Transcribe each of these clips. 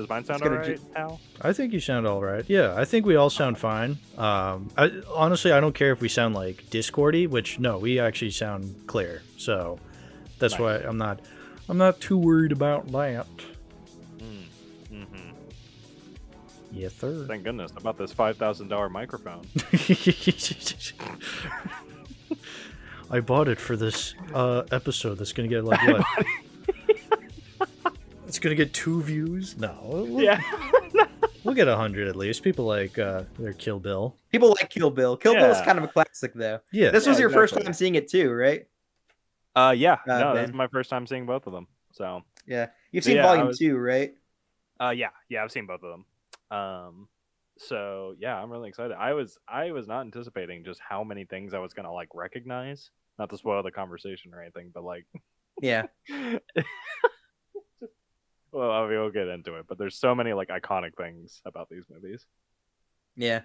Does mine sound all right, Al? I think you sound all right. Yeah, I think we all sound fine. Honestly, I don't care if we sound like Discordy, which no, we actually sound clear. So that's Nice. why I'm not too worried about that. Mm-hmm. Yes, sir. Thank goodness about this $5,000 microphone. I bought it for this episode. That's gonna get like what? It's gonna get 2 views. No, Yeah. we'll get 100 at least. People like their Kill Bill. People like Kill Bill. Kill Bill is Yeah. kind of a classic, though. Yeah. This was your first exactly. time seeing it too, right? Yeah. No, this Ben. is my first time seeing both of them. So, Yeah. You've So, seen yeah, I Volume was- 2, right? yeah, I've seen both of them. So yeah, I'm really excited. I was not anticipating just how many things I was gonna like recognize. Not to spoil the conversation or anything, but like, Yeah. well, I mean, we'll get into it. But there's so many like iconic things about these movies. Yeah.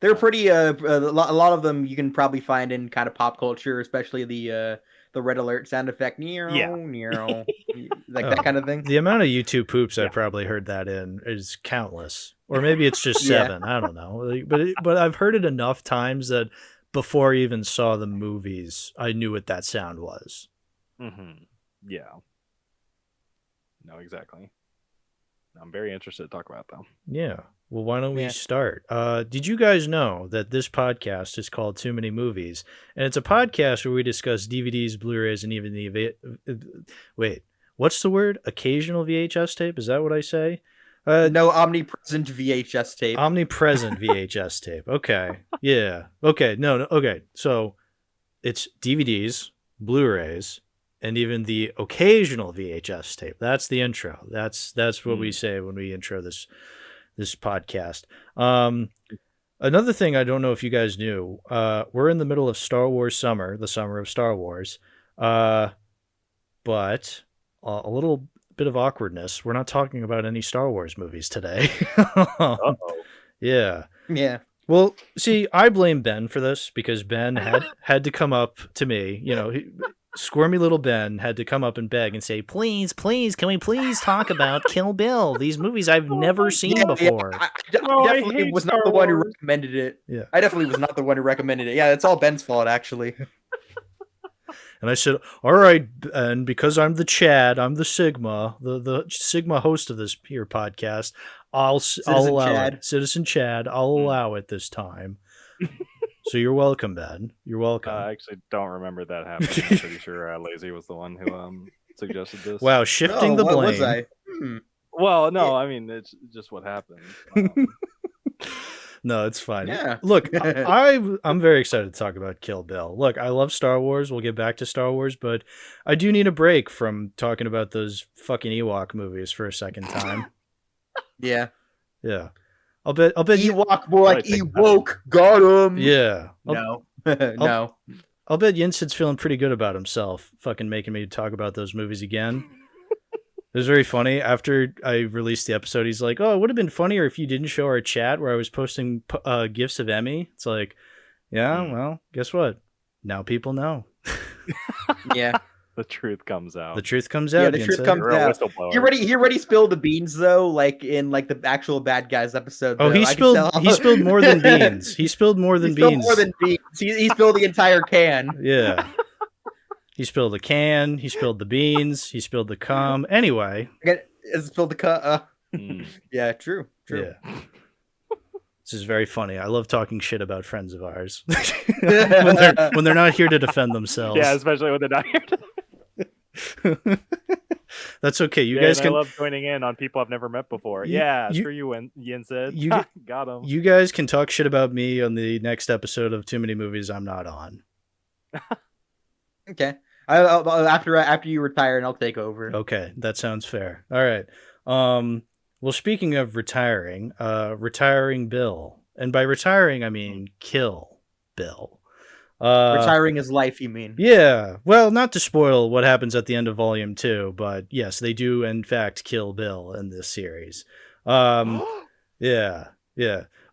They're pretty. A lot of them you can probably find in kind of pop culture, especially the red alert sound effect. Yeah. Like that kind of thing. The amount of YouTube poops Yeah. I've probably heard that in is countless, or maybe it's just Yeah. 7. I don't know, but I've heard it enough times that before I even saw the movies, I knew what that sound was. Mm-hmm. Yeah. No, exactly. I'm very interested to talk about them. Yeah. Well, why don't we Yeah. start? Did you guys know that this podcast is called Too Many Movies? And it's a podcast where we discuss DVDs, Blu-rays, and even the... Wait, what's the word? Occasional VHS tape? Is that what I say? No omnipresent VHS tape. Omnipresent VHS tape. Okay. Yeah. Okay. No. Okay. So it's DVDs, Blu-rays, and even the occasional VHS tape. That's the intro. That's what we say when we intro this podcast. Another thing I don't know if you guys knew, we're in the middle of Star Wars summer, the summer of Star Wars. But a little bit of awkwardness. We're not talking about any Star Wars movies today. Uh-oh. Yeah. Yeah. Well, see, I blame Ben for this because Ben had to come up to me, squirmy little Ben had to come up and beg and say, please, can we please talk about Kill Bill? These movies I've never seen before. I Oh, I definitely hate was not Star the one who Wars. recommended it. Yeah. I definitely was not the one who recommended it. Yeah, it's all Ben's fault, actually. And I said, all right, Ben, because I'm the Chad, I'm the Sigma, the Sigma host of this here podcast, I'll allow Chad. it. Citizen Chad, I'll allow it this time. So you're welcome, Ben. You're welcome. I actually don't remember that happening. I'm pretty sure Lazy was the one who suggested this. Wow, shifting the what blame. was I? Well, no, I mean it's just what happened. No, it's fine. Yeah. Look, I'm very excited to talk about Kill Bill. Look, I love Star Wars. We'll get back to Star Wars, but I do need a break from talking about those fucking Ewok movies for a second time. Yeah. Yeah. I'll bet Ewok more like I think Ewok. Got him. Yeah. No. No. I'll bet Yinsid's feeling pretty good about himself, fucking making me talk about those movies again. It was very funny. After I released the episode, he's like, oh, it would have been funnier if you didn't show our chat where I was posting gifs of Emmy. It's like, yeah, well, guess what? Now people know. Yeah. The truth comes out. The truth comes Yeah, out. the truth Yinsid. comes You're a out. whistleblower. He already spilled the beans though, like in like the actual bad guys episode. Oh, though. he I can tell. spilled more than beans. He spilled more than He spilled beans. more than beans. He spilled the entire can. Yeah. He spilled the can. He spilled the beans. He spilled the cum. Anyway. It's spilled the cut. Mm. Yeah, true. Yeah. This is very funny. I love talking shit about friends of ours when they're not here to defend themselves. Yeah, especially when they're not here. That's okay. You Yeah, guys and can I love joining in on people I've never met before. You- Yeah, you- screw you, Yin said. you Got him. you guys can talk shit about me on the next episode of Too Many Movies I'm not on. Okay. After you retire, and I'll take over. Okay, that sounds fair. All right. Well, speaking of retiring Bill, and by retiring I mean kill Bill. Retiring his life, you mean? Yeah. Well, not to spoil what happens at the end of Volume 2, but yes, they do in fact kill Bill in this series. Yeah.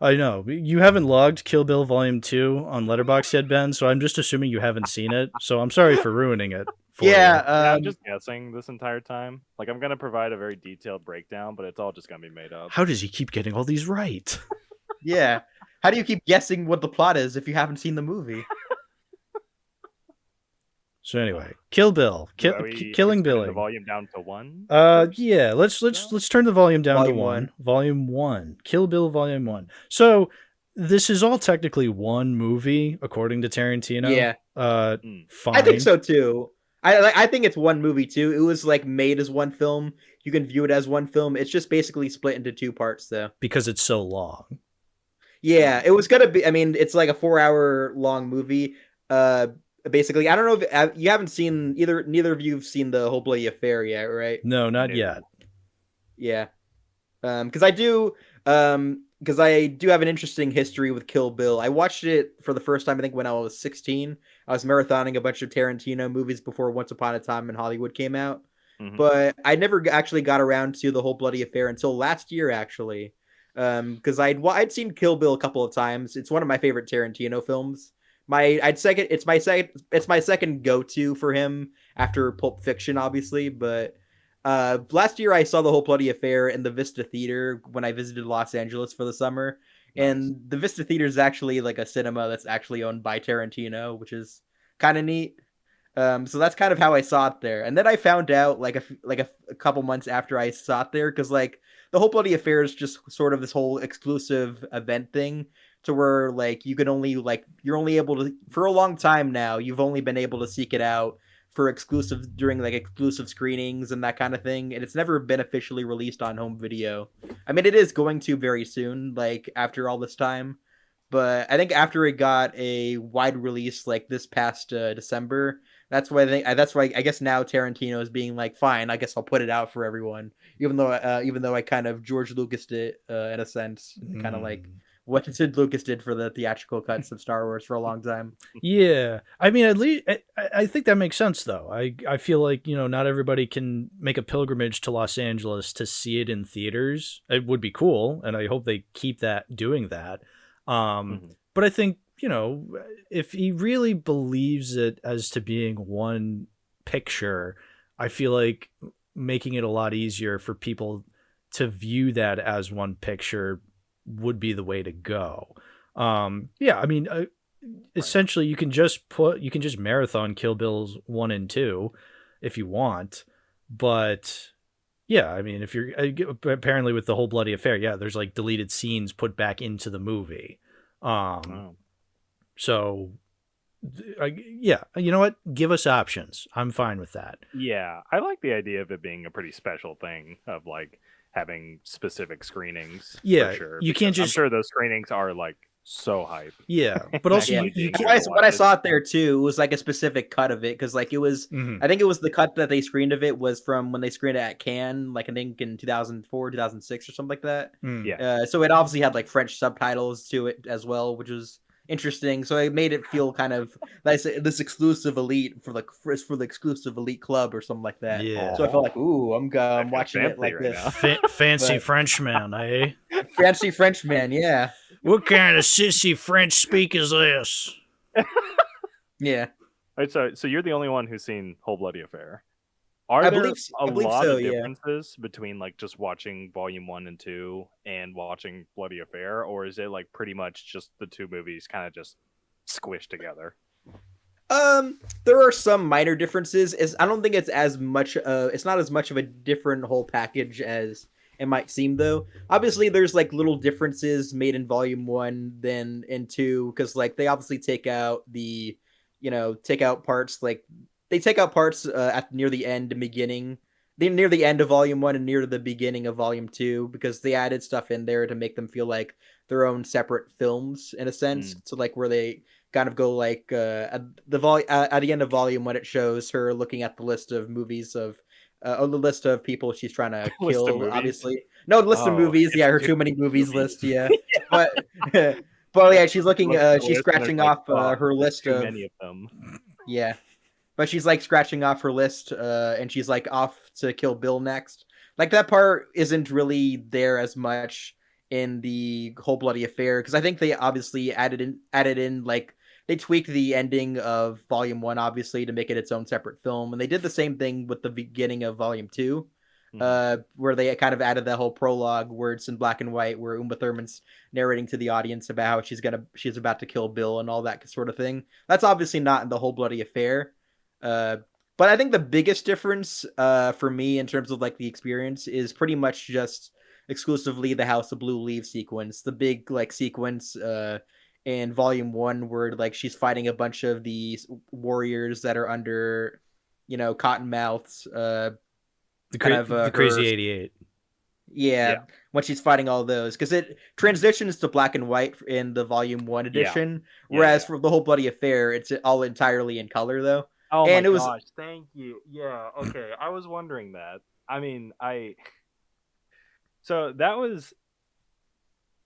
I know. You haven't logged Kill Bill Volume 2 on Letterboxd yet, Ben, so I'm just assuming you haven't seen it. So I'm sorry for ruining it for you. Yeah, I'm just guessing this entire time. Like, I'm gonna provide a very detailed breakdown, but it's all just gonna be made up. How does he keep getting all these right? yeah. How do you keep guessing what the plot is if you haven't seen the movie? So anyway, Kill Bill, Are we Killing turning Billy. the volume down to 1? Yeah, let's turn the volume down to Volume 1. Volume 1. Kill Bill Volume 1. So this is all technically one movie according to Tarantino. Yeah. Fine. I think so too. I think it's one movie too. It was like made as one film. You can view it as one film. It's just basically split into 2 parts though. Because it's so long. Yeah, it was gonna be. I mean, it's like a 4-hour long movie. Basically, I don't know if you haven't seen either. Neither of you have seen the whole bloody affair yet, right? No, not yet. Yeah, because I do. Because I do have an interesting history with Kill Bill. I watched it for the first time, I think, when I was 16. I was marathoning a bunch of Tarantino movies before Once Upon a Time in Hollywood came out. Mhm. But I never actually got around to the whole bloody affair until last year, actually. Because I'd seen Kill Bill a couple of times. It's one of my favorite Tarantino films. It's my second go-to for him after Pulp Fiction, obviously. But last year I saw the whole bloody affair in the Vista Theater when I visited Los Angeles for the summer. Nice. And the Vista Theater is actually like a cinema that's actually owned by Tarantino, which is kind of neat. So that's kind of how I saw it there. And then I found out like a couple months after I saw it there, because like the whole bloody affair is just sort of this whole exclusive event thing, to where like you can only you're only able to, for a long time now, you've only been able to seek it out for exclusive screenings and that kind of thing, and it's never been officially released on home video. I mean, it is going to very soon, like after all this time, but I think after it got a wide release like this past December, that's why I guess now Tarantino is being like, fine, I guess I'll put it out for everyone, even though I kind of George Lucased it in a sense, kind of like what Lucas did for the theatrical cuts of Star Wars for a long time. Yeah, I mean, at least I think that makes sense, though. I feel like, not everybody can make a pilgrimage to Los Angeles to see it in theaters. It would be cool, and I hope they keep doing that. But I think, if he really believes it as to being one picture, I feel like making it a lot easier for people to view that as one picture would be the way to go. Yeah, I mean, essentially you can just marathon Kill Bills 1 and 2 if you want, but yeah, I mean, if you're apparently with the whole bloody affair, yeah, there's like deleted scenes put back into the movie. So yeah, you know what? Give us options. I'm fine with that. Yeah, I like the idea of it being a pretty special thing of like having specific screenings. Yeah, for sure, you can't I'm just. sure those screenings are like so hype. Yeah, but also Yeah. you can't- can't. When I saw it there too, it was like a specific cut of it, because like it was, Mhm. I think it was the cut that they screened of it was from when they screened it at Cannes, like I think in 2004, 2006 or something like that. Mm. Yeah. So it obviously had like French subtitles to it as well, which was interesting. So it made it feel kind of like this exclusive elite for the exclusive elite club or something like that. Yeah. So I felt like, ooh, I'm feel watching it fancy like right this. now. Fancy But- Frenchman, eh? Fancy Frenchman, yeah, What kind of sissy French speak is this? yeah. Right, so you're the only one who's seen Whole Bloody Affair. Are I there believe lot so, of yeah. differences between like just watching Volume 1 and 2 and watching Bloody Affair, or is it like pretty much just the two movies kind of just squished together? There are some minor differences. I don't think it's as much. It's not as much of a different whole package as it might seem, though. Obviously, there's like little differences made in Volume 1 than in 2, because like they obviously take out parts at near the end and beginning. Near the end of Volume 1 and near the beginning of Volume 2, because they added stuff in there to make them feel like their own separate films in a sense. So like where they kind of go like at the end of Volume 1, it shows her looking at the list of movies of the list of people she's trying to List of kill. movies? Obviously, no list of Oh, movies. Yeah, her it's too many movies movies. list. Yeah, but but yeah, she's looking. Look at the She's list and scratching it's like, off "Oh, her there's list too of many of them." yeah. But she's like scratching off her list, and she's like off to kill Bill next. Like that part isn't really there as much in the whole bloody affair, because I think they obviously added in like they tweaked the ending of Volume 1, obviously, to make it its own separate film. And they did the same thing with the beginning of Volume 2, where they kind of added that whole prologue where it's in black and white, where Uma Thurman's narrating to the audience about how she's about to kill Bill and all that sort of thing. That's obviously not in the whole bloody affair. But I think the biggest difference for me in terms of like the experience is pretty much just exclusively the House of Blue Leaves sequence, the big like sequence in Volume 1 where like she's fighting a bunch of these warriors that are under, Cottonmouth's the Crazy 88. Yeah, when she's fighting all those, because it transitions to black and white in the Volume 1 edition, whereas for the whole bloody affair, it's all entirely in color though. Oh and my gosh, thank you. Yeah, okay. I was wondering that. I mean, so that was,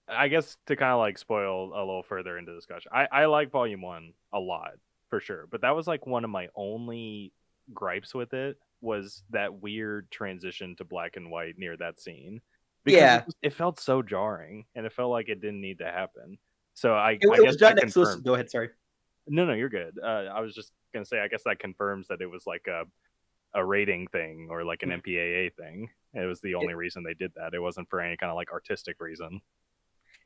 I guess, to kind of like spoil a little further into the discussion. I like Volume 1 a lot, for sure. But that was like one of my only gripes with it, was that weird transition to black and white near that scene. Because it felt so jarring, and it felt like it didn't need to happen. So I guess that confirmed. Go ahead, sorry. No, you're good. I was just gonna say, I guess that confirms that it was like a rating thing or like an MPAA thing. It was the only reason they did that. It wasn't for any kind of like artistic reason.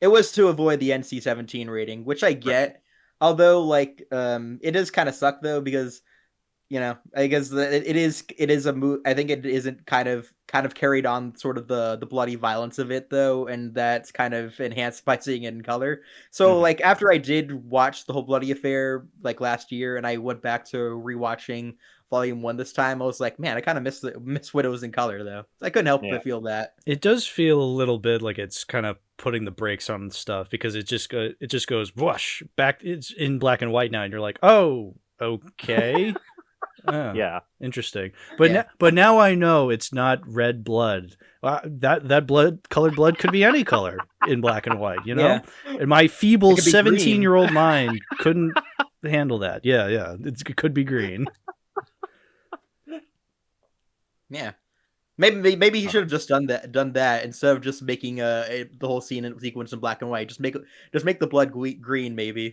It was to avoid the NC-17 rating, which I get. Right. Although, like, it does kind of suck though, because I guess it is a movie. I think it isn't kind of carried on sort of the bloody violence of it though, and that's kind of enhanced by seeing it in color. So like after I did watch the whole bloody affair like last year, and I went back to rewatching Volume 1 this time, I was like, man, I kind of miss Widows in color though. I couldn't help but feel that. It does feel a little bit like it's kind of putting the brakes on stuff, because it just goes whoosh back. It's in black and white now, and you're like, oh, okay. Oh, yeah, interesting. But now I know it's not red blood. That colored blood could be any color in black and white, and my feeble 17-year-old mind couldn't handle that. It could be green. Yeah, maybe he should have just done that instead of just making the whole scene and sequence in black and white. Just make the blood green, maybe.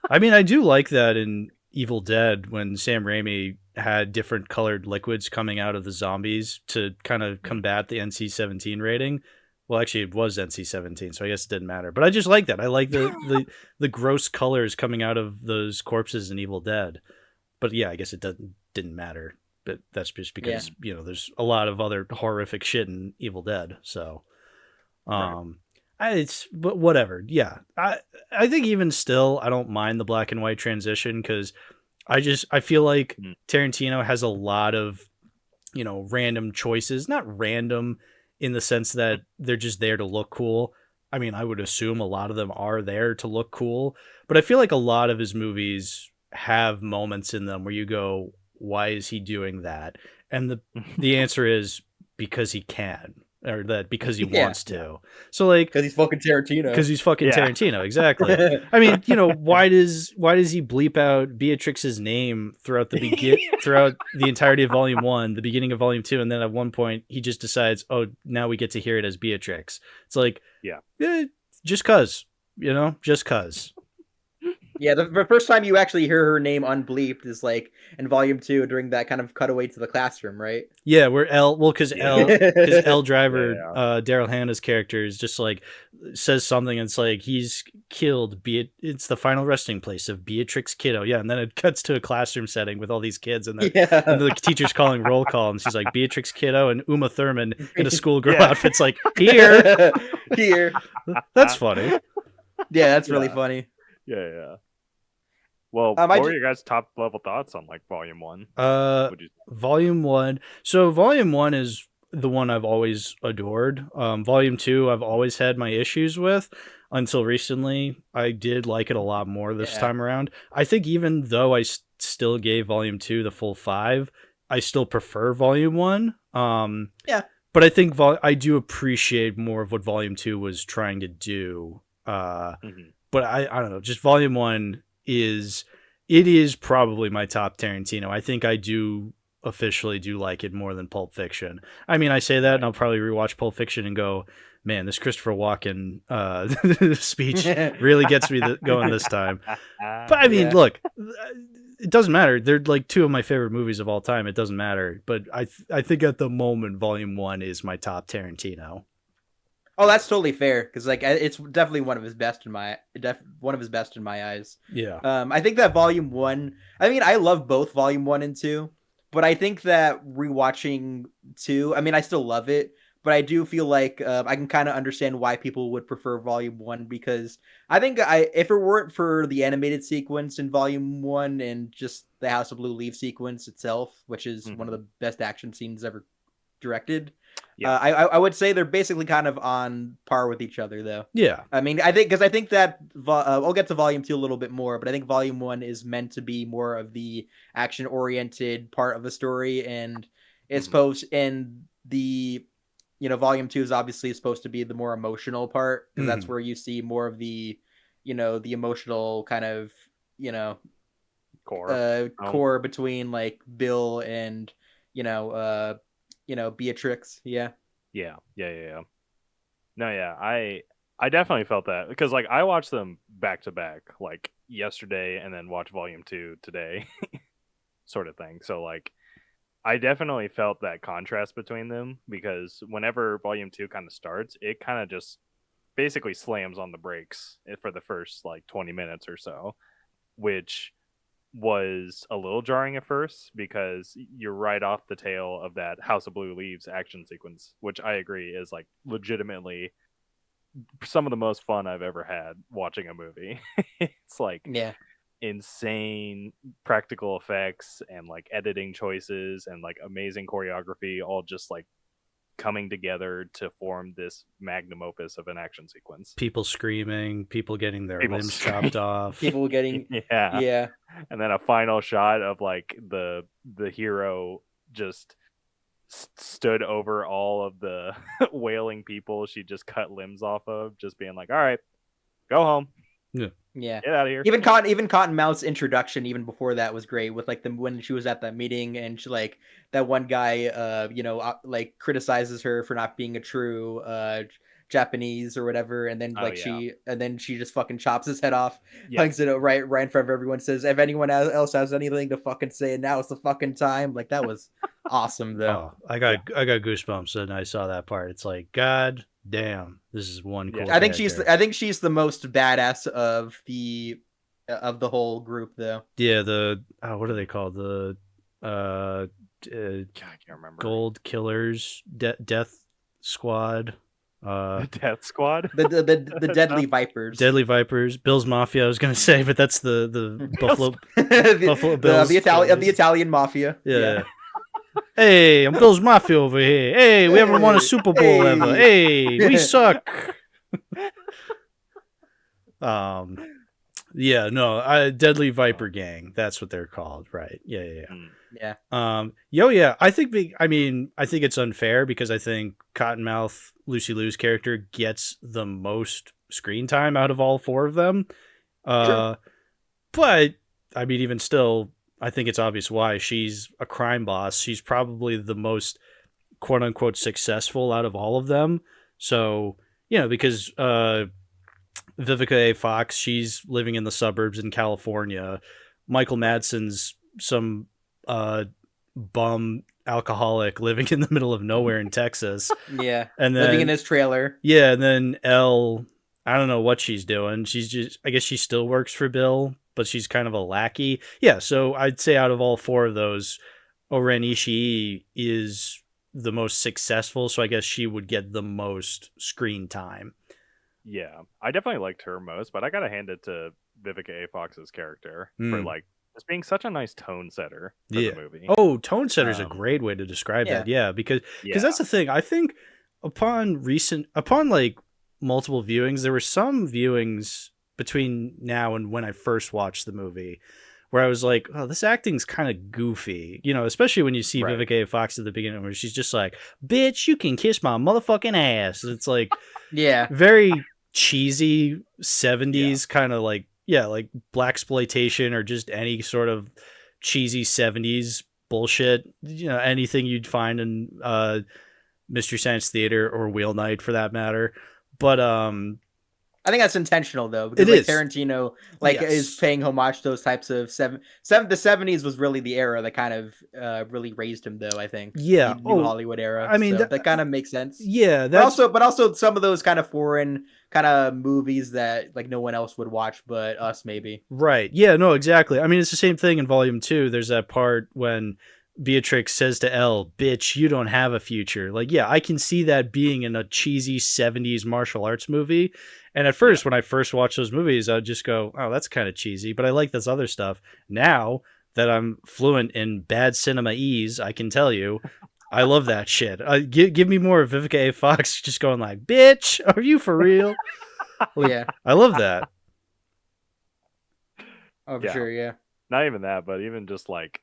I mean, I do like that in Evil Dead when Sam Raimi had different colored liquids coming out of the zombies to kind of combat the NC-17 rating. Well, actually, it was NC-17, so I guess it didn't matter. But I just like that. I like the gross colors coming out of those corpses in Evil Dead. But yeah, I guess it didn't matter. But that's just because there's a lot of other horrific shit in Evil Dead. So, but whatever. Yeah, I think even still, I don't mind the black and white transition, because I feel like Tarantino has a lot of random choices. Not random in the sense that they're just there to look cool. I mean, I would assume a lot of them are there to look cool, but I feel like a lot of his movies have moments in them where you go, why is he doing that? And the answer is because he can, or that because he wants to. So like, because he's fucking Tarantino. Tarantino, exactly. I mean, why does he bleep out Beatrix's name throughout throughout the entirety of Volume 1, the beginning of Volume 2, and then at one point he just decides, oh, now we get to hear it as Beatrix. It's like, just cause, just cause. Yeah, the first time you actually hear her name unbleeped is like in Volume 2 during that kind of cutaway to the classroom, right? Yeah, where because L Driver, Daryl Hannah's character is just like says something, and it's like he's killed. It's the final resting place of Beatrix Kiddo. Yeah, and then it cuts to a classroom setting with all these kids, and the teacher's calling roll call, and she's like Beatrix Kiddo and Uma Thurman in a schoolgirl outfit's like here. That's funny. Yeah, that's really funny. Yeah. Well, what were your guys' top level thoughts on like Volume 1? Volume 1. So Volume 1 is the one I've always adored. Volume 2 I've always had my issues with until recently. I did like it a lot more this time around. I think even though I still gave Volume 2 the full 5, I still prefer Volume 1. But I think I do appreciate more of what Volume 2 was trying to do. But I don't know, just Volume 1 is probably my top Tarantino. I think I do officially like it more than Pulp Fiction. I mean, I say that and I'll probably rewatch Pulp Fiction and go, man, this Christopher Walken speech really gets me going this time. But I mean, look, it doesn't matter. They're like two of my favorite movies of all time. It doesn't matter. But I think at the moment, Volume 1 is my top Tarantino. Oh, that's totally fair, because like it's definitely one of his best in my eyes. Yeah. I think that Volume 1. I mean, I love both Volume 1 and 2, but I think that rewatching 2. I mean, I still love it, but I do feel like I can kind of understand why people would prefer Volume 1, because I think if it weren't for the animated sequence in Volume 1 and just the House of Blue Leaves sequence itself, which is one of the best action scenes ever directed. Yeah. I would say they're basically kind of on par with each other, though. Yeah. I mean, I think that I'll get to Volume 2 a little bit more, but I think Volume 1 is meant to be more of the action-oriented part of the story, and it's supposed, and the, Volume 2 is obviously supposed to be the more emotional part, because that's where you see more of the, the emotional kind of, core between like Bill and, Beatrix. Yeah. No, yeah, I definitely felt that, because like I watched them back to back, like yesterday, and then watched Volume 2 today, sort of thing. So like I definitely felt that contrast between them, because whenever Volume 2 kind of starts, it kind of just basically slams on the brakes for the first like 20 minutes or so, which was a little jarring at first, because you're right off the tail of that House of Blue Leaves action sequence, which I agree is like legitimately some of the most fun I've ever had watching a movie. It's like insane practical effects and like editing choices and like amazing choreography, all just like coming together to form this magnum opus of an action sequence. People screaming, people getting their limbs chopped off, people getting and then a final shot of like the hero just stood over all of the wailing people she just cut limbs off of, just being like, all right, go home. Yeah, get out of here. Even Cottonmouth's introduction, even before that, was great. With like when she was at that meeting, and she, like that one guy, like criticizes her for not being a true Japanese or whatever, and then she just fucking chops his head off, hugs it right in front of everyone, says, "If anyone else has anything to fucking say, now it's the fucking time." Like that was awesome, though. I got goosebumps when I saw that part. It's like, God damn, this is one cool. I think she's the most badass of the whole group, though. Yeah, the what are they called? The I can't remember. Gold Killers, Death Squad. The Death Squad. The Deadly Vipers. Deadly Vipers. Bill's Mafia. I was gonna say, but that's the Buffalo Buffalo Bills. The Italian Mafia. Yeah. Hey, I'm Bill's Mafia over here. Hey, we haven't won a Super Bowl ever. Hey, we suck. Deadly Viper Gang. That's what they're called, right? Yeah. I think it's unfair, because I think Cottonmouth, Lucy Liu's character, gets the most screen time out of all four of them. Sure. But I mean, even still, I think it's obvious why. She's a crime boss. She's probably the most quote unquote successful out of all of them. So, because Vivica A. Fox, she's living in the suburbs in California. Michael Madsen's some bum alcoholic living in the middle of nowhere in Texas. Yeah. And then living in his trailer. Yeah, and then Elle, I don't know what she's doing. I guess she still works for Bill, but she's kind of a lackey. Yeah, so I'd say out of all four of those, Oren Ishii is the most successful, so I guess she would get the most screen time. Yeah, I definitely liked her most, but I gotta hand it to Vivica A. Fox's character for like just being such a nice tone setter for the movie. Oh, tone setter is a great way to describe that. Yeah, because that's the thing. I think upon like multiple viewings, there were some viewings between now and when I first watched the movie where I was like, oh, this acting's kind of goofy, especially when you see Vivica A. Fox at the beginning, where she's just like, bitch, you can kiss my motherfucking ass. It's like, very cheesy 70s kind of like, like blaxploitation or just any sort of cheesy 70s bullshit, anything you'd find in Mystery Science Theater or Wheel Night for that matter. But I think that's intentional though, because It like is. Tarantino like Yes. is paying homage to those types of the 70s was really the era that kind of really raised him though, I think. Yeah. The new Hollywood era. I mean, so that kind of makes sense. yeah, But also some of those kind of foreign kind of movies that like no one else would watch but us maybe. right. Yeah, no, exactly. I mean, it's the same thing in Volume 2. There's that part when Beatrix says to Elle, "Bitch, you don't have a future." Like, yeah, I can see that being in a cheesy 70s martial arts movie. And at first, when I first watched those movies, I'd just go, "Oh, that's kind of cheesy," but I like this other stuff. Now that I'm fluent in bad cinema-ese, I can tell you, I love that shit. Give me more of Vivica A. Fox just going like, "Bitch, are you for real?" Yeah. I love that. Oh, for sure, yeah. Not even that, but even just like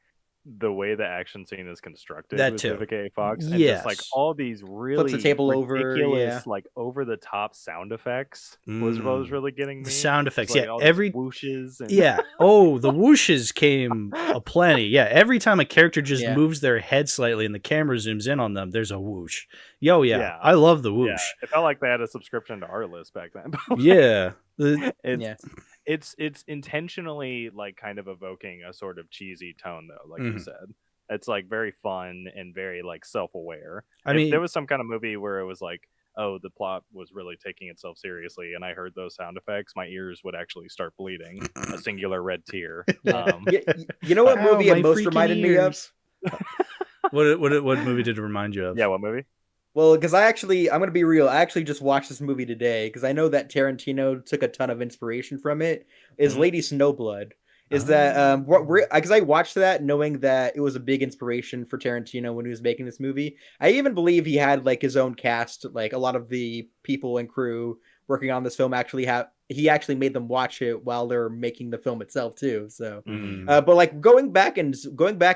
the way the action scene is constructed That with too. Vivica A. Fox, and Yes. just like all these really the table over, ridiculous, yeah. like over the top sound effects was what was really getting me. The sound effects, Just, like, yeah, all these every whooshes. And... Yeah. Oh, the whooshes came aplenty. Yeah, every time a character just Yeah. moves their head slightly and the camera zooms in on them, there's a whoosh. Yo, yeah, Yeah. I love the whoosh. Yeah, it felt like they had a subscription to our list back then. Yeah. It's intentionally like kind of evoking a sort of cheesy tone though, like you Mhm. said. It's like very fun and very like self-aware. I If mean, there was some kind of movie where it was like, oh, the plot was really taking itself seriously, and I heard those sound effects, my ears would actually start bleeding, a singular red tear. You know what Ow, movie my it most freaking reminded me of? ears. What movie did it remind you of? Yeah, what movie? Well, because I'm gonna be real. I actually just watched this movie today because I know that Tarantino took a ton of inspiration from it. Is Mhm. Lady Snowblood? Is that because I watched that knowing that it was a big inspiration for Tarantino when he was making this movie. I even believe he had like his own cast, like a lot of the people and crew working on this film he actually made them watch it while they're making the film itself too. So, but like going back and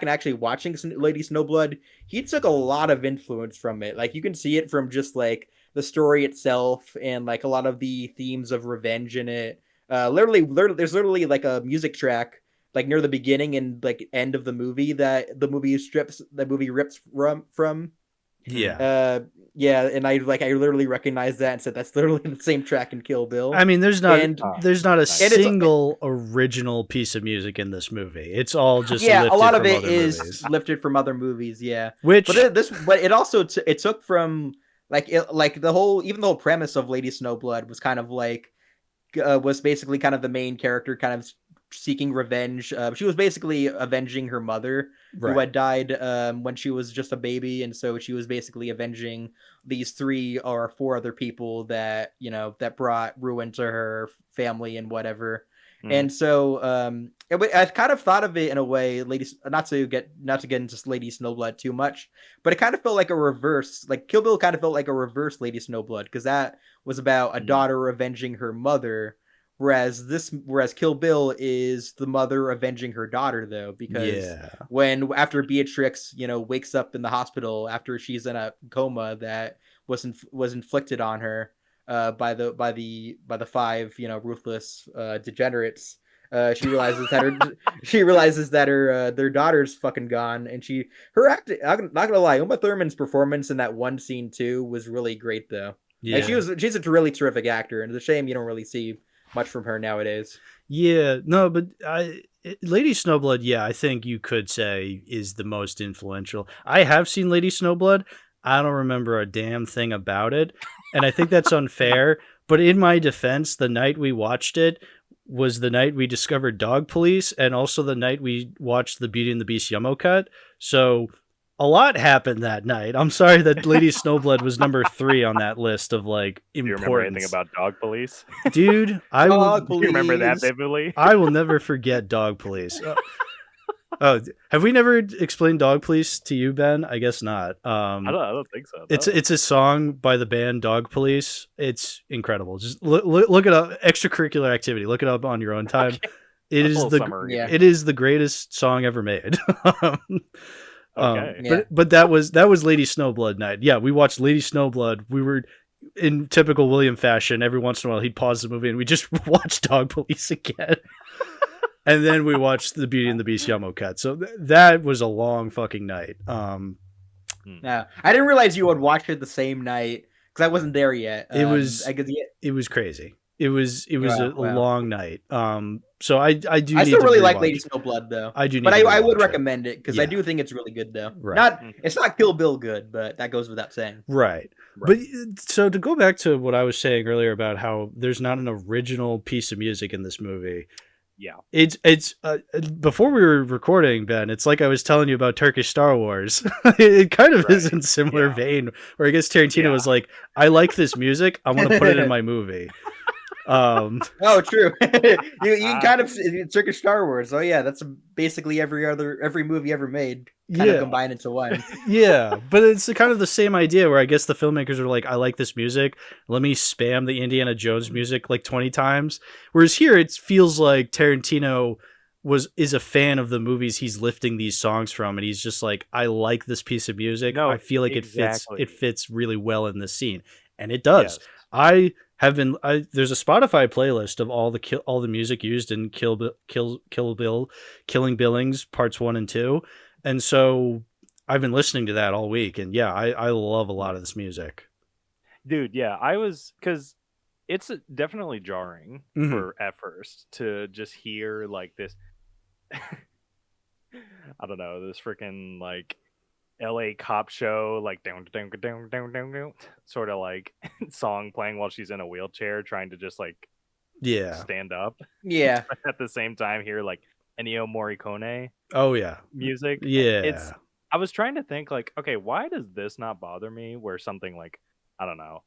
actually watching Lady Snowblood, he took a lot of influence from it. Like you can see it from just like the story itself and like a lot of the themes of revenge in it. Literally, there's literally like a music track like near the beginning and like end of the movie that the movie rips from. Yeah. Yeah, and I literally recognized that and said that's literally the same track in Kill Bill. I mean, there's not a nice. single original piece of music in this movie. It's all just a lifted lot of from it other is movies. lifted from other movies. Yeah, Which but it also it took from the whole premise of Lady Snowblood was kind of like was basically kind of the main character kind of seeking revenge. She was basically avenging her mother who had died when she was just a baby, and so she was basically avenging these 3 or 4 other people that that brought ruin to her family and whatever. And so I kind of thought of it in a way, not to get into Lady Snowblood too much, but it kind of felt like a reverse, like Kill Bill kind of felt like a reverse Lady Snowblood, because that was about a daughter avenging her mother, whereas Kill Bill is the mother avenging her daughter though, because after Beatrix wakes up in the hospital after she's in a coma that was inflicted on her by the 5 ruthless degenerates, she realizes that her their daughter's fucking gone, and I'm not gonna lie, Uma Thurman's performance in that one scene too was really great though. Yeah, she's a really terrific actor, and it's a shame you don't really see much from her nowadays. Yeah, no, but Lady Snowblood, yeah, I think you could say is the most influential. I have seen Lady Snowblood. I don't remember a damn thing about it, and I think that's unfair. But in my defense, the night we watched it was the night we discovered Dog Police, and also the night we watched the Beauty and the Beast Yummo cut. So a lot happened that night. I'm sorry that Lady Snowblood was number 3 on that list of like importance. Do you remember anything about Dog Police? Dude, Do you remember that vividly? I will never forget Dog Police. Oh, have we never explained Dog Police to you, Ben? I guess not. I don't think so. No. It's a song by the band Dog Police. It's incredible. Just look it up. Extracurricular activity. Look it up on your own time. It is the greatest song ever made. Okay. But that was Lady Snowblood night. Yeah, we watched Lady Snowblood. We were in typical William fashion. Every once in a while, he'd pause the movie and we just watched Dog Police again. And then we watched the Beauty and the Beast Yummo cut. So that was a long fucking night. No, I didn't realize you would watch it the same night because I wasn't there yet. It was I guess, yeah. it was crazy. It was Wow, a wow. long night. So I do. I need still to really like rewatch. Lady Snowblood though. I do need But to I would rewatch it. recommend it because I Yeah. do think it's really good though. Right. It's not Kill Bill good, but that goes without saying. Right. But so to go back to what I was saying earlier about how there's not an original piece of music in this movie. Yeah. It's before we were recording, Ben, it's like I was telling you about Turkish Star Wars. It kind of is in similar vein, where I guess Tarantino was like, I like this music, I want to put it in my movie. Oh, true. you can kind of Turkish Star Wars. Oh yeah, that's basically every movie ever made kind of combined into one. Yeah, but it's kind of the same idea where I guess the filmmakers are like, I like this music, let me spam the Indiana Jones music like 20 times. Whereas here it feels like Tarantino is a fan of the movies he's lifting these songs from, and he's just like, I like this piece of music. I feel like it fits really well in this scene, and it does. Yes. There's a Spotify playlist of all the music used in Killing Billings parts 1 and 2. And so I've been listening to that all week, and yeah, I love a lot of this music. Dude, yeah, because it's definitely jarring at first to just hear like this, I don't know, this freaking like LA cop show, like down sort of like song playing while she's in a wheelchair trying to just like stand up. Yeah. At the same time hear like Ennio Morricone. Oh yeah. Music. Yeah. I was trying to think like, okay, why does this not bother me where something like, I don't know,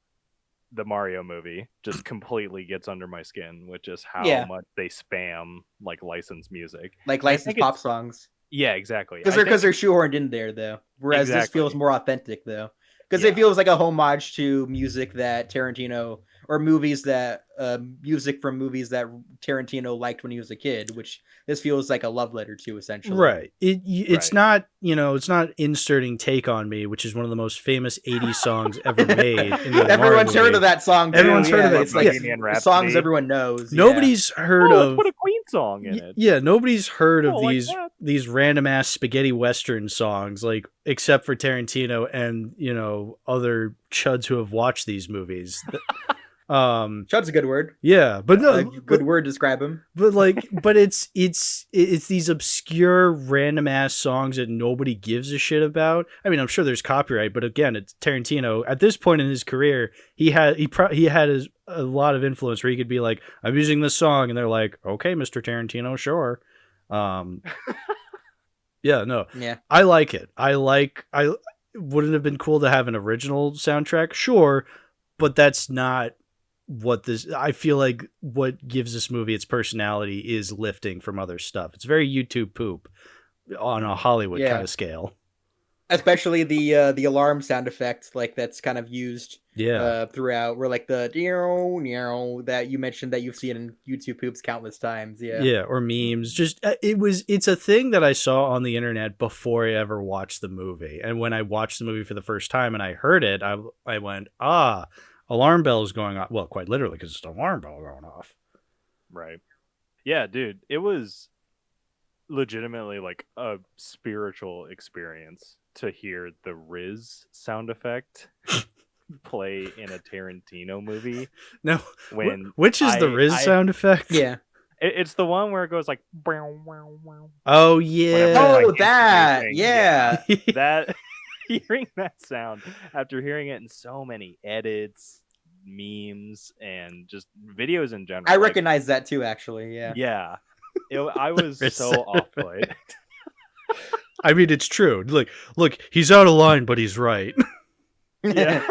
the Mario movie just completely gets under my skin with just how much they spam like licensed music. Like licensed pop songs. Yeah, exactly. Because they're shoehorned in there, though. Whereas this feels more authentic, though. Because it feels like a homage to music that Tarantino, or music from movies that Tarantino liked when he was a kid, which this feels like a love letter to, essentially. Right. It's not, it's not inserting Take On Me, which is one of the most famous 80s songs ever made. Everyone's heard of that song, too. Everyone's heard of it. It's like songs everyone knows. Nobody's heard of... Put a Queen song in it. Yeah, nobody's heard of these random-ass spaghetti western songs, like, except for Tarantino and, other chuds who have watched these movies. Chud's a good word. Yeah, but no, good word to describe him. But it's these obscure random ass songs that nobody gives a shit about. I mean, I'm sure there's copyright, but again, it's Tarantino. At this point in his career, he had a lot of influence where he could be like, I'm using this song, and they're like, okay, Mr. Tarantino, sure. Yeah, no. Yeah. I like it. Wouldn't have been cool to have an original soundtrack? Sure, but that's not what this... I feel like what gives this movie its personality is lifting from other stuff. It's very YouTube poop on a Hollywood kind of scale. Especially the alarm sound effect, like that's kind of used throughout, where like the that you mentioned that you've seen in YouTube poops countless times. Or memes. Just it's a thing that I saw on the internet before I ever watched the movie, and when I watched the movie for the first time and I heard it, I went, alarm bells going off. Well, quite literally, because it's an alarm bell going off. Right. Yeah, dude, it was legitimately like a spiritual experience to hear the Riz sound effect play in a Tarantino movie. No, which is the Riz sound effect? Yeah, it's the one where it goes like. Oh yeah. Oh, that. Yeah. That. Hearing that sound after hearing it in so many edits, memes, and just videos in general. I recognize that too, actually. Yeah. Yeah. I was so off put. I mean, it's true. Look, he's out of line, but he's right. Yeah.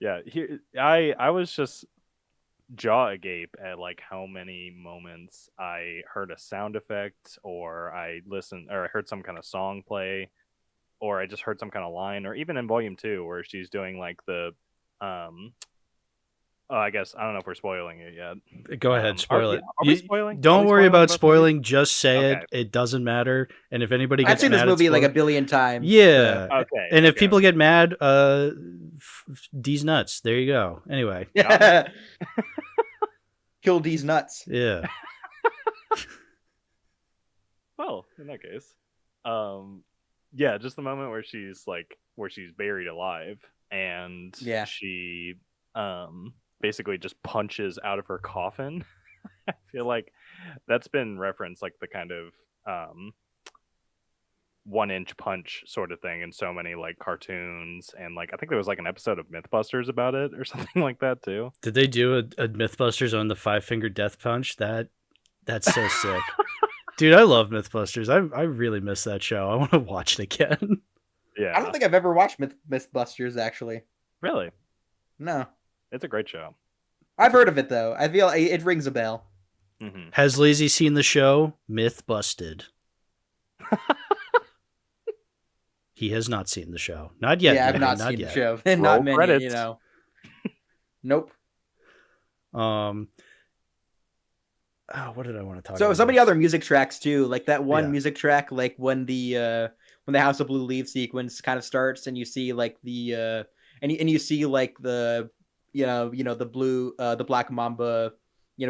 Yeah. I was just jaw agape at like how many moments I heard a sound effect, or I heard some kind of song play, or I just heard some kind of line, or even in volume 2 where she's doing like the I guess I don't know if we're spoiling it yet. Go ahead, spoil it. Are we spoiling? Don't worry about spoiling. Just say it. It doesn't matter. And if anybody gets I've seen mad this movie like a billion times. Yeah. Okay. And if people get mad, D's nuts. There you go. Anyway. Kill D's nuts. Yeah. Well, in that case. Yeah, just the moment where she's buried alive, and Yeah. she basically just punches out of her coffin. I feel like that's been referenced, like the kind of 1-inch punch sort of thing in so many like cartoons, and like I think there was like an episode of Mythbusters about it or something like that too. Did they do a Mythbusters on the 5-finger death punch? That's so sick. Dude, I love Mythbusters. I really miss that show. I want to watch it again. Yeah. I don't think I've ever watched Mythbusters, actually. Really? No. It's a great show. I've heard of it, though. I feel it rings a bell. Mm-hmm. Has Lazy seen the show? Myth busted. He has not seen the show. Not yet. Yeah, I've not seen the show. Not many, credits. you know. Nope. What did I want to talk about? So many other music tracks too, like that one music track, like when the House of Blue Leaves sequence kind of starts, and you see like the and you see like the the blue the Black Mamba,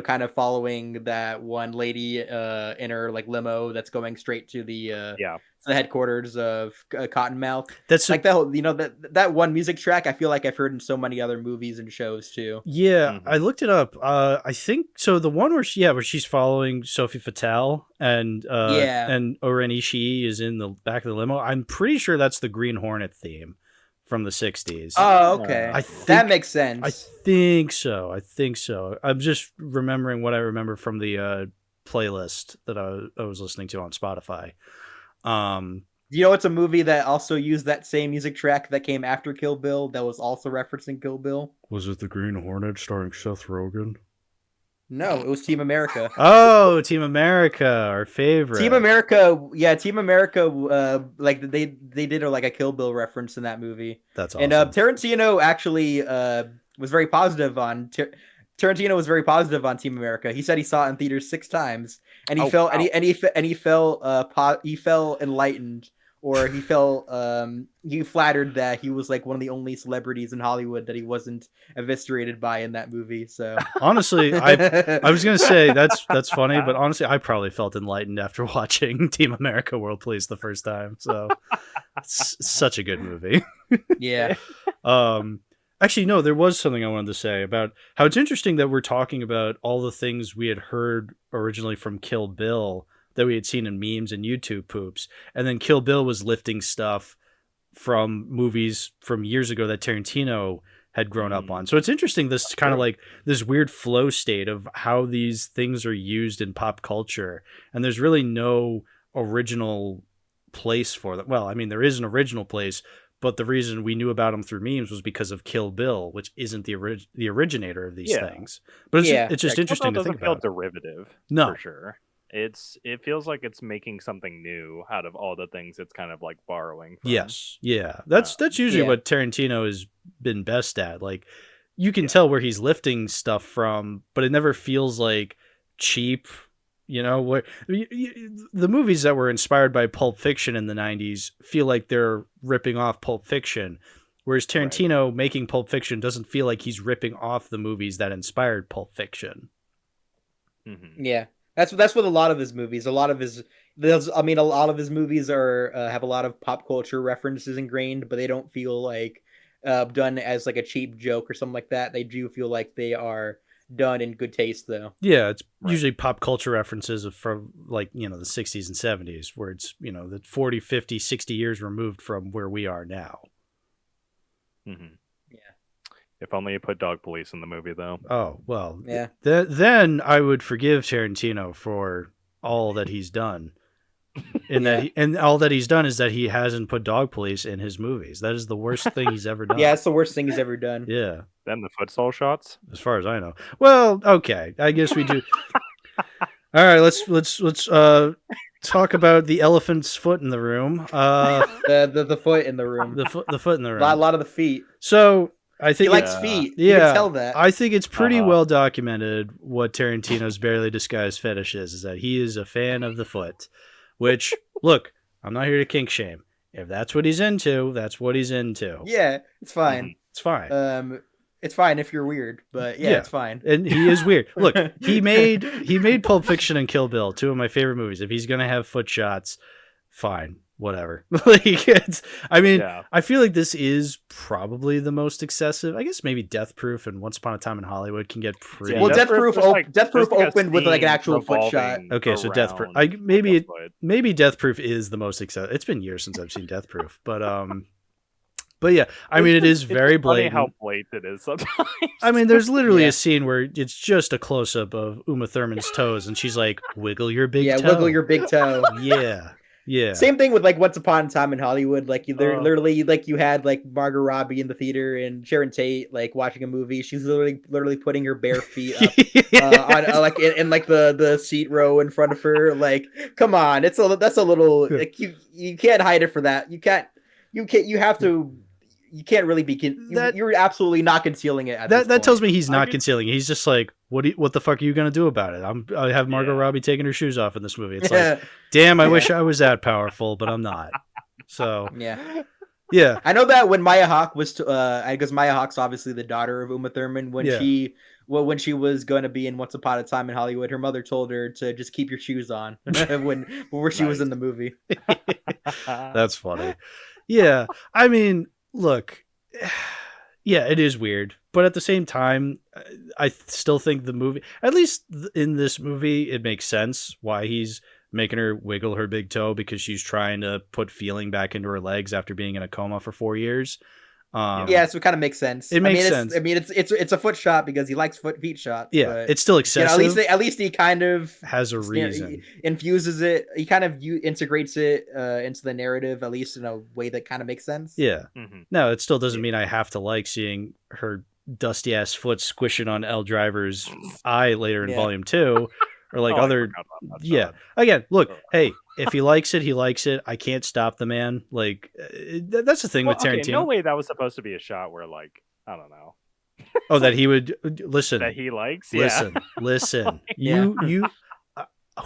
kind of following that one lady in her like limo that's going straight to the headquarters of Cottonmouth. That's like that one music track. I feel like I've heard in so many other movies and shows too. Yeah, I looked it up. I think so. The one where she's following Sophie Fatale and Oren Ishii is in the back of the limo. I'm pretty sure that's the Green Hornet theme from the 60s. Oh, okay. That makes sense. I think so. I'm just remembering what I remember from the playlist that I was listening to on Spotify. It's a movie that also used that same music track that came after Kill Bill that was also referencing Kill Bill? Was it The Green Hornet starring Seth Rogen? No, it was Team America. Oh, Team America, our favorite. Team America, like they did like a Kill Bill reference in that movie. That's awesome. And Tarantino actually was very positive on Tarantino was very positive on Team America. He said he saw it in theaters 6 times, and he felt he felt enlightened, or he felt he flattered that he was like one of the only celebrities in Hollywood that he wasn't eviscerated by in that movie. So honestly, I was gonna say that's funny, but honestly, I probably felt enlightened after watching Team America World Police the first time. So it's such a good movie. Yeah. Actually, no, there was something I wanted to say about how it's interesting that we're talking about all the things we had heard originally from Kill Bill that we had seen in memes and YouTube poops. And then Kill Bill was lifting stuff from movies from years ago that Tarantino had grown up on. So it's interesting, this kind of like this weird flow state of how these things are used in pop culture. And there's really no original place for them. Well, I mean, there is an original place, but the reason we knew about him through memes was because of Kill Bill, which isn't the originator of these things. But it's just interesting to think about. It doesn't feel derivative, no, for sure. It feels like it's making something new out of all the things it's kind of like borrowing from. Yes, yeah. That's usually what Tarantino has been best at. Like, you can tell where he's lifting stuff from, but it never feels like cheap. Where the movies that were inspired by Pulp Fiction in the 90s feel like they're ripping off Pulp Fiction, whereas Tarantino making Pulp Fiction doesn't feel like he's ripping off the movies that inspired Pulp Fiction. Mm-hmm. Yeah, that's what a lot of his movies. A lot of his movies are have a lot of pop culture references ingrained, but they don't feel like done as like a cheap joke or something like that. They do feel like they are done in good taste, though. Yeah, it's usually pop culture references from like the 60s and 70s, where it's the 40, 50, 60 years removed from where we are now. Mm-hmm. Yeah. If only you put Dog Police in the movie, though. Oh well, yeah. Then I would forgive Tarantino for all that he's done. And all that he's done is that he hasn't put Dog Police in his movies. That is the worst thing he's ever done. Yeah, it's the worst thing he's ever done. Yeah. Then the foot sole shots, as far as I know. Well, okay, I guess we do. All right, let's talk about the elephant's foot in the room. The foot in the room. The foot in the room. A lot of the feet. So I think he likes feet. Yeah, you can tell that. I think it's pretty well documented what Tarantino's barely disguised fetish is that he is a fan of the foot. Which, look, I'm not here to kink shame. If that's what he's into, that's what he's into. Yeah, it's fine. It's fine. It's fine if you're weird, but yeah, it's fine. And he is weird. Look, he made Pulp Fiction and Kill Bill, two of my favorite movies. If he's gonna have foot shots, fine, whatever. I feel like this is probably the most excessive. I guess maybe Death Proof and Once Upon a Time in Hollywood can get pretty. Well, Death Proof opened with like an actual foot shot. Okay, so Death Proof. Maybe Death Proof is the most excessive. It's been years since I've seen Death Proof, but yeah, I mean, it is very blatant. How blatant it is sometimes. I mean, there's literally a scene where it's just a close up of Uma Thurman's toes, and she's like, "Wiggle your big toe." Yeah, wiggle your big toe. Yeah. Same thing with like Once Upon a Time in Hollywood. Like literally, like you had like Margot Robbie in the theater and Sharon Tate like watching a movie. She's literally putting her bare feet up on like in like the seat row in front of her. Like, come on, that's a little like you can't hide it for that. You have to. You can't really be. You're absolutely not concealing it. That tells me he's not concealing it. He's just like, what the fuck are you gonna do about it? I have Margot Robbie taking her shoes off in this movie. It's like, damn, I wish I was that powerful, but I'm not. So yeah. I know that when Maya Hawke was, because Maya Hawke's obviously the daughter of Uma Thurman. When she was going to be in Once Upon a Time in Hollywood, her mother told her to just keep your shoes on where she was in the movie. That's funny. Yeah, I mean. Look, yeah, it is weird, but at the same time, I still think the movie, at least in this movie, it makes sense why he's making her wiggle her big toe, because she's trying to put feeling back into her legs after being in a coma for 4 years. So it kind of makes sense. It makes sense. It's a foot shot because he likes feet shots. Yeah, but, it's still excessive. At least he kind of has a reason. He infuses it. He kind of integrates it into the narrative, at least in a way that kind of makes sense. Yeah. Mm-hmm. No, it still doesn't mean I have to like seeing her dusty ass foot squishing on Elle Driver's eye later in Volume 2. Or like Again, look, hey, if he likes it, he likes it. I can't stop the man. Like, that's the thing with Tarantino. No way that was supposed to be a shot where, like, I don't know. That he would listen. That he likes. Listen. You.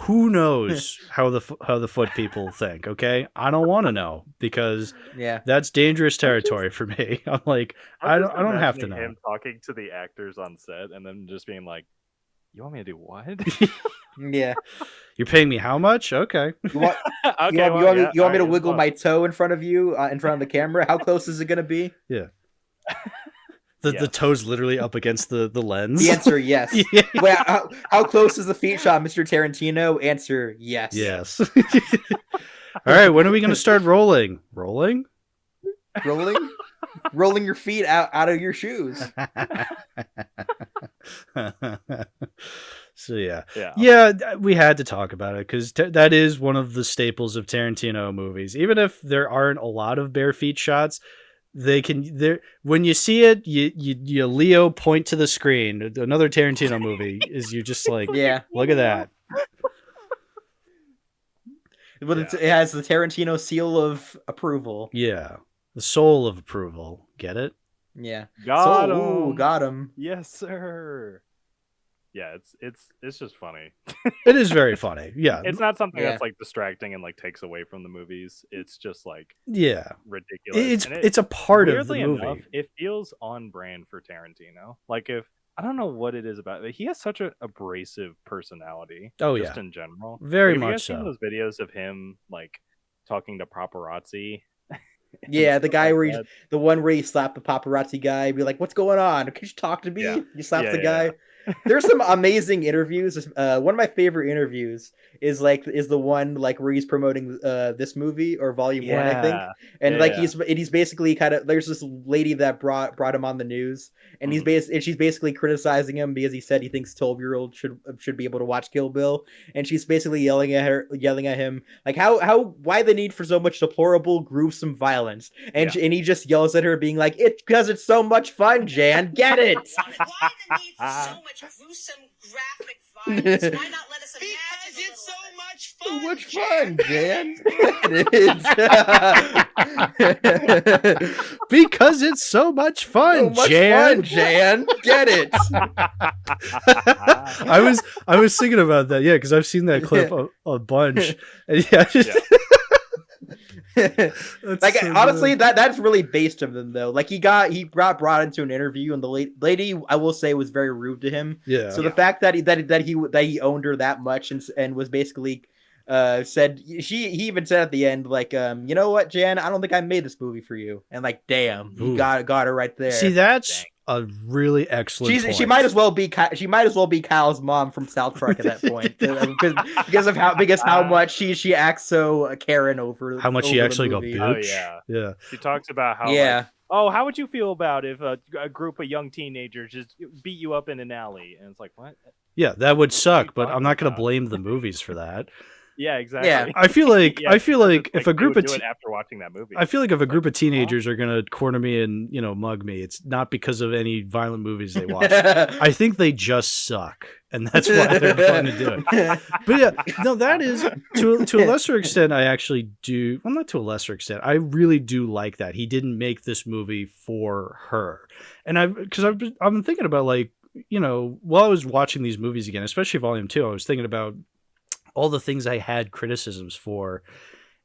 Who knows how the foot people think? Okay, I don't want to know, because that's dangerous territory for me. I'm like, I don't have to know. Him talking to the actors on set and then just being like, "You want me to do what?" Yeah. You're paying me how much? Okay. You want me to wiggle my toe in front of you, in front of the camera? How close is it going to be? Yeah. The toe's literally up against the lens. The answer, yes. Wait, how close is the feet shot, Mr. Tarantino? Answer, yes. Yes. All right, when are we going to start rolling? Rolling? Rolling your feet out of your shoes. So yeah, we had to talk about it because that is one of the staples of Tarantino movies. Even if there aren't a lot of bare feet shots, when you see it, you Leo point to the screen. Another Tarantino movie is you just like, look at that. But it has the Tarantino seal of approval. Yeah, the soul of approval. Get it? Yeah. Got him. Yes, sir. Yeah, it's just funny. It is very funny. Yeah, it's not something that's like distracting and like takes away from the movies. It's just like ridiculous. It's a part of the movie. Enough, it feels on brand for Tarantino. Like, if I don't know what it is about it, he has such an abrasive personality. Just in general, very much. Have you guys seen those videos of him like talking to paparazzi? Yeah, the guy where the one where he slapped the paparazzi guy, be like, "What's going on? Can you talk to me?" You slap the guy. There's some amazing interviews. One of my favorite interviews is the one like where he's promoting this movie or Volume 1, I think. And he's basically kind of, there's this lady that brought him on the news, and she's basically criticizing him because he said he thinks 12-year-olds should be able to watch Kill Bill, and she's basically yelling at him like why the need for so much deplorable, gruesome violence, and he just yells at her being like, "It's because it's so much fun, Jan. Get it." Why the need for so much gruesome graphic violence? Why not let us imagine? Because it's so much fun. So much fun, Jan. Because it's so much fun, Jan. Get it. I was thinking about that, because I've seen that clip a bunch. And Like so honestly, good. that's really based of them though. Like he got brought into an interview, and the lady I will say was very rude to him. Yeah. So the fact that he owned her that much and was basically said he even said at the end like you know what, Jan, I don't think I made this movie for you. And like damn, he Ooh. got her right there. See, that's a really excellent point. She might as well be Kyle's mom from South Park at that point because of how much she acts so Karen over how much over she the actually got movie. bitch. Oh, yeah. Yeah. She talks about how Yeah. like, oh, how would you feel about if a group of young teenagers just beat you up in an alley? And it's like, what? Yeah, that would suck, but talking I'm not going to about? blame the movies for that. Yeah, exactly. Yeah. I feel like Yeah, I feel it's like if a they group would of do it after watching that movie. I feel like if a group of Huh? teenagers are going to corner me and, mug me, it's not because of any violent movies they watch. I think they just suck, and that's why they're going to do it. But yeah, no, that is to a lesser extent. I actually do. Well, not to a lesser extent. I really do like that he didn't make this movie for her, and I've been thinking about like while I was watching these movies again, especially Volume 2, I was thinking about all the things I had criticisms for,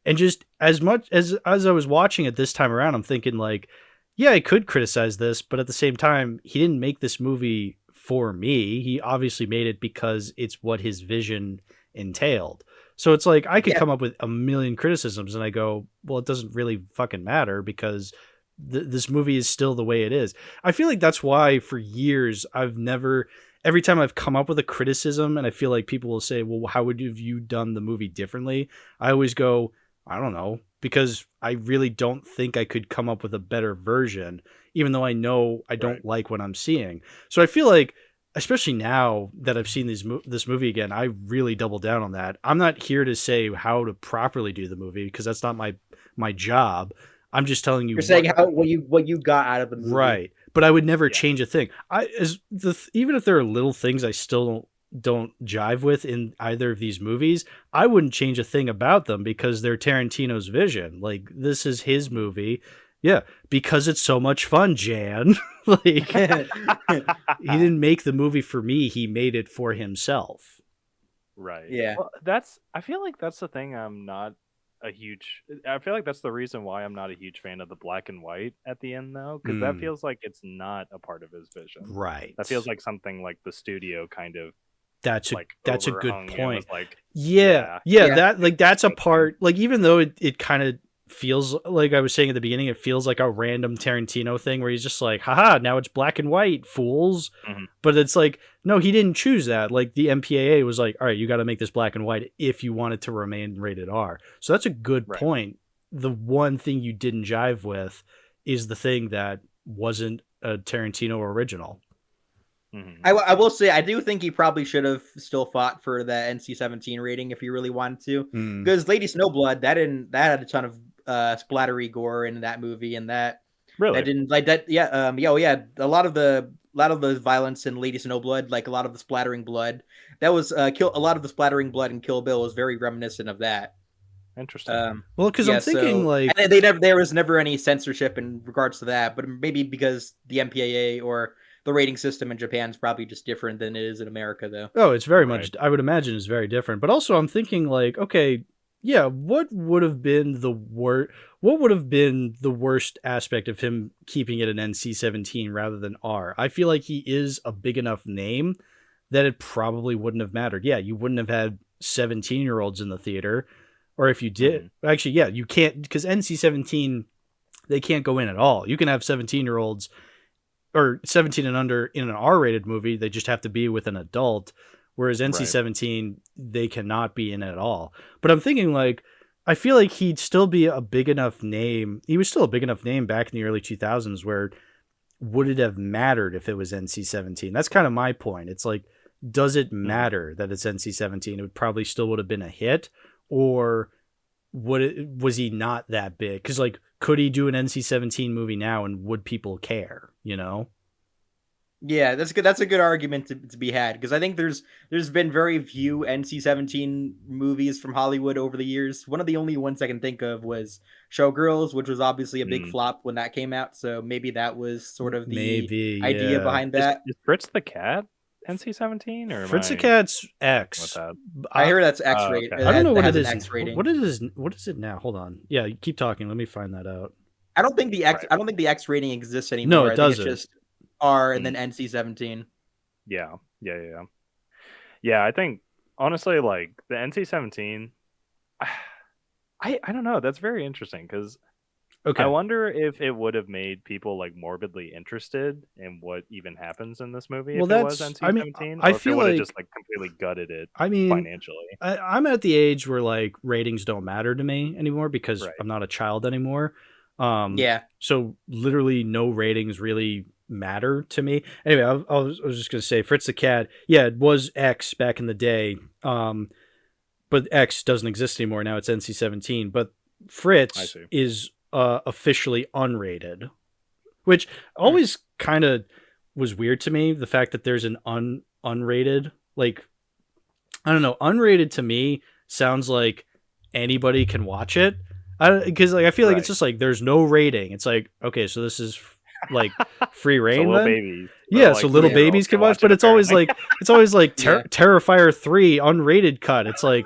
and just as much as I was watching it this time around, I'm thinking like, yeah, I could criticize this, but at the same time, he didn't make this movie for me. He obviously made it because it's what his vision entailed. So it's like I could come up with a million criticisms, and I go, well, it doesn't really fucking matter because this movie is still the way it is. I feel like that's why for years every time I've come up with a criticism and I feel like people will say, well, how would you done the movie differently? I always go, I don't know, because I really don't think I could come up with a better version, even though I know I don't like what I'm seeing. So I feel like, especially now that I've seen this movie again, I really double down on that. I'm not here to say how to properly do the movie because that's not my job. I'm just telling you. You're saying what you got out of the movie, right? But I would never change a thing. Even if there are little things I still don't jive with in either of these movies, I wouldn't change a thing about them because they're Tarantino's vision. Like, this is his movie. Yeah, because it's so much fun, Jan. Like, he didn't make the movie for me. He made it for himself. Right. Yeah. Well, I feel like that's the thing I feel like that's the reason why I'm not a huge fan of the black and white at the end, though, because that feels like it's not a part of his vision. Right. That feels like something like the studio kind of. That's a good point. Like, that's a part. Like, even though it kind of feels like I was saying at the beginning, it feels like a random Tarantino thing where he's just like, haha, now it's black and white, fools. Mm-hmm. But it's like, no, he didn't choose that. Like, the MPAA was like, all right, you got to make this black and white if you want it to remain rated R. So that's a good point. The one thing you didn't jive with is the thing that wasn't a Tarantino original. Mm-hmm. I will say I do think he probably should have still fought for the NC-17 rating if he really wanted to, because Lady Snowblood that had a ton of splattery gore in that movie, and that didn't like that. Yeah, a lot of the violence in Lady Snowblood, like a lot of the splattering blood, that was a lot of the splattering blood in Kill Bill was very reminiscent of that. Interesting. Well, because I'm thinking like there was never any censorship in regards to that, but maybe because the MPAA or the rating system in Japan is probably just different than it is in America, though. Oh, it's very much. I would imagine it's very different. But also, I'm thinking like, okay, yeah, what would have been the worst aspect of him keeping it an NC-17 rather than R? I feel like he is a big enough name that it probably wouldn't have mattered. Yeah, you wouldn't have had 17-year-olds in the theater, or if you did, actually, yeah, you can't, because NC-17 they can't go in at all. You can have 17-year-olds. Or 17 and under in an R-rated movie, they just have to be with an adult, whereas NC-17, they cannot be in at all. But I'm thinking, like, I feel like he'd still be a big enough name. He was still a big enough name back in the early 2000s where would it have mattered if it was NC-17? That's kind of my point. It's like, does it matter that it's NC-17? It would probably still would have been a hit, or was he not that big? Because, like, could he do an NC-17 movie now and would people care, Yeah, that's a good argument to be had, because I think there's been very few NC-17 movies from Hollywood over the years. One of the only ones I can think of was Showgirls, which was obviously a big flop when that came out, so maybe that was sort of the idea behind that. Is Fritz the Cat NC-17 or Fritz the am Cat's with X. that? I hear that's Oh, X okay. rated. I don't know what it has an is. X rating. What it is? What is it now? Hold on. Yeah, you keep talking. Let me find that out. I don't think the X. Right. I don't think the X rating exists anymore. No, it I think doesn't. It's just R and then NC-17. Yeah. Yeah, I think honestly, like the NC-17, I don't know. That's very interesting because Okay. I wonder if it would have made people like morbidly interested in what even happens in this movie Well, if it was that's- NC-17, I mean, I or if it feel would have like- just like completely gutted it I mean, financially. I'm at the age where like ratings don't matter to me anymore because Right. I'm not a child anymore. Yeah. So literally no ratings really matter to me. Anyway, I was just gonna say Fritz the Cat. Yeah, it was X back in the day. But X doesn't exist anymore now. It's NC-17. But I Fritz see. is officially unrated, which always kind of was weird to me. The fact that there's an unrated, like, I don't know, unrated to me sounds like anybody can watch it. Because like I feel like it's Right. just like there's no rating. It's like, okay, so this is like free So reign little then? babies. Yeah, like, so little 3-year-olds babies can watch, it, but it's always apparently. like Yeah. Terrifier 3 unrated cut. It's like,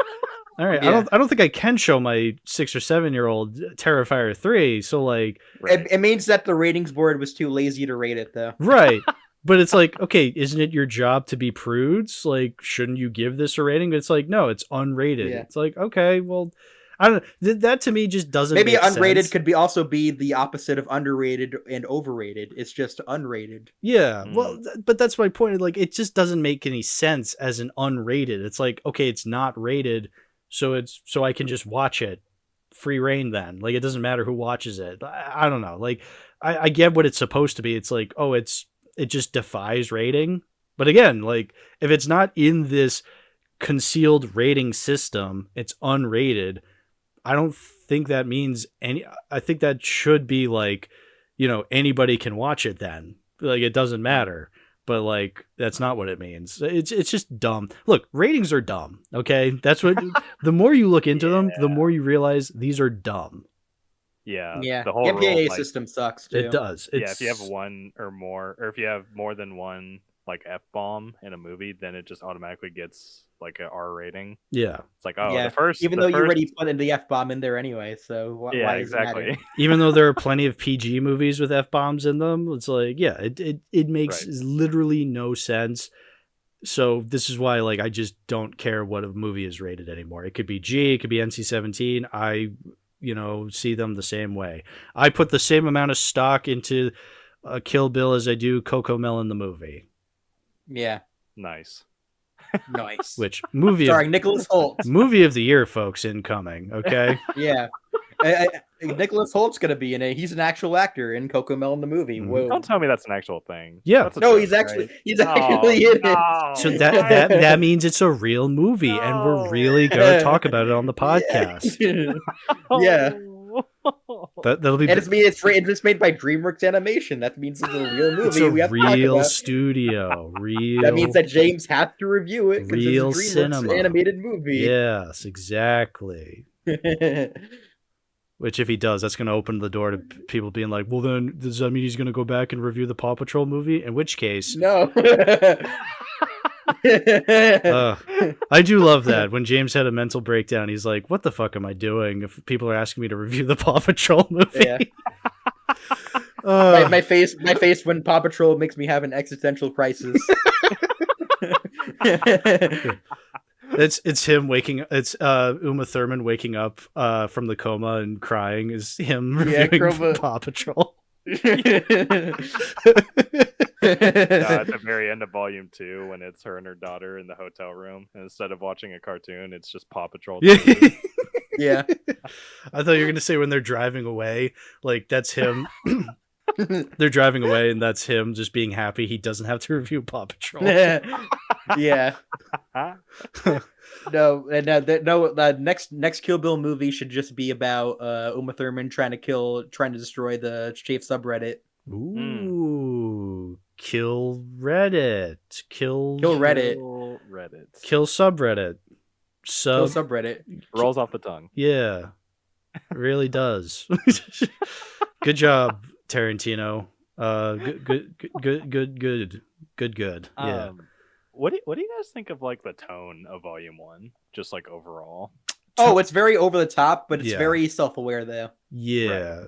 all right, Yeah. I don't think I can show my 6 or 7-year-old Terrifier 3. So like, Right. It means that the ratings board was too lazy to rate it, though. right. But it's like, okay, isn't it your job to be prudes? Like, shouldn't you give this a rating? But it's like, no, it's unrated. Yeah. It's like, okay, well, I don't know. That to me just doesn't Maybe make unrated sense. could also be the opposite of underrated and overrated. It's just unrated. Yeah, Mm. well, but that's my point. Like, it just doesn't make any sense as an unrated. It's like, okay, it's not rated, so I can just watch it, free reign. Then, like, it doesn't matter who watches it. I don't know. Like, I get what it's supposed to be. It's like, oh, it just defies rating. But again, like, if it's not in this concealed rating system, it's unrated. I don't think that means any. I think that should be like, anybody can watch it then. Like, it doesn't matter. But like, that's not what it means. It's just dumb. Look, ratings are dumb. Okay, that's what. The more you look into them, the more you realize these are dumb. Yeah. Yeah, The whole the rule, MPAA like, system sucks too. It does. yeah, if you have one or more, or if you have more than one like F-bomb in a movie, then it just automatically gets like an R rating. Yeah. It's like, oh, Yeah, the first, even the though you first, already put the F-bomb in there anyway, so yeah, why does it matter? exactly. Even though there are plenty of PG movies with F-bombs in them, it's like, yeah, it makes Right. literally no sense. So this is why, like, I just don't care what a movie is rated anymore. It could be G, it could be NC-17. I, see them the same way. I put the same amount of stock into Kill Bill as I do Coco Melon the movie. Yeah, Nice. nice. Which movie Starring Nicholas Holt. movie of the year, folks, incoming. Okay. Yeah, Nicholas Holt's gonna be in it. He's an actual actor in Coco Melon the movie. Mhm. Whoa. Don't tell me that's an actual thing. Yeah. That's a No, joke, he's actually right? he's actually in it. No. So that means it's a real movie, and we're No. really gonna talk about it on the podcast. Yeah. That'll be. And it's made by DreamWorks Animation. That means it's a real movie. It's a we have to talk real about. studio. Real. That means that James has to review it because Real it's a DreamWorks cinema. animated movie. Yes, exactly. Which, if he does, that's going to open the door to people being like, "Well, then does that mean he's going to go back and review the Paw Patrol movie?" In which case, No. I do love that when James had a mental breakdown. He's like, "What the fuck am I doing?" If people are asking me to review the Paw Patrol movie, Yeah. My face when Paw Patrol makes me have an existential crisis. It's him waking. It's Uma Thurman waking up from the coma and crying. Is him reviewing Chroma. Paw Patrol. At the very end of volume 2, when it's her and her daughter in the hotel room, and instead of watching a cartoon, it's just Paw Patrol. Yeah. Yeah. I thought you were gonna say when they're driving away, like that's him. They're driving away, and that's him just being happy he doesn't have to review Paw Patrol. Yeah. No, and the next Kill Bill movie should just be about Uma Thurman trying to destroy the Chafe subreddit. Ooh, kill Reddit, kill Reddit. Reddit. kill subreddit, Kill subreddit. Rolls off the tongue. Yeah, it really does. Good job, Tarantino. Good. Yeah. what do you guys think of like the tone of Volume 1? Just like overall. Oh, it's very over the top, but it's Yeah. very self-aware though. Yeah.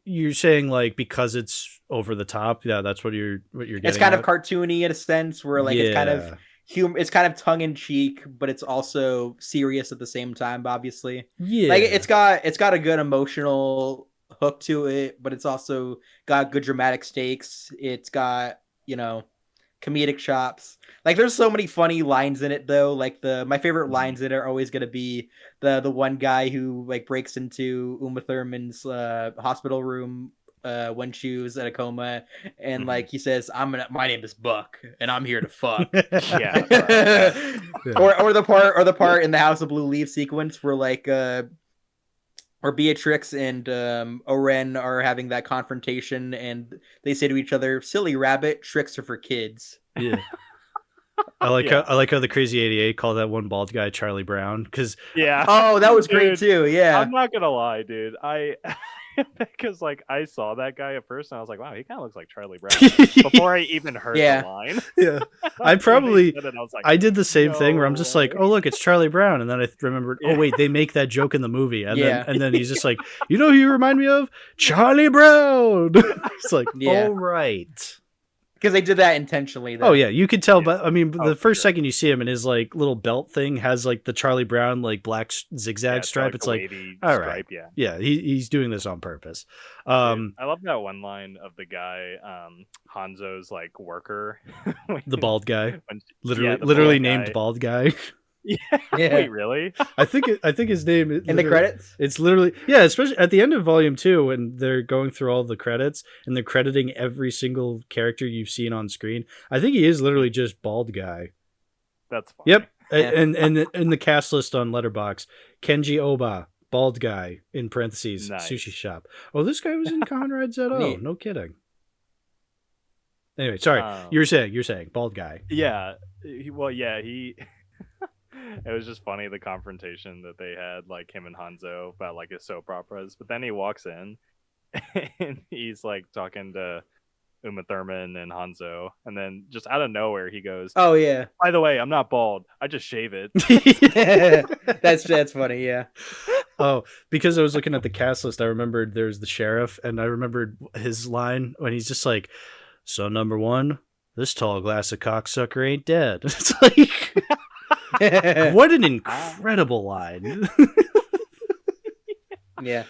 You're saying like because it's over the top? Yeah, that's what you're getting It's kind of at? cartoony in a sense, where like it's kind of it's kind of tongue in cheek, but it's also serious at the same time. Obviously, like it's got a good emotional hook to it, but it's also got good dramatic stakes. It's got comedic chops. Like there's so many funny lines in it though. Like my favorite lines in it are always gonna be the one guy who like breaks into Uma Thurman's hospital room when she was in a coma, and like he says, my name is Buck and I'm here to fuck." Yeah. Or the part in the House of Blue Leaves sequence where like or Beatrix and Oren are having that confrontation, and they say to each other, "Silly rabbit, tricks are for kids." Yeah. I like how the Crazy 88 called that one bald guy Charlie Brown, because Oh, that was great too. Yeah, I'm not gonna lie, dude. Because like I saw that guy at first and I was like, wow, he kind of looks like Charlie Brown before I even heard the line. Yeah, I did the same thing where I'm just like, oh look, it's Charlie Brown, and then I remembered, oh wait, they make that joke in the movie, and then he's just like, you know who you remind me of? Charlie Brown. It's like, all right. Because they did that intentionally. Though. Oh yeah, you could tell, but I mean, the first second you see him, and his like little belt thing has like the Charlie Brown like black zigzag stripe. It's like, all right, yeah, he's doing this on purpose. I love that one line of the guy, Hanzo's like worker, the bald guy, literally named bald guy. Yeah. Wait, really? I think his name in the credits. It's literally especially at the end of Volume 2 when they're going through all the credits and they're crediting every single character you've seen on screen. I think he is literally just bald guy. That's funny. Yep. Yeah. And in the cast list on Letterboxd, Kenji Oba, bald guy in parentheses, sushi shop. Oh, this guy was in Conrad ZO. No kidding. Anyway, sorry. You're saying bald guy. Yeah. He it was just funny the confrontation that they had, like him and Hanzo about like his soap operas. But then he walks in and he's like talking to Uma Thurman and Hanzo, and then just out of nowhere he goes, "Oh yeah, by the way, I'm not bald. I just shave it." That's funny. Yeah. Oh, because I was looking at the cast list, I remembered there's the sheriff, and I remembered his line when he's just like, "So number one, this tall glass of cocksucker ain't dead." It's like. What an incredible line. Yeah.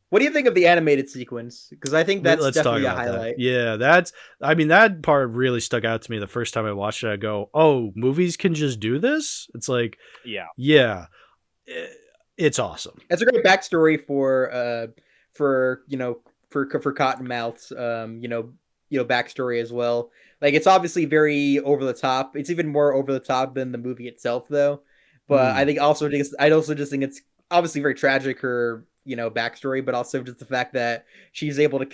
What do you think of the animated sequence? Because I think that's definitely a highlight. That. Yeah, that part really stuck out to me the first time I watched it. I go, oh, movies can just do this? It's like, yeah, it's awesome. It's a great backstory for Cottonmouth's backstory as well. Like it's obviously very over the top. It's even more over the top than the movie itself, though. But I also just think it's obviously very tragic, her backstory, but also just the fact that she's able to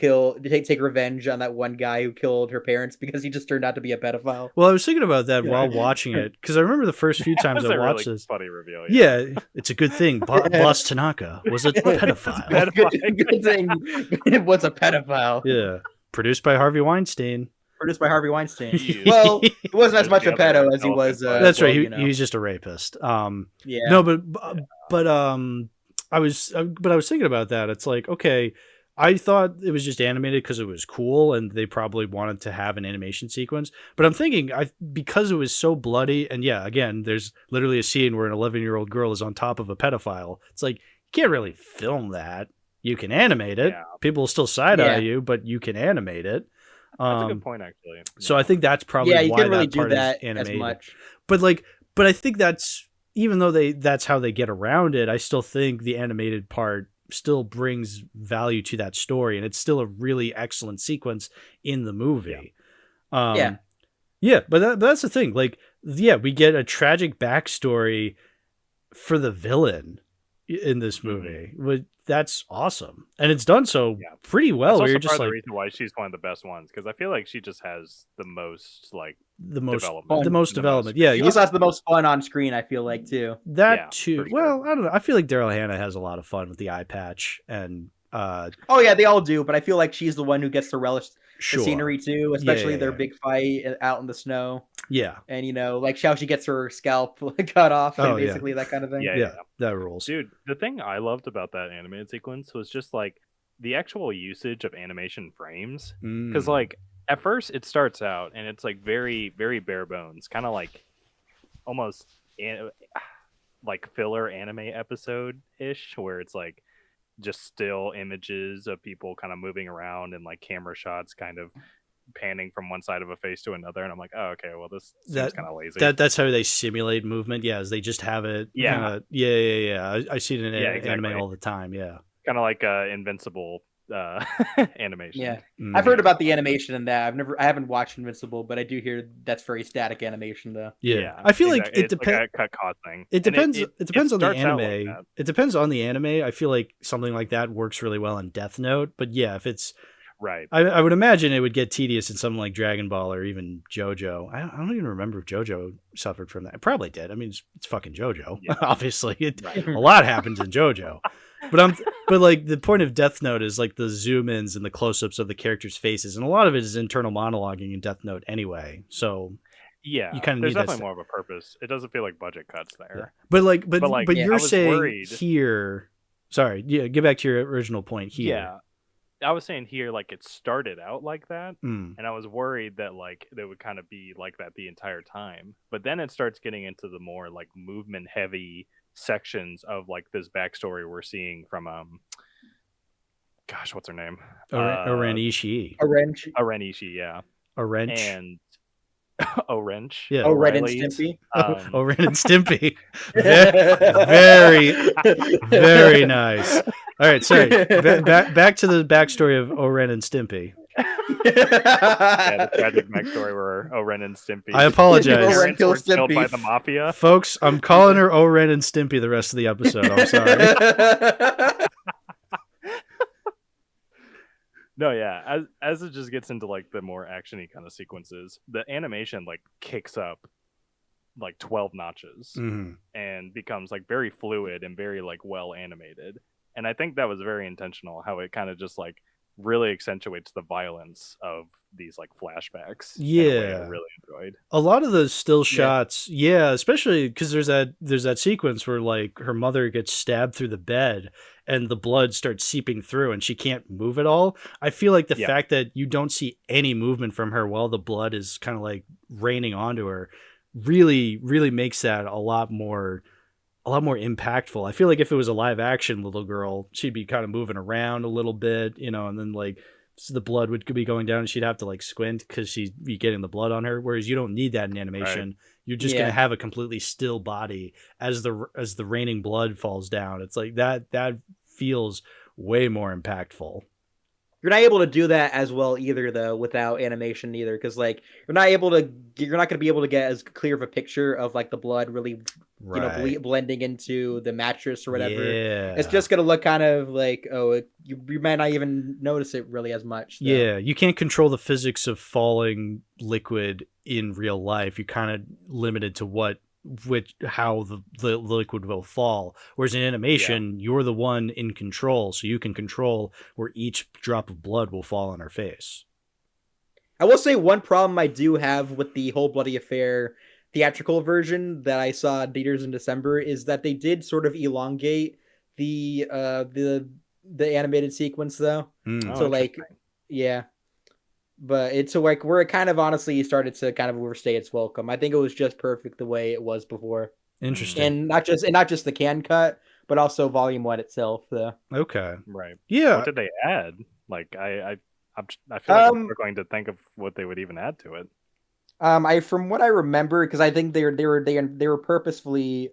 take revenge on that one guy who killed her parents because he just turned out to be a pedophile. Well, I was thinking about that while watching it because I remember the first few times I watched this. Funny reveal. Yeah, it's a good thing. Boss Tanaka was a pedophile. Good thing it was a pedophile. Yeah, produced by Harvey Weinstein. Well, it wasn't as much a pedo as he was. That's right. He was just a rapist. No, but I was thinking about that. It's like, okay, I thought it was just animated because it was cool and they probably wanted to have an animation sequence. But I'm thinking because it was so bloody, and yeah, again, there's literally a scene where an 11-year-old girl is on top of a pedophile. It's like, you can't really film that. You can animate it. Yeah. People will still side-eye you, but you can animate it. That's a good point, actually. So I think that's probably you why can't really that part do that is animated. as much. But I think that's, even though that's how they get around it, I still think the animated part still brings value to that story, and it's still a really excellent sequence in the movie. But that's the thing. Like, we get a tragic backstory for the villain in this movie. That's awesome, and it's done so pretty well. That's also you're just part of like, the reason why she's one of the best ones, because I feel like she just has the most development. Yeah, she also has the most fun on screen. I feel like too. Too. Well, I don't know. I feel like Daryl Hannah has a lot of fun with the eye patch, and they all do. But I feel like she's the one who gets to relish Sure. the scenery too, especially their yeah. big fight out in the snow. Yeah. And like how she gets her scalp cut off and Oh, yeah. basically that kind of thing. Yeah. That rules. Dude, the thing I loved about that animated sequence was just like the actual usage of animation frames. Because like at first it starts out and it's like very, very bare bones, kind of like almost like filler anime episode ish, where it's like just still images of people kind of moving around and like camera shots kind of panning from one side of a face to another, and I'm like, oh, okay, well, this seems kind of lazy. That's how they simulate movement. Yeah, is they just have it. Yeah. I see it in exactly. anime all the time. Yeah, kind of like Invincible animation. Yeah, I've heard about the animation in that. I haven't watched Invincible, but I do hear that's very static animation though. Yeah. I feel like it depends. Like a cut cost thing. It depends. It depends on the starts out anime. like It depends on the anime. I feel like something like that works really well in Death Note. But yeah, if it's right, I would imagine it would get tedious in something like Dragon Ball or even JoJo. I don't even remember if JoJo suffered from that. It probably did. I mean, it's fucking JoJo. Yeah. Obviously, Right. a lot happens in JoJo. But like the point of Death Note is like the zoom ins and the close ups of the characters' faces, and a lot of it is internal monologuing in Death Note anyway. So yeah, you kind of there's need that definitely more of a purpose. It doesn't feel like budget cuts there. Yeah. But yeah, you're I was saying worried. here. Sorry, yeah. Get back to your original point here. Yeah, I was saying here, like it started out like that, Mm. and I was worried that like they would kind of be like that the entire time. But then it starts getting into the more like movement heavy sections of like this backstory we're seeing from gosh, what's her name? Oren Ishii. Oren Ishii, yeah. Orange. And Orange. Yeah. Ren and O'Reilly's, Stimpy. Oren and Stimpy. Very, very nice. All right, sorry. Back to the backstory of Oren and Stimpy. Yeah, the tragic backstory where Oren and Stimpy. I apologize. Oren kills were killed by Stimpy. the mafia. Folks, I'm calling her Oren and Stimpy the rest of the episode. I'm sorry. No, yeah. As it just gets into like the more actiony kind of sequences, the animation like kicks up like 12 notches Mhm. and becomes like very fluid and very like well animated. And I think that was very intentional how it kind of just like really accentuates the violence of these like flashbacks. in a way I Yeah. really enjoyed. A lot of those still shots, yeah, especially because there's that sequence where like her mother gets stabbed through the bed and the blood starts seeping through and she can't move at all. I feel like the Yeah. fact that you don't see any movement from her while the blood is kind of like raining onto her really, really makes that a lot more impactful. I feel like if it was a live action little girl, she'd be kind of moving around a little bit, and then like the blood would be going down and she'd have to like squint because she'd be getting the blood on her. Whereas you don't need that in animation. Right. You're just going to have a completely still body as the raining blood falls down. It's like that feels way more impactful. You're not able to do that as well either, though, without animation either, because like you're not going to be able to get as clear of a picture of like the blood really, blending into the mattress or whatever. Yeah. It's just going to look kind of like you might not even notice it really as much. Though. Yeah, you can't control the physics of falling liquid in real life. You're kind of limited to how the liquid will fall. Whereas in animation, you're the one in control, so you can control where each drop of blood will fall on her face. I will say one problem I do have with the whole Bloody Affair theatrical version that I saw in theaters in December is that they did sort of elongate the animated sequence though. So like, yeah. But it's like where it kind of honestly started to kind of overstay its welcome. I think it was just perfect the way it was before. Interesting. And not just the can cut, but also Volume 1 itself. Though. Okay. Right. Yeah. What did they add? Like I feel like I'm going to think of what they would even add to it. From what I remember, because I think they were purposefully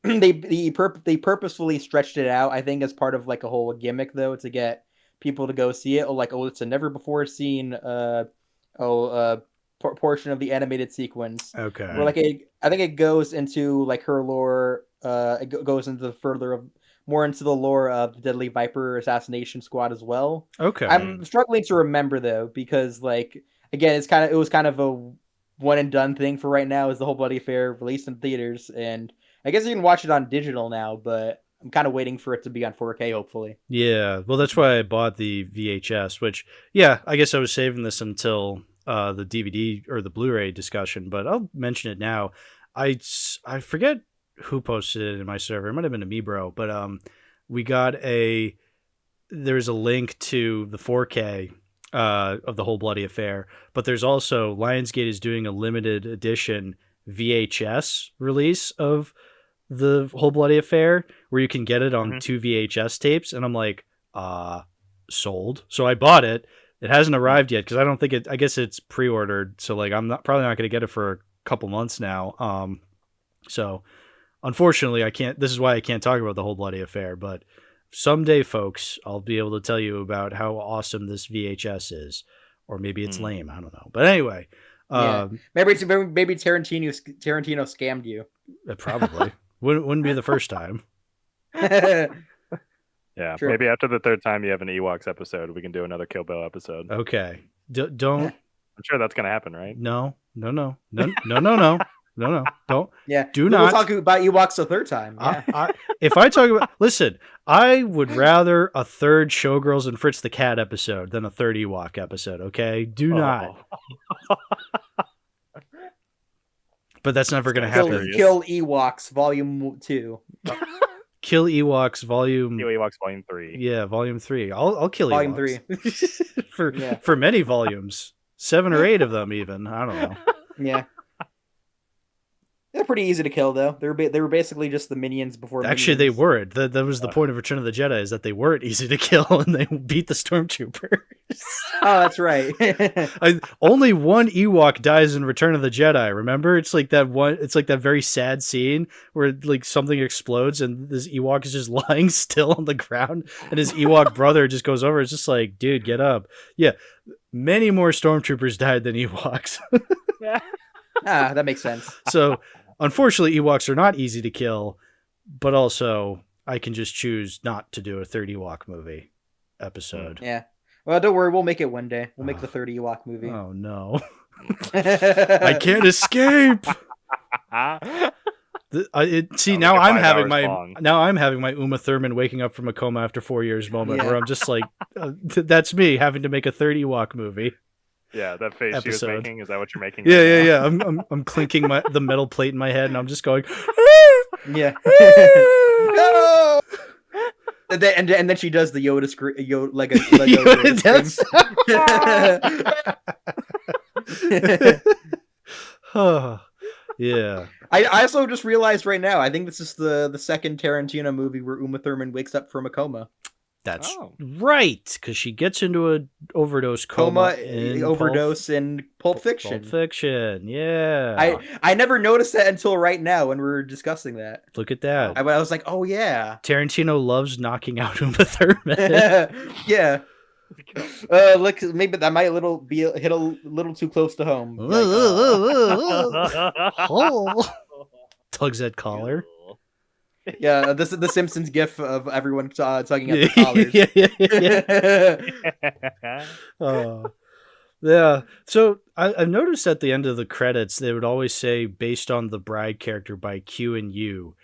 they purposefully stretched it out. I think as part of like a whole gimmick though to get people to go see it, it's a never before seen portion of the animated sequence. Okay. Where like I think it goes into like her lore. It goes into more into the lore of the Deadly Viper Assassination Squad as well. Okay. I'm struggling to remember though because like again it was kind of a one and done thing for right now. Is the whole Bloody Affair released in theaters, and I guess you can watch it on digital now, but I'm kind of waiting for it to be on 4K, hopefully. Yeah, well, that's why I bought the VHS, which, yeah, I guess I was saving this until the DVD or the Blu-ray discussion, but I'll mention it now. I forget who posted it in my server. It might have been Amibro, but we got there's a link to the 4K of the whole bloody affair, but there's also Lionsgate is doing a limited edition VHS release of the whole bloody affair where you can get it on 2 VHS tapes, and I'm like, sold. So I bought it. It hasn't arrived yet because I don't think I guess it's pre-ordered, so like I'm probably not going to get it for a couple months now. So unfortunately I can't. This is why I can't talk about the whole bloody affair, but someday, folks, I'll be able to tell you about how awesome this VHS is, or maybe it's lame. I don't know. But anyway, maybe Tarantino scammed you. Probably wouldn't be the first time. Yeah, True. maybe after the third time you have an Ewoks episode, we can do another Kill Bill episode. Okay, don't. I'm sure that's gonna happen, right? No. Don't. Yeah, do not We'll talk about Ewoks a third time. Yeah. If I talk about, listen, I would rather a third Showgirls and Fritz the Cat episode than a third Ewok episode. Okay, do not. But that's never going to happen. Kill Ewoks Volume 2. Kill Ewoks Volume. Kill Ewoks Volume 3. Yeah, Volume 3. I'll kill Volume Ewoks. for many volumes, 7 or 8 of them even. I don't know. Yeah. They're pretty easy to kill, though. They were basically just the minions before. Actually, minions. they weren't. That was the point of Return of the Jedi, is that they weren't easy to kill, and they beat the stormtroopers. Oh, that's right. Only one Ewok dies in Return of the Jedi. Remember, it's like that one. It's like that very sad scene where like something explodes, and this Ewok is just lying still on the ground, and his Ewok brother just goes over. It's just like, dude, get up. Yeah, many more stormtroopers died than Ewoks. That makes sense. So. Unfortunately, Ewoks are not easy to kill, but also I can just choose not to do a third Ewok movie episode. Yeah. Well, don't worry. We'll make it one day. We'll make the third Ewok movie. Oh, no. I can't escape. Now I'm having my Uma Thurman waking up from a coma after 4 years moment where I'm just like, that's me having to make a third Ewok movie. Yeah, that face she was making. Is that what you're making? Yeah. I'm clinking the metal plate in my head, and I'm just going. Yeah. No! And then she does the Yoda scream, like a Yoda scream. Yeah. I also just realized right now. I think this is the second Tarantino movie where Uma Thurman wakes up from a coma. That's right, because she gets into an overdose coma in Pulp Fiction. Pulp Fiction, yeah. I never noticed that until right now when we were discussing that. Look at that. I was like, oh yeah. Tarantino loves knocking out Uma Thurman. Yeah. Look, maybe that might hit a little too close to home. Tugs at collar. Yeah, this is the Simpsons gif of everyone tugging at the collars. Yeah. So I've noticed at the end of the credits, they would always say, based on the bride character by Q and U.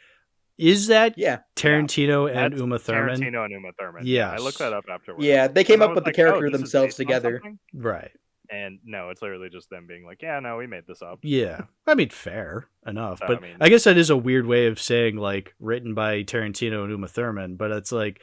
Is that Tarantino and Uma Thurman? Tarantino and Uma Thurman. Yeah. I looked that up afterwards. Yeah, they came up with the character themselves together. Right. And no, it's literally just them being like, yeah, no, we made this up. Yeah. I mean, fair enough. So, but I guess that is a weird way of saying, like, written by Tarantino and Uma Thurman. But it's like,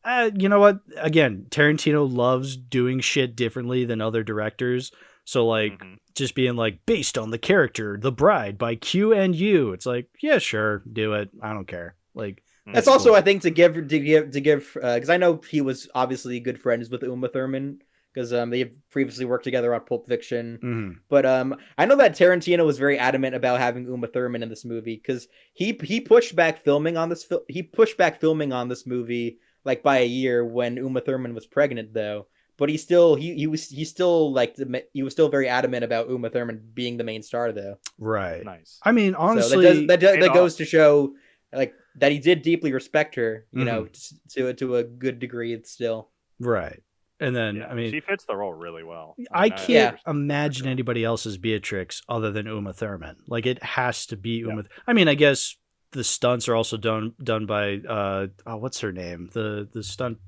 you know what? Again, Tarantino loves doing shit differently than other directors. So, like, just being like, based on the character, The Bride by Q and U. It's like, yeah, sure, do it. I don't care. Like, that's also, I think, to give, because I know he was obviously good friends with Uma Thurman. Because they have previously worked together on Pulp Fiction, but I know that Tarantino was very adamant about having Uma Thurman in this movie because he pushed back filming on this. He pushed back filming on this movie like by a year when Uma Thurman was pregnant, though. But he was still very adamant about Uma Thurman being the main star, though. Right. Nice. I mean, honestly, so that goes to show like that he did deeply respect her, you know, to a good degree. It's still right. And then, I mean, she fits the role really well. I can't imagine anybody else as Beatrix other than Uma Thurman. Like, it has to be Uma. I mean, I guess the stunts are also done by what's her name? The stunt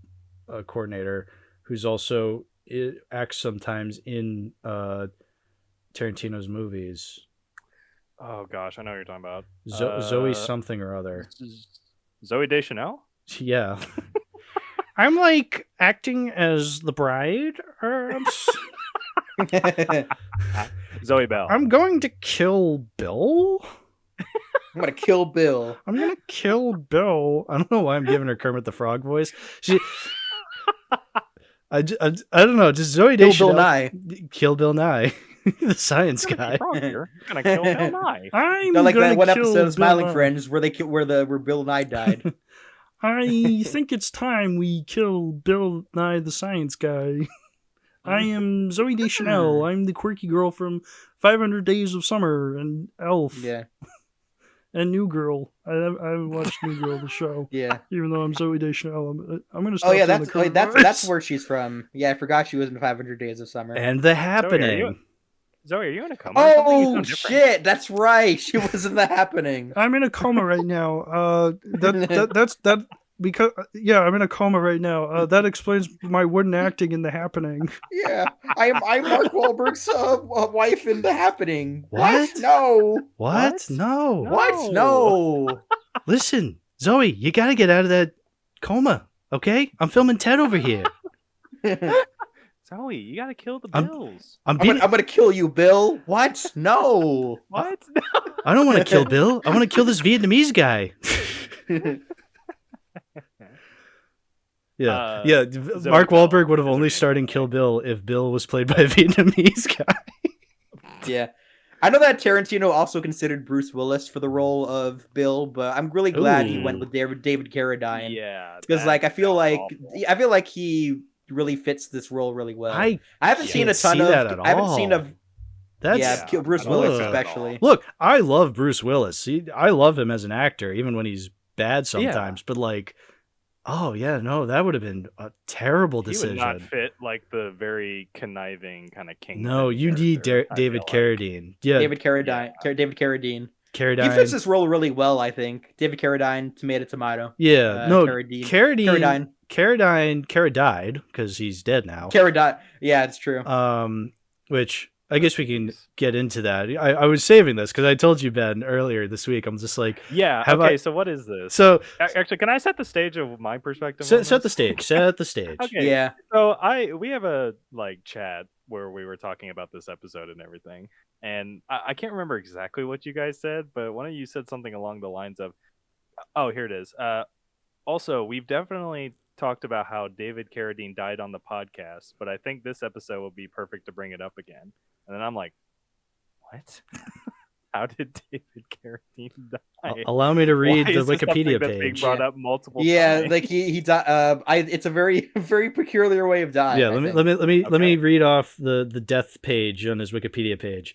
coordinator who's also acts sometimes in Tarantino's movies. Oh gosh, I know what you're talking about. Zoe something or other. Zoe Deschanel? Yeah. I'm like acting as the bride. Zoe Bell. I'm going to kill Bill. I'm gonna kill Bill. I'm gonna kill Bill. I don't know why I'm giving her Kermit the Frog voice. I don't know. Just Zoe Kill Deschanel. Bill Nye. Kill Bill Nye, the science guy. You're gonna kill Bill Nye. I'm No, like gonna that one kill episode of Smiling Bill Nye. Friends where where Bill Nye died. I think it's time we kill Bill Nye, the science guy. I am Zoe Deschanel. I'm the quirky girl from 500 Days of Summer and Elf. Yeah, And New Girl. I haven't watched New Girl, the show. yeah. Even though I'm Zoe Deschanel, I'm gonna stop. Oh yeah, doing the current voice. that's where she's from. Yeah, I forgot she was in 500 Days of Summer. And The Happening. Zoe, are you in a coma? or something? You Oh sound different. shit, that's right. She was in The Happening. I'm in a coma right now. That's because I'm in a coma right now. That explains my wooden acting in The Happening. Yeah, I'm Mark Wahlberg's wife in The Happening. What? No. What? No. What? No. Listen, Zoe, you gotta get out of that coma. Okay, I'm filming Ted over here. Zoe, you gotta kill the I'm- Bills. I'm gonna kill you, Bill. What? No. What? I don't want to kill Bill. I want to kill this Vietnamese guy. Yeah, Zoe Mark Bell Wahlberg would have is her only name, starred in by the Kill way. Bill if Bill was played by a Vietnamese guy. Yeah. I know that Tarantino also considered Bruce Willis for the role of Bill, but I'm really glad he went Ooh. with David Carradine. Yeah. Because like I feel that's like awful. he really fits this role really well. I haven't seen a can't ton see of that at I haven't all. seen of That's yeah, Bruce I don't Willis like that at all. especially. Look, I love Bruce Willis. I love him as an actor, even when he's bad sometimes. But like, oh yeah, no, that would have been a terrible He would decision. not fit like the very conniving kind of king. No, you need David Carradine. Yeah, David Carradine. David Carradine. Carradine. He fits this role really well, I think. David Carradine, tomato. Yeah, no, Carradine. Carradine died because he's dead now. Carradine. Yeah, it's true. Which I guess we can get into that. I was saving this because I told you, Ben, earlier this week. I'm just like, Yeah. Have Okay. I- So what is this? so Actually, can I set the stage of my perspective? on set the this? stage. Set the stage. Okay. Yeah. So we have a like chat where we were talking about this episode and everything, and I can't remember exactly what you guys said, but one of you said something along the lines of, "Oh, here it is." Also, we've definitely talked about how David Carradine died on the podcast, but I think this episode will be perfect to bring it up again. And then I'm like, "What? How did David Carradine die?" Allow me to read Why the is this something Wikipedia that's being page. brought up multiple Yeah, times? like he died. It's a very very peculiar way of dying. Yeah, I let think. me Okay. read off the death page on his Wikipedia page.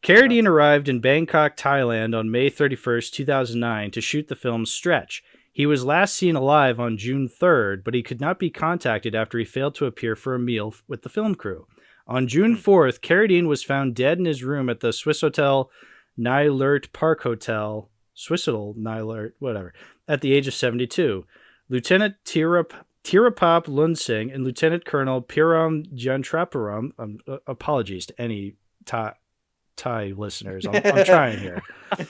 Carradine arrived in Bangkok, Thailand on May 31st, 2009 to shoot the film Stretch. He was last seen alive on June 3rd, but he could not be contacted after he failed to appear for a meal with the film crew. On June 4th, Carradine was found dead in his room at the Swiss Hotel Nylert Park Hotel, Swissel Nylert, whatever, at the age of 72. Lieutenant Tirapap Lunsing and Lieutenant Colonel Piram Jantraparam, apologies to any Thai listeners, I'm trying here,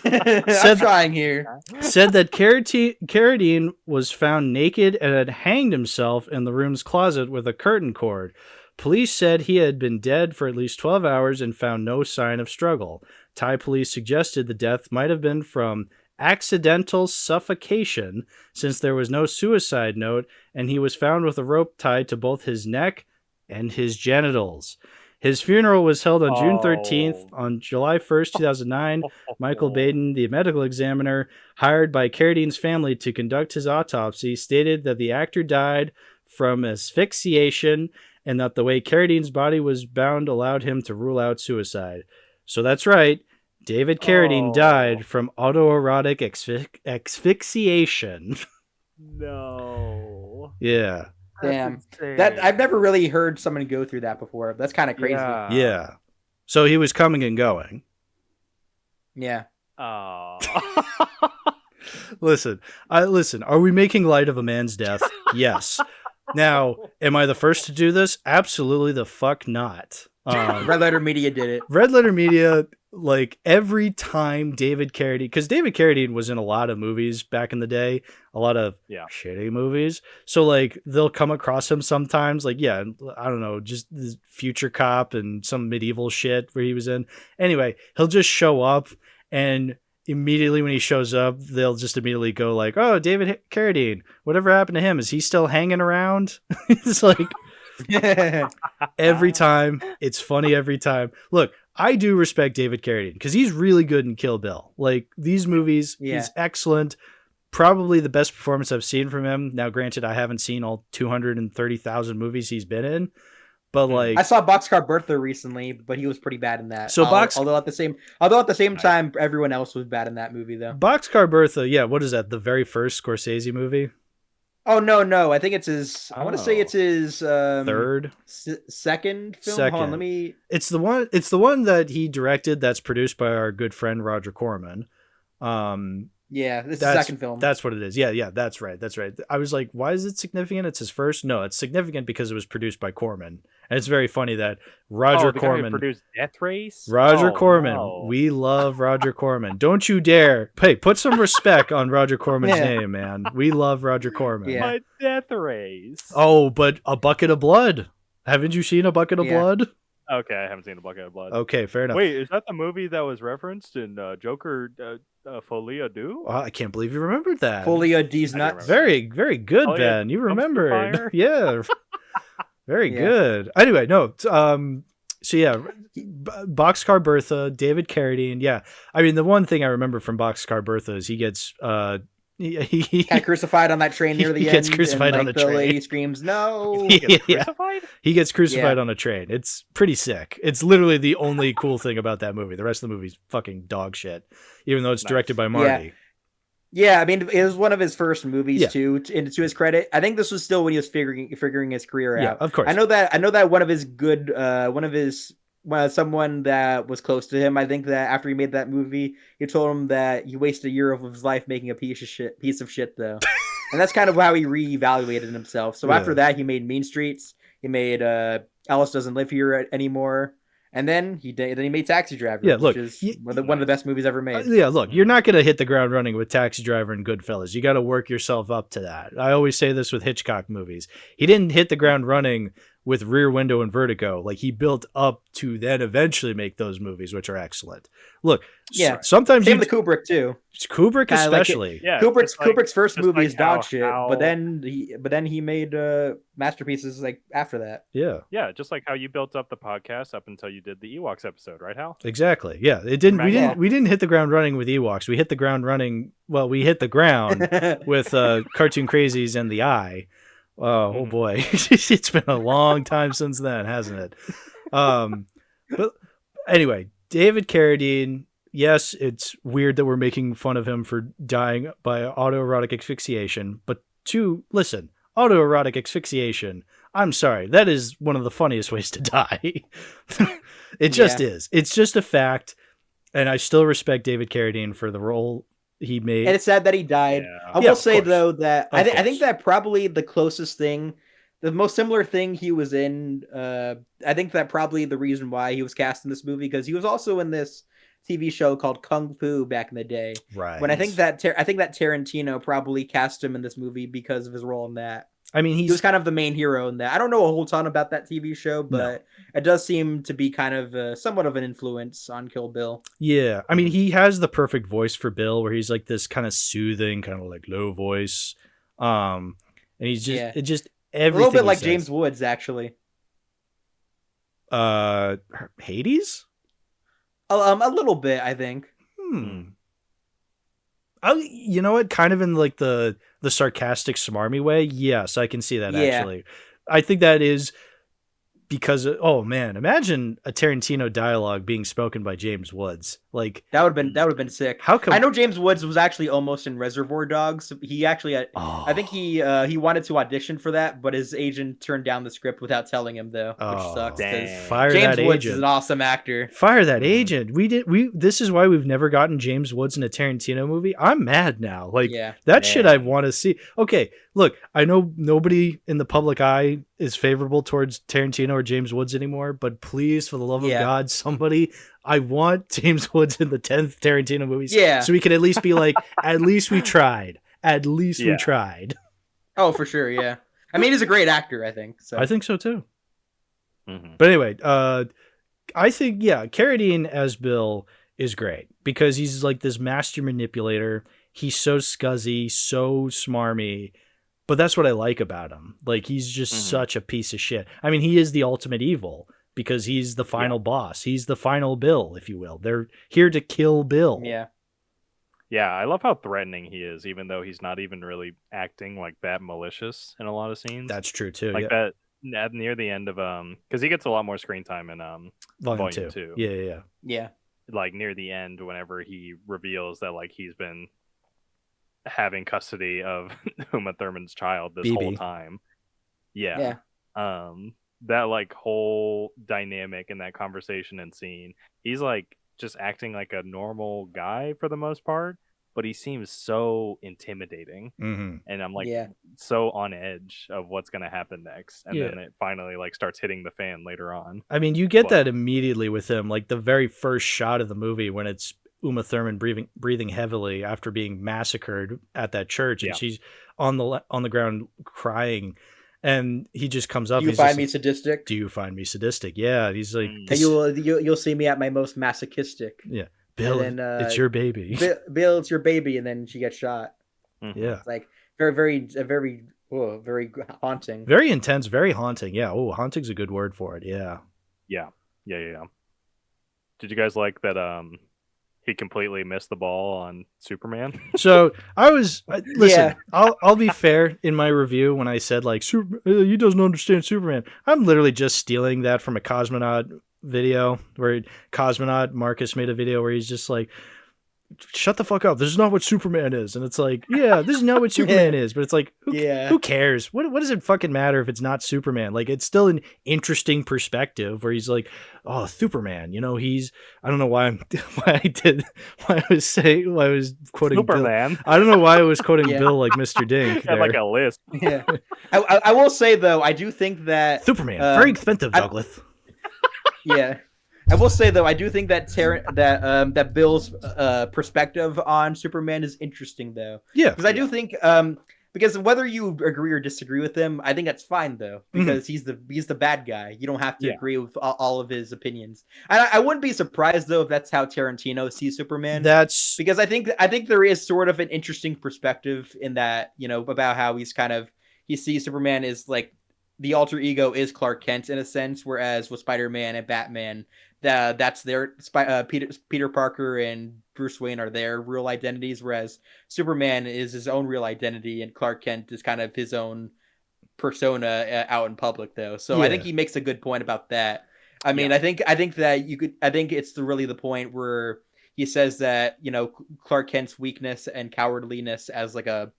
I'm Said- trying here. said that Carradine was found naked and had hanged himself in the room's closet with a curtain cord. Police said he had been dead for at least 12 hours and found no sign of struggle. Thai police suggested the death might have been from accidental suffocation, since there was no suicide note, and he was found with a rope tied to both his neck and his genitals. His funeral was held on June 13th. On July 1st, 2009, Michael Baden, the medical examiner hired by Carradine's family to conduct his autopsy, stated that the actor died from asphyxiation and that the way Carradine's body was bound allowed him to rule out suicide. So that's right. David Carradine died from autoerotic asphyxiation. No. Yeah. Damn. That's That I've insane. never really heard someone go through that before. That's kind of crazy. Yeah. So he was coming and going. Yeah. Oh. Listen. Are we making light of a man's death? Yes. Now, am I the first to do this? Absolutely the fuck not. Red Letter Media did it. Red Letter Media, like every time David Carradine, because David Carradine was in a lot of movies back in the day, a lot of shitty movies. So like they'll come across him sometimes, like, I don't know, just the Future Cop and some medieval shit where he was in. Anyway, he'll just show up, and immediately when he shows up, they'll just immediately go like, oh, David Carradine, whatever happened to him? Is he still hanging around? It's like... every time. It's funny every time. Look, I do respect David Carradine because he's really good in Kill Bill. Like these movies, he's excellent. Probably the best performance I've seen from him. Now, granted, I haven't seen all 230,000 movies he's been in, but like I saw Boxcar Bertha recently, but he was pretty bad in that. So although at the same time, everyone else was bad in that movie though. Boxcar Bertha, what is that? The very first Scorsese movie? Oh no! I think it's his. I want to say it's his third, second film. Second. Hold on, let me. It's the one that he directed. That's produced by our good friend Roger Corman. Yeah, this is the second film. That's what it is. Yeah, that's right. I was like, why is it significant? It's his first? No, it's significant because it was produced by Corman. And it's very funny that Roger Corman produced Death Race. Corman. No. We love Roger Corman. Don't you dare. Hey, put some respect on Roger Corman's name, man. We love Roger Corman. Yeah. My Death Race. Oh, but A Bucket of Blood. Haven't you seen A Bucket of Blood? Okay, I haven't seen A Bucket of Blood. Okay, fair enough. Wait, is that the movie that was referenced in Joker Folia Do? I can't believe you remembered that. Folia D's nuts. Very, very good, Ben. You remembered. Yeah. Very good. Anyway, no. So yeah, Boxcar Bertha, David Carradine. Yeah. I mean, the one thing I remember from Boxcar Bertha is he gets he got crucified on that train near the end. He gets crucified on a train. The lady screams, "No!" He gets crucified? He gets crucified on a train. It's pretty sick. It's literally the only cool thing about that movie. The rest of the movie's fucking dog shit, even though it's directed by Marty. Yeah, I mean, it was one of his first movies too. And to his credit, I think this was still when he was figuring his career out. Yeah, of course. I know that one of his someone that was close to him, I think that after he made that movie, he told him that he wasted a year of his life making a piece of shit though. And that's kind of how he reevaluated himself. So after that, he made Mean Streets. He made Alice Doesn't Live Here Anymore. And then he made Taxi Driver, which is one of the best movies ever made. Look, you're not going to hit the ground running with Taxi Driver and Goodfellas. You got to work yourself up to that. I always say this with Hitchcock movies. He didn't hit the ground running with Rear Window and Vertigo. Like, he built up to then eventually make those movies, which are excellent. Look, sometimes same with Kubrick too. Kubrick especially. Kubrick's first movie is dog shit, but then he made masterpieces like after that. Yeah, just like how you built up the podcast up until you did the Ewoks episode, right, Hal? Exactly. Yeah, it didn't. We didn't hit the ground running with Ewoks. We hit the ground running. Well, we hit the ground with Cartoon Crazies and the Eye. Oh boy, it's been a long time since then, hasn't it? But anyway, David Carradine. Yes, it's weird that we're making fun of him for dying by autoerotic asphyxiation, but autoerotic asphyxiation, I'm sorry, that is one of the funniest ways to die. It just is. It's just a fact, and I still respect David Carradine for the role he made. And it's sad that he died. I will say, though, that I think that probably the closest thing, the most similar thing he was in, I think that probably the reason why he was cast in this movie, because he was also in this TV show called Kung Fu back in the day. Right. When I think that Tarantino probably cast him in this movie because of his role in that. I mean, he was kind of the main hero in that. I don't know a whole ton about that TV show, but it does seem to be kind of somewhat of an influence on Kill Bill. Yeah. I mean, he has the perfect voice for Bill, where he's like this kind of soothing, kind of like low voice. And he's just, it just everything. A little bit like James Woods, actually. Hades? A little bit, I think. You know what? Kind of in like the sarcastic, smarmy way. Yes, I can see that actually. I think that is because, oh man, imagine a Tarantino dialogue being spoken by James Woods. Like That would have been sick. how come? I know James Woods was actually almost in Reservoir Dogs. He actually, I think he wanted to audition for that, but his agent turned down the script without telling him though, which sucks because dang. Fire James that Woods is agent. an awesome actor. Fire that Mhm. agent. This is why we've never gotten James Woods in a Tarantino movie. I'm mad now. Like Yeah, that shit I Man. want to see. Okay, look, I know nobody in the public eye is favorable towards Tarantino or James Woods anymore, but please, for the love of Yeah. God, somebody, I want James Woods in the 10th Tarantino movie. Yeah. So we can at least be like, at least we tried. At least we Yeah. tried. oh for sure. Yeah, I mean he's a great actor. I think so. I think so too. Mhm. But anyway, I think, yeah, Carradine as Bill is great because he's like this master manipulator. He's so scuzzy, so smarmy, but that's what I like about him. Like, he's just Mhm. such a piece of shit. I mean, he is the ultimate evil because he's the final boss. He's the final Bill, if you will. They're here to kill Bill. Yeah, Yeah, I love how threatening he is, even though he's not even really acting like that malicious in a lot of scenes. That's true too. like Yeah. that at near the end of because he gets a lot more screen time in Volume Volume 2. two. Yeah. yeah, like near the end whenever he reveals that like he's been having custody of Uma Thurman's child this whole BB. time. Yeah. That like whole dynamic in that conversation and scene, he's like just acting like a normal guy for the most part, but he seems so intimidating, Mm-hmm. and I'm like yeah, so on edge of what's gonna happen next, and Yeah. then it finally like starts hitting the fan later on. I mean, you get But- that immediately with him. Like the very first shot of the movie when it's Uma Thurman breathing heavily after being massacred at that church, and Yeah. she's on the ground crying, and he just comes up. Do and you he's find just me like, sadistic? Do you find me sadistic? Yeah, he's like, Mm. Hey, you'll see me at my most masochistic. Bill, and then, it's your baby. Bill, it's your baby, and then she gets shot. Mhm. Yeah, It's like very haunting. very intense, very haunting. Yeah, oh, haunting's a good word for it. Yeah. Yeah. Did you guys like that he completely missed the ball on Superman? So listen. Yeah. I'll be fair in my review when I said like he doesn't understand Superman. I'm literally just stealing that from a Cosmonaut video where Cosmonaut Marcus made a video where he's just like, shut the fuck up. This is not what Superman is. And it's like, yeah, this is not what Superman is. But it's like, who cares? What does it fucking matter if it's not Superman? Like, it's still an interesting perspective where he's like, oh, Superman, I don't know why I was quoting Superman. Bill. I don't know why I was quoting Yeah. Bill like Mr. Dink. Had like there. a list. Yeah, I will say though, I do think that Superman, very expensive, Douglas. yeah, I will say though, I do think that that Bill's perspective on Superman is interesting though, Yeah. because I do think because whether you agree or disagree with him, I think that's fine though, because he's the bad guy. You don't have to agree with all of his opinions. And I wouldn't be surprised though if that's how Tarantino sees Superman. That's Because I think there is sort of an interesting perspective in that, about how he sees Superman as like the alter ego is Clark Kent in a sense, whereas with Spider-Man and Batman, that's their Peter Parker and Bruce Wayne are their real identities, whereas Superman is his own real identity and Clark Kent is kind of his own persona out in public though. So I think he makes a good point about that. I mean, I think that I think it's really the point where he says that, Clark Kent's weakness and cowardliness as like a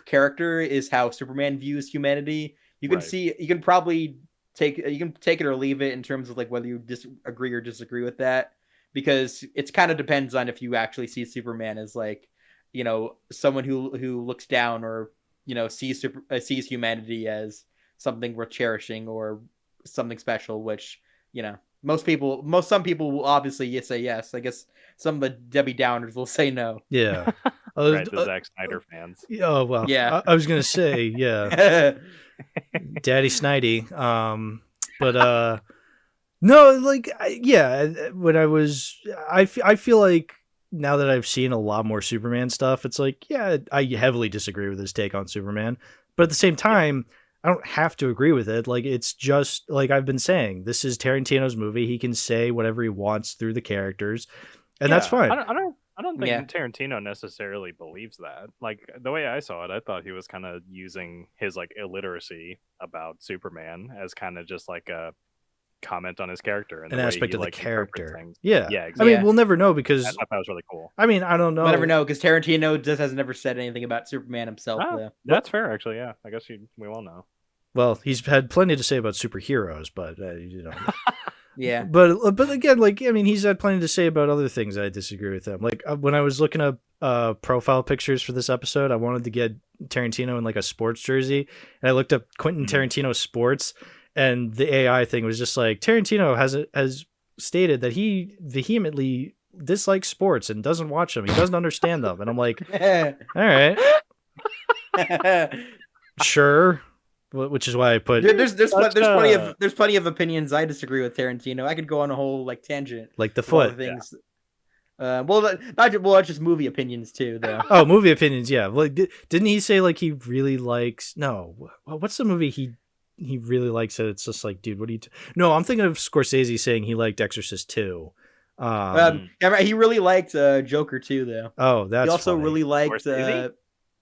character is how Superman views humanity. You can you can probably take it or leave it in terms of like whether you agree or disagree with that, because it's kind of depends on if you actually see Superman as like, someone who looks down or, sees humanity as something worth cherishing or something special, which, some people will obviously say yes. I guess some of the Debbie Downers will say no. yeah. Right, the Zack Snyder fans. Oh well. Yeah. I was gonna say yeah. Daddy Snidey. But no, like when I feel like now that I've seen a lot more Superman stuff, it's like, I heavily disagree with his take on Superman, but at the same time, I don't have to agree with it. Like, it's just like I've been saying, this is Tarantino's movie. He can say whatever he wants through the characters, and that's fine. I don't think Tarantino necessarily believes that. Like, the way I saw it, I thought he was kind of using his like illiteracy about Superman as kind of just like a comment on his character and an the way aspect he, of the like, interprets character. things. Yeah. Yeah, I exactly. mean, we'll never know because I thought that was really cool. I mean, I don't know. We'll never know because Tarantino just has never said anything about Superman himself. Though. That's fair, actually. Yeah, I guess we won't know. Well, he's had plenty to say about superheroes, but you know. Yeah. But again, like, I mean, he's had plenty to say about other things I disagree with him. Like when I was looking up profile pictures for this episode, I wanted to get Tarantino in like a sports jersey, and I looked up Quentin Tarantino sports, and the AI thing was just like Tarantino has stated that he vehemently dislikes sports and doesn't watch them. He doesn't understand them, and I'm like, all right, sure. Which is why I put there's plenty of opinions I disagree with Tarantino. I could go on a whole like tangent, like the foot things. Yeah. Not just movie opinions too, though. Oh, movie opinions, yeah. Like, didn't he say like he really likes? No, what's the movie he really likes? It. It's just like, dude, what do you? No, I'm thinking of Scorsese saying he liked Exorcist 2. He really liked Joker too, though. Oh, that's. He also funny. really liked. Scorsese?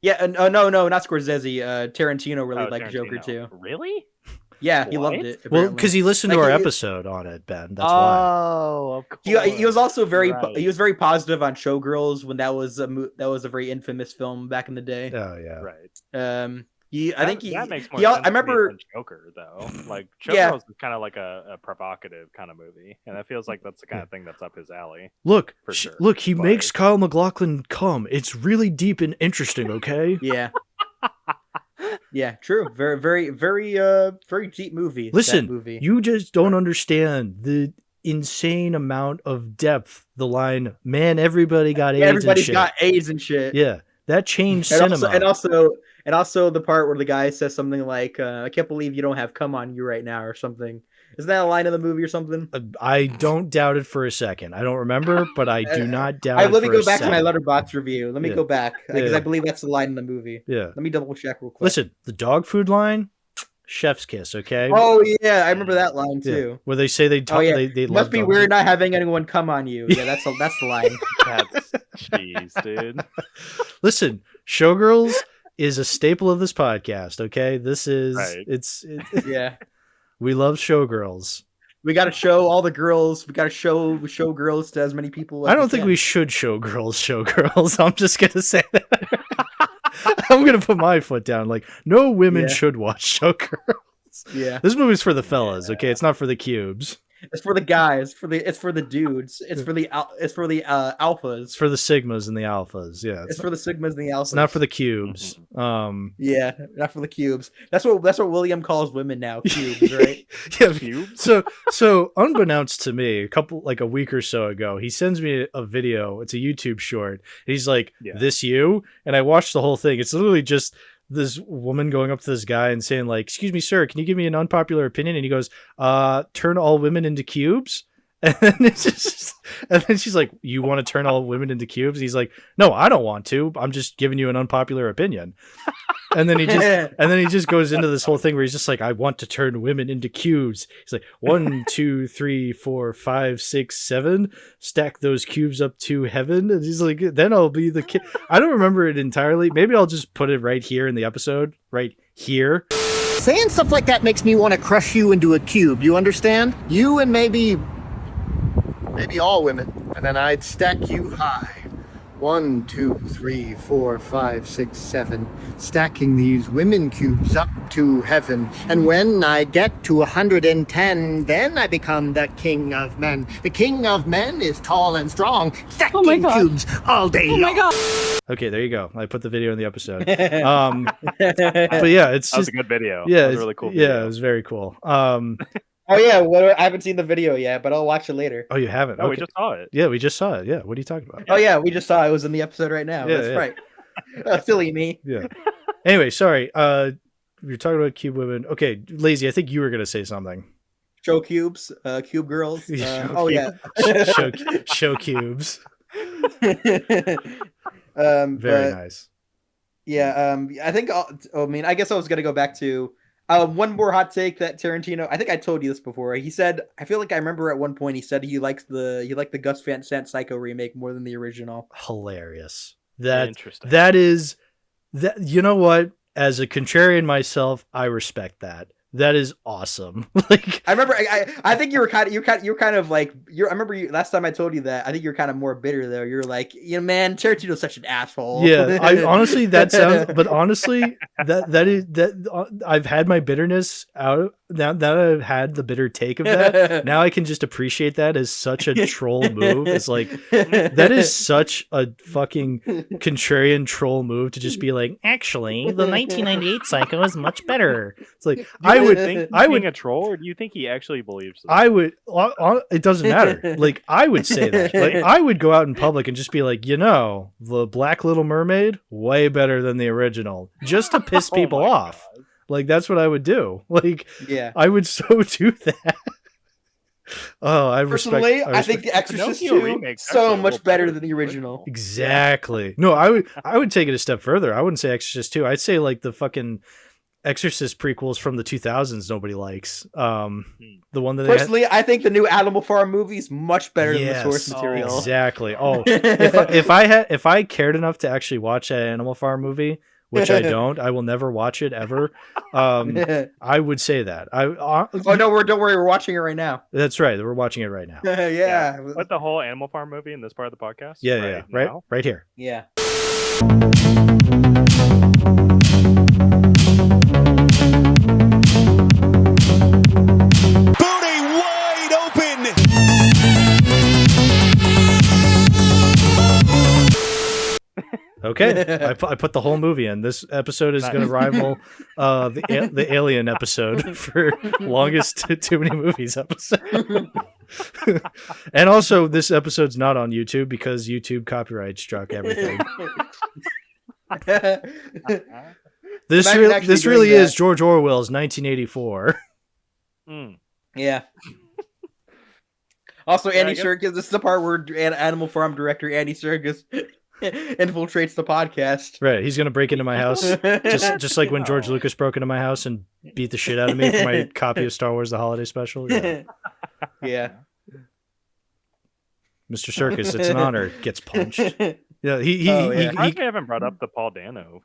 Yeah, no, not Scorsese. Tarantino really liked Tarantino. Joker too. Really? Yeah, he What? loved it. Well, because he listened to Like, our he- episode on it, Ben. That's why. Oh, of course. He was also very Right. he was very positive on Showgirls when that was a very infamous film back in the day. Oh yeah. Right. I think that makes more he sense. I remember to me than Joker though. Like Yeah. Showgirls is kind of like a provocative kind of movie, and it feels like that's the kind of thing that's up his alley. Look, For sure, look, he but- makes Kyle MacLachlan come. It's really deep and interesting. Okay. yeah. Yeah, true. Very, very, very, very deep movie. Listen, that movie. you just don't understand the insane amount of depth. The line, man, everybody got AIDS. Everybody's and shit. got AIDS and shit. Yeah, that changed And cinema. also the part where the guy says something like, "I can't believe you don't have cum on you right now," or something. Isn't that a line in the movie or something? I don't doubt it for a second. I don't remember, but I do not doubt it. Let me for go a back to my second. Letterboxd review. Let me Yeah. go back because Yeah. I believe that's the line in the movie. Yeah. Let me double check real quick. Listen, the dog food line, chef's kiss. Okay. Oh yeah, I remember that line Yeah. too. Where they say they talk. Oh yeah, They it love must be dog weird food. not having anyone come on you. Yeah, that's the line. That's jeez, dude. Listen, Showgirls is a staple of this podcast. Okay, this is Right. it's Yeah, we love Showgirls. we got to show all the girls. We got to show girls to as many people. As I don't think can. we should Showgirls. I'm just gonna say that. I'm gonna put my foot down. Like, no women Yeah. should watch Showgirls. Yeah, This movie's for the fellas. Okay, it's not for the cubes. it's for the guys. It's for the dudes. It's for the alphas. It's for the sigmas and the alphas. Yeah, It's for the sigmas and the alphas. it's not for the cubes. Yeah, not for the cubes. That's what William calls women now. Cubes, right? Yeah. Cubes? So unbeknownst to me, a week or so ago, he sends me a video. It's a YouTube short. And he's like, Yeah. "This you?" And I watched the whole thing. It's literally just this woman going up to this guy and saying like, "Excuse me, sir, can you give me an unpopular opinion?" And he goes, turn all women into cubes." And then she's like, "You want to turn all women into cubes?" He's like, "No, I don't want to. I'm just giving you an unpopular opinion." And then he just goes into this whole thing where he's just like, "I want to turn women into cubes." He's like, 1, 2, 3, 4, 5, 6, 7. Stack those cubes up to heaven. And he's like, "Then I'll be the kid." I don't remember it entirely. Maybe I'll just put it right here in the episode, right here. Saying stuff like that makes me want to crush you into a cube. You understand? You and maybe all women. And then I'd stack you high. 1, 2, 3, 4, 5, 6, 7. Stacking these women cubes up to heaven. And when I get to 110, then I become the king of men. The king of men is tall and strong, stacking cubes all day long. Oh my god. Okay, there you go. I put the video in the episode. But yeah, it's That was just a good video. yeah, that was it's a really cool. Yeah, Video. it was very cool. Oh yeah, I haven't seen the video yet, but I'll watch it later. Oh, you haven't? Oh, we Okay. just saw it. Yeah, we just saw it. Yeah, what are you talking about? Oh yeah, we just saw it was in the episode right now. Yeah, That's yeah. right. Silly me. Yeah. Anyway, sorry. You're talking about cube women. Okay, Lazy, I think you were gonna say something. Show cubes, cube girls. Show Oh yeah. show cubes. Very Very nice. Yeah, I think. I guess I was gonna go back to one more hot take that Tarantino. I think I told you this before. He said, I feel like I remember at one point he said he liked the Gus Van Sant Psycho remake more than the original. Hilarious. Interesting. You know what? As a contrarian myself, I respect that. That is awesome. Like I remember, I think you were kind of like, I remember last time I told you that. I think you're kind of more bitter though. You're like, man, Tarantino's such an asshole. Yeah, I honestly that sounds. But honestly, I've had my bitterness out. Now that I've had the bitter take of that, now I can just appreciate that as such a troll move. It's like that is such a fucking contrarian troll move to just be like, actually, the 1998 Psycho is much better. It's like I would think a troll, or do you think he actually believes this? I would. It doesn't matter. Like I would say that. Like I would go out in public and just be like, the Black Little Mermaid way better than the original, just to piss people off. God. Like that's what I would do. Like I would so do that. Oh, I personally, respect. I think The Exorcist 2 so much better than the original. Exactly. No, I would take it a step further. I wouldn't say Exorcist 2. I'd say like the fucking Exorcist prequels from the 2000s nobody likes. The one that personally, I think the new Animal Farm movie is much better than the source material. Exactly. Oh, if I cared enough to actually watch that Animal Farm movie, which I don't, I will never watch it ever. I would say that. Don't worry, we're watching it right now. That's right. We're watching it right now. Yeah. Put the whole Animal Farm movie in this part of the podcast. Yeah. Right here. Yeah. Okay, I put the whole movie in. This episode is going to rival the Alien episode for longest too many movies episode. And also, this episode's not on YouTube because YouTube copyright struck everything. This really is George Orwell's 1984. Yeah. Also, Andy Serkis. This is the part where Animal Farm director Andy Serkis infiltrates the podcast. Right, he's gonna break into my house, just like when George Lucas broke into my house and beat the shit out of me for my copy of Star Wars: The Holiday Special. Yeah. Mr. Serkis, it's an honor. Gets punched. Yeah, he haven't brought up the Paul Dano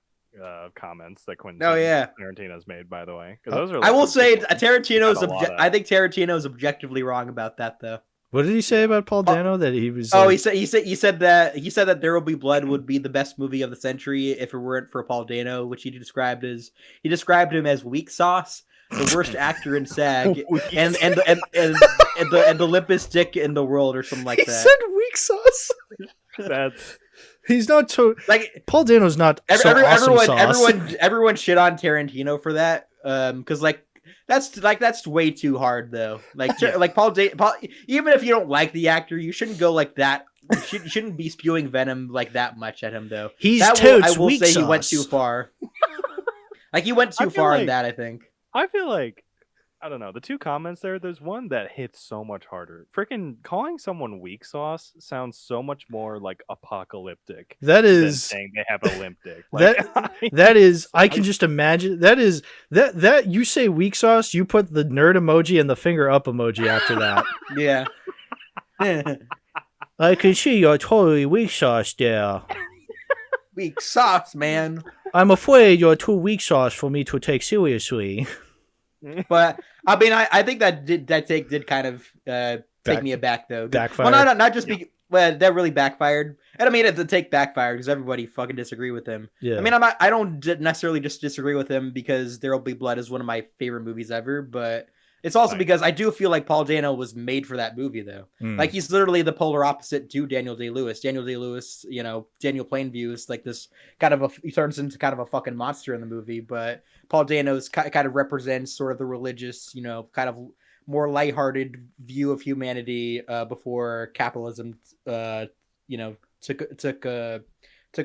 comments that Quentin Tarantino's made, by the way. Those are. Like, I will say Tarantino's. I think Tarantino's objectively wrong about that, though. What did he say about Paul Dano? That he was. Oh, he said that There Will Be Blood would be the best movie of the century if it weren't for Paul Dano, which he described him as weak sauce, the worst actor in SAG, and the limpest dick in the world, or something like that. He said weak sauce. He's not so like Paul Dano's not. Everyone shit on Tarantino for that, because that's way too hard though. Like Paul, even if you don't like the actor, you shouldn't go like that. You shouldn't be spewing venom like that much at him though. I will say he went too far. Like he went too far in that. I think. I feel like I don't know. The two comments there's one that hits so much harder. Freaking calling someone weak sauce sounds so much more like apocalyptic. That is than saying they have a limp dick. That is. I can just imagine. That is that you say weak sauce. You put the nerd emoji and the finger up emoji after that. Yeah. I can see you're totally weak sauce there. Weak sauce, man. I'm afraid you're too weak sauce for me to take seriously. But I mean, I think that take did kind of take me aback though. Backfired. Well, not just that really backfired. And I mean, the take backfired because everybody fucking disagreed with him. Yeah. I mean, I don't necessarily just disagree with him because There Will Be Blood is one of my favorite movies ever, but it's also because I do feel like Paul Dano was made for that movie though. Like he's literally the polar opposite to Daniel Day-Lewis. Daniel Day-Lewis, Daniel Plainview is like this he turns into kind of a fucking monster in the movie, but Paul Dano's kind of represents sort of the religious, kind of more lighthearted view of humanity before capitalism, took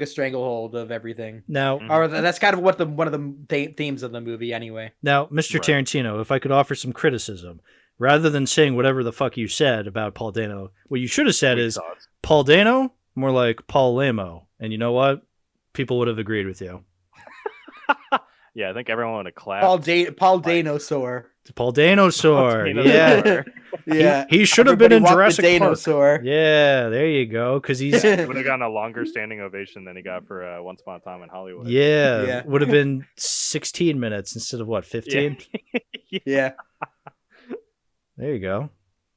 a stranglehold of everything. Now, or that's kind of what one of the themes of the movie, anyway. Now, Mr. Tarantino, if I could offer some criticism, rather than saying whatever the fuck you said about Paul Dano, what you should have said is Paul Dano, more like Paul Lamo, and you know what? People would have agreed with you. Yeah, I think everyone would have clapped. Paul Danosaur. Paul Danosaur. Yeah. Yeah. He should have been in Jurassic Danosaur. Park. Yeah, there you go. Because he would have gotten a longer standing ovation than he got for Once Upon a Time in Hollywood. Yeah. Would have been 16 minutes instead of 15? Yeah. There you go.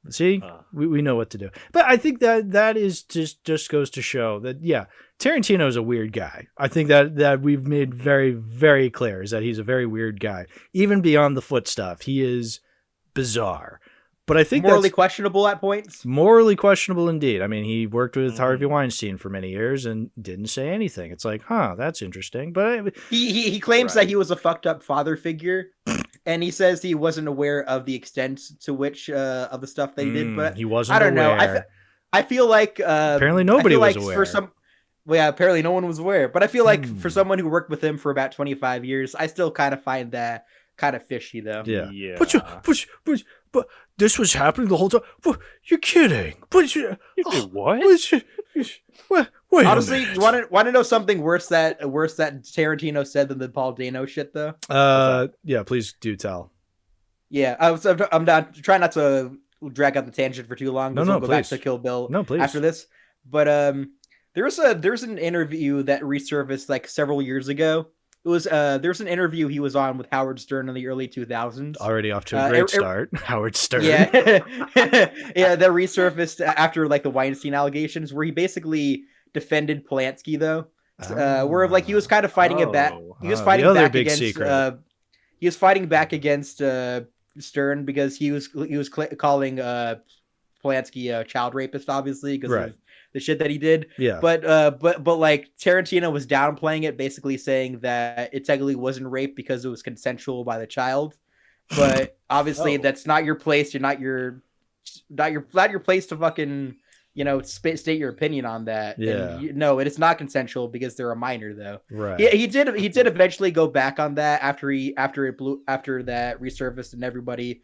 See, we know what to do. But I think that is just goes to show that, yeah, Tarantino is a weird guy. I think that we've made very, very clear is that he's a very weird guy. Even beyond the foot stuff, he is bizarre. But I think morally that's questionable at points. morally questionable indeed. I mean, he worked with Harvey Weinstein for many years and didn't say anything. It's like, that's interesting. But He claims that he was a fucked up father figure. And he says he wasn't aware of the extent to which of the stuff they did, but he wasn't. I don't aware. know. I feel like apparently nobody was aware. Apparently no one was aware. But I feel like for someone who worked with him for about 25 years, I still kind of find that kind of fishy, though. Yeah. But this was happening the whole time. You're kidding? But what? Wait. Honestly, you want to know something worse that Tarantino said than the Paul Dano shit, though? Yeah, please do tell. Yeah, I'm not trying not to drag out the tangent for too long. We'll go back to Kill Bill after this. But there's an interview that resurfaced like several years ago. It was there's an interview he was on with Howard Stern in the early 2000s. Already off to a great start. Howard Stern. Yeah, that resurfaced after like the Weinstein allegations, where he basically defended Polanski though. Where like he was kind of fighting it back. He was fighting back against. He was fighting back against Stern because he was calling Polanski a child rapist, obviously, because of the shit that he did. Yeah. But like Tarantino was downplaying it, basically saying that it technically wasn't rape because it was consensual by the child. But obviously that's not your place. You're not your place to fucking, state your opinion on that. Yeah. And no, it is not consensual because they're a minor, though. Right. He did eventually go back on that after that resurfaced and everybody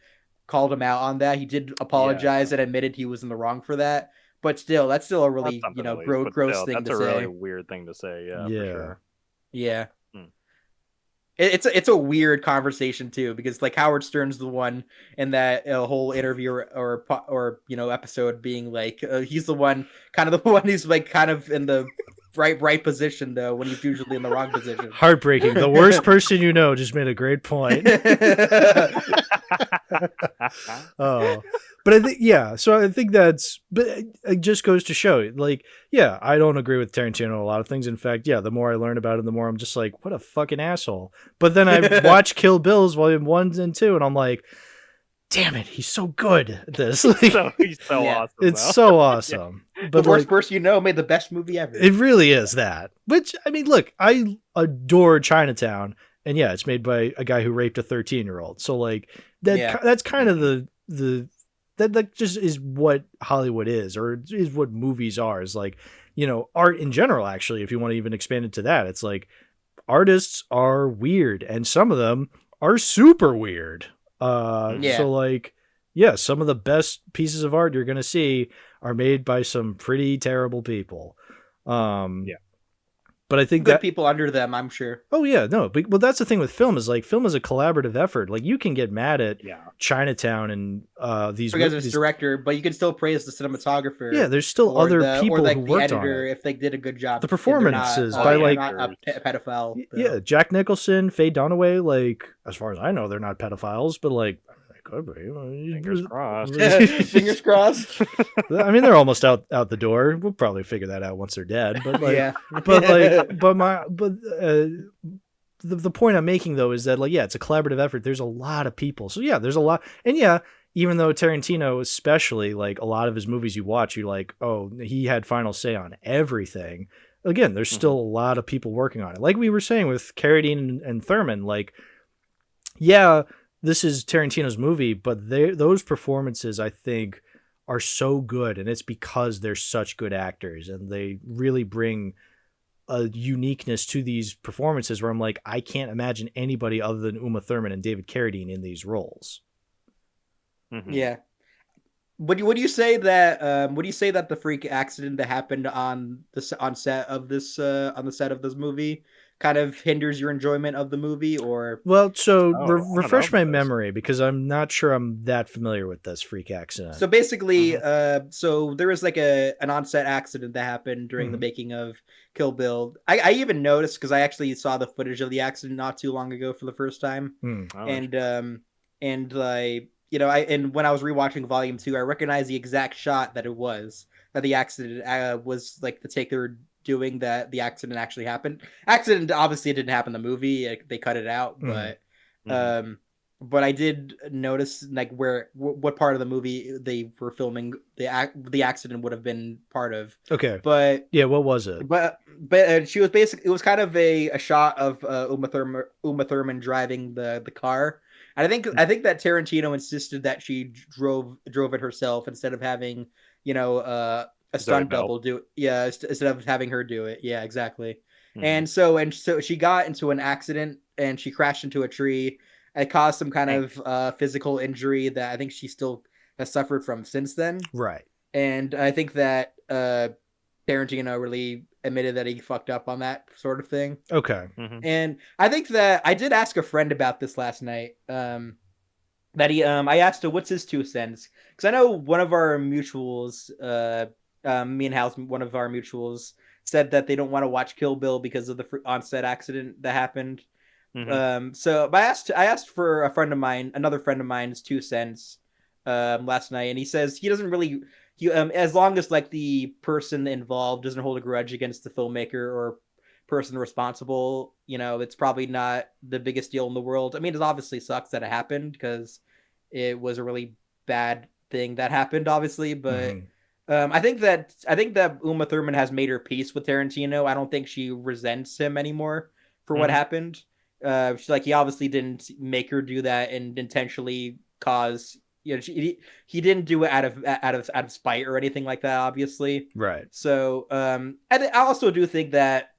called him out on that. He did apologize and admitted he was in the wrong for that. But still, that's still a really gross thing to say. That's a really weird thing to say. Yeah. For sure. Yeah. It's a weird conversation too, because like Howard Stern's the one in that whole interview or episode being like he's the one who's like kind of in the right position though when he's usually in the wrong position. Heartbreaking. The worst person just made a great point. But I think, so I think but it just goes to show, like, I don't agree with Tarantino on a lot of things. In fact, the more I learn about him, the more I'm just like, what a fucking asshole. But then I watch Kill Bills Volume 1 and 2, and I'm like, damn it, he's so good at this. He's so awesome. It's so awesome. But the worst person made the best movie ever. It really is that. Which, I mean, look, I adore Chinatown, and it's made by a guy who raped a 13-year-old. So, like, that's kind of that just is what Hollywood is, or is what movies are, is like, art in general, actually, if you want to even expand it to that. It's like, artists are weird, and some of them are super weird. So like, some of the best pieces of art you're going to see are made by some pretty terrible people. But I think good people under them, I'm sure. Oh yeah, no, but that's the thing with film is like film is a collaborative effort. Like you can get mad at Chinatown and these because it's director, but you can still praise the cinematographer. Yeah, there's still other people who worked on it if they did a good job. The performances by like not a pedophile. Yeah, Jack Nicholson, Faye Dunaway. Like as far as I know, they're not pedophiles, but like. Could be. Fingers crossed. Fingers crossed. I mean, they're almost out the door. We'll probably figure that out once they're dead. But like, the point I'm making though is that like, it's a collaborative effort. There's a lot of people. So there's a lot. And even though Tarantino, especially like a lot of his movies you watch, you're like, oh, he had final say on everything. Again, there's still a lot of people working on it. Like we were saying with Carradine and Thurman, like, this is Tarantino's movie, but those performances, I think, are so good, and it's because they're such good actors, and they really bring a uniqueness to these performances where I'm like, I can't imagine anybody other than Uma Thurman and David Carradine in these roles. Mm-hmm. Yeah. Would you say that the freak accident that happened on the set of this movie kind of hinders your enjoyment of the movie, or refresh my memory because I'm not sure I'm that familiar with this freak accident. So basically, so there was like an on-set accident that happened during the making of Kill Bill. I even noticed because I actually saw the footage of the accident not too long ago for the first time, and and and when I was rewatching Volume 2, I recognized the exact shot that it was that the accident was like the take they were doing, that the accident actually happened. Accident obviously it didn't happen in the movie; they cut it out, but I did notice like what part of the movie they were filming the accident would have been part of. Okay. But yeah, what was it? But she was basically, it was kind of a shot of Uma Thurman driving the car. And I think that Tarantino insisted that she drove it herself instead of having, a stunt double do it. Yeah, instead of having her do it. Yeah, exactly. And so she got into an accident and she crashed into a tree. It caused some kind of physical injury that I think she still has suffered from since then. Right. And I think that Tarantino really admitted that he fucked up on that sort of thing. Okay. And I think that I did ask a friend about this last night. I asked him what's his 2 cents, because I know one of our mutuals, me and Hal's one of our mutuals, said that they don't want to watch Kill Bill because of the on-set accident that happened. But I asked for another friend of mine's 2 cents last night, and he says he doesn't really. As long as like the person involved doesn't hold a grudge against the filmmaker or person responsible, it's probably not the biggest deal in the world. I mean, it obviously sucks that it happened because it was a really bad thing that happened, obviously. But I think that Uma Thurman has made her peace with Tarantino. I don't think she resents him anymore for what happened. She's like, he obviously didn't make her do that and intentionally cause. He didn't do it out of spite or anything like that, obviously. Right. So, I also do think that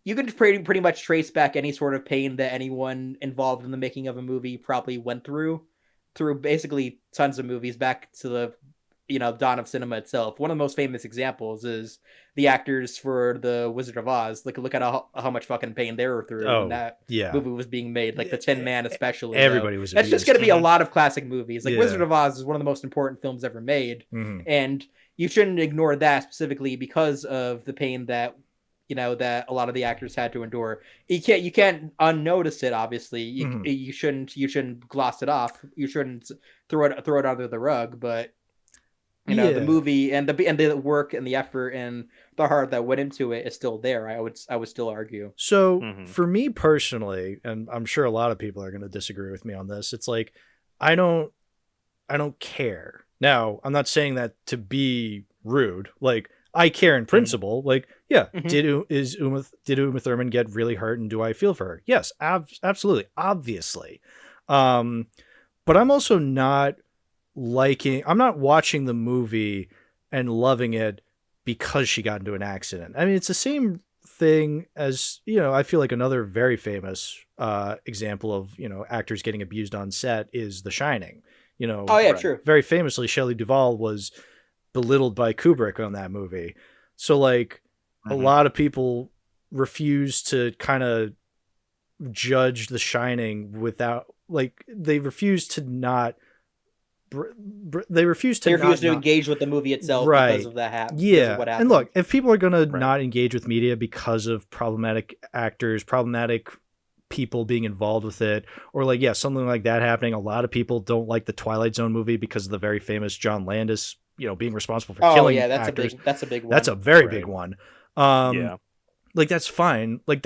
you can pretty much trace back any sort of pain that anyone involved in the making of a movie probably went through basically tons of movies back to the dawn of cinema itself. One of the most famous examples is the actors for the Wizard of Oz. Like, look at how much fucking pain they were through when that movie was being made. Like the Tin Man, especially. Everybody was. That's just going to be a lot of classic movies. Like Wizard of Oz is one of the most important films ever made, and you shouldn't ignore that specifically because of the pain that that a lot of the actors had to endure. You can't unnotice it. Obviously, you shouldn't gloss it off. You shouldn't throw it under the rug, but. The movie and the work and the effort and the heart that went into it is still there. I would still argue. So for me personally, and I'm sure a lot of people are going to disagree with me on this, it's like I don't care. Now, I'm not saying that to be rude. Like, I care in principle. Like, did Uma Thurman get really hurt, and do I feel for her? Yes, absolutely, obviously. But I'm also not I'm not watching the movie and loving it because she got into an accident. I mean, it's the same thing as, I feel like another very famous example of, actors getting abused on set is The Shining. True. Very famously, Shelley Duvall was belittled by Kubrick on that movie. So like a lot of people refuse to kind of judge The Shining without, like, they refuse to engage with the movie itself because of that what happened. And look, if people are going to not engage with media because of problematic actors, problematic people being involved with it, or like, something like that happening. A lot of people don't like the Twilight Zone movie because of the very famous John Landis, being responsible for killing actors. That's a big one. That's a very big one. Like, that's fine. Like,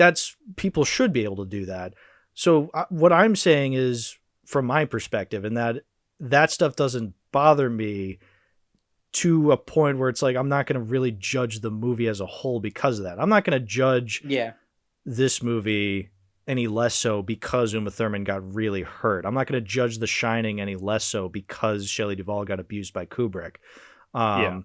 people should be able to do that. So what I'm saying is, from my perspective, and that stuff doesn't bother me to a point where it's like, I'm not going to really judge the movie as a whole because of that. I'm not going to judge this movie any less so because Uma Thurman got really hurt. I'm not going to judge The Shining any less so because Shelley Duvall got abused by Kubrick. Not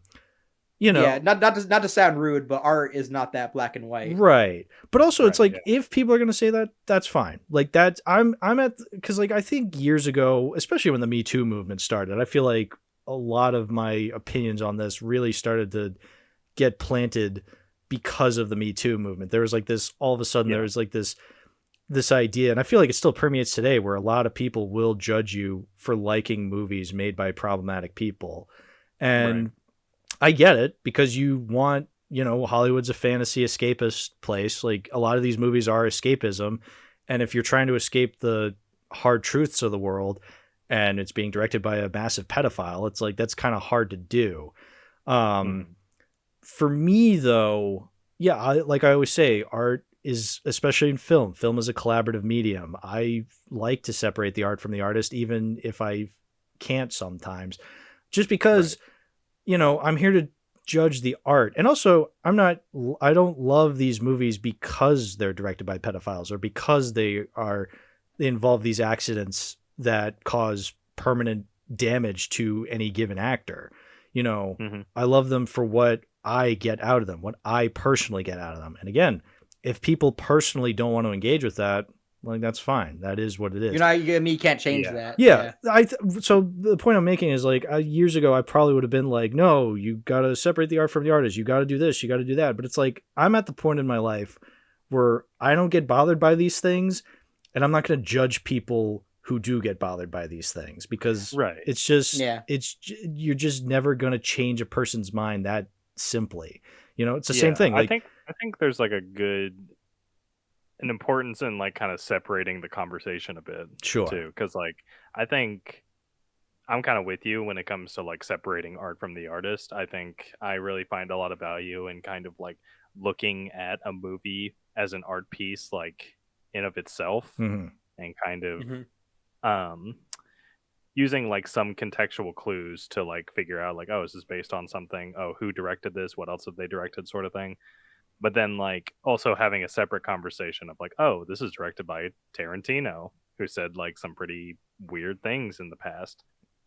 to sound rude, but art is not that black and white, right? But also, it's like, if people are going to say that, that's fine. Like, that I'm at, because like, I think years ago, especially when the Me Too movement started, I feel like a lot of my opinions on this really started to get planted because of the Me Too movement. There was like this, all of a sudden, there was like this idea, and I feel like it still permeates today, where a lot of people will judge you for liking movies made by problematic people, and I get it, because you want, Hollywood's a fantasy escapist place. Like, a lot of these movies are escapism. And if you're trying to escape the hard truths of the world, and it's being directed by a massive pedophile. It's like, that's kind of hard to do. For me though, yeah, like I always say, art is, especially in film is a collaborative medium. I like to separate the art from the artist, even if I can't sometimes, just because, I'm here to judge the art. And also I don't love these movies because they're directed by pedophiles or because they involve these accidents that cause permanent damage to any given actor. I love them for what I get out of them, what I personally get out of them. And again, if people personally don't want to engage with that, like, that's fine. That is what it is. You can't change that. Yeah. So the point I'm making is, like, years ago, I probably would have been like, no, you got to separate the art from the artist. You got to do this. You got to do that. But it's like, I'm at the point in my life where I don't get bothered by these things, and I'm not going to judge people who do get bothered by these things, because it's just, you're just never going to change a person's mind that simply. It's the same thing. Like, I think there's like an importance in like kind of separating the conversation a bit too, because like I think I'm kind of with you when it comes to like separating art from the artist. I think I really find a lot of value in kind of like looking at a movie as an art piece, like in of itself, and kind of using like some contextual clues to like figure out like, oh, is this based on something? Oh, who directed this? What else have they directed? Sort of thing. But then like also having a separate conversation of like, oh, this is directed by Tarantino, who said like some pretty weird things in the past.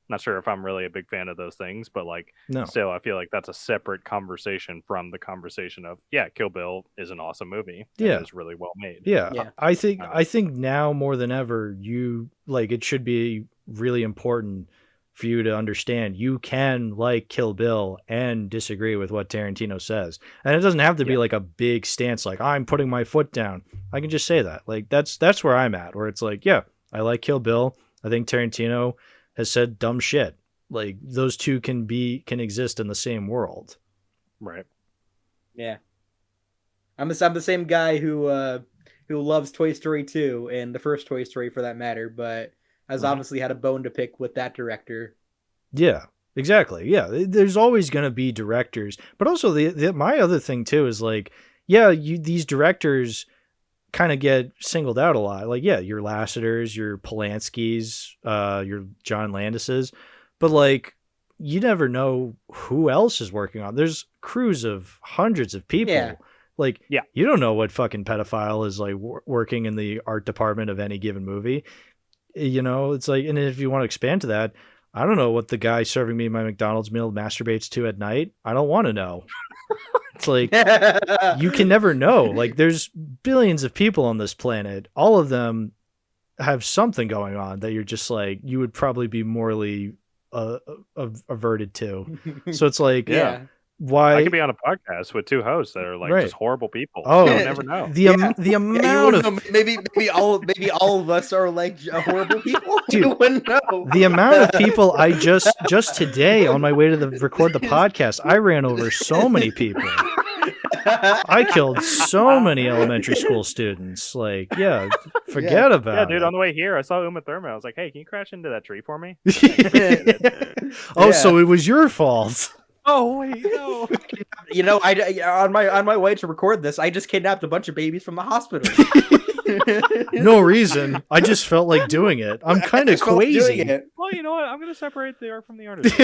Not sure if I'm really a big fan of those things, but like still I feel like that's a separate conversation from the conversation of, Kill Bill is an awesome movie. It's really well made. I think now more than ever, it should be really important for you to understand you can like Kill Bill and disagree with what Tarantino says. And it doesn't have to be like a big stance, like I'm putting my foot down. I can just say that. Like that's where I'm at, where it's like, I like Kill Bill. I think Tarantino has said dumb shit. Like, those two can exist in the same world. Right. Yeah. I'm the same guy who loves Toy Story 2 and the first Toy Story for that matter, but has obviously had a bone to pick with that director. Yeah, exactly. Yeah, there's always going to be directors, but also my other thing too is like, these directors kind of get singled out a lot. Like, your Lasseters, your Polanskis, your John Landises, but like, you never know who else is working on. There's crews of hundreds of people. Yeah. Like, you don't know what fucking pedophile is like working in the art department of any given movie. It's like, and if you want to expand to that, I don't know what the guy serving me my McDonald's meal masturbates to at night. I don't want to know. It's like, you can never know. Like, there's billions of people on this planet. All of them have something going on that you're just like, you would probably be morally averted to. So it's like, why I could be on a podcast with two hosts that are like just horrible people. Oh, you never know. The amount of maybe all of us are like horrible people. Dude, you wouldn't know. The amount of people I just today on my way to record the podcast, I ran over so many people. I killed so many elementary school students. Like, forget about it. Yeah, dude, on the way here, I saw Uma Thurman. I was like, hey, can you crash into that tree for me? So it was your fault. Oh wait, no. I on my way to record this, I just kidnapped a bunch of babies from the hospital. No reason. I just felt like doing it. I'm kind of crazy. Well, you know what? I'm gonna separate the art from the artist.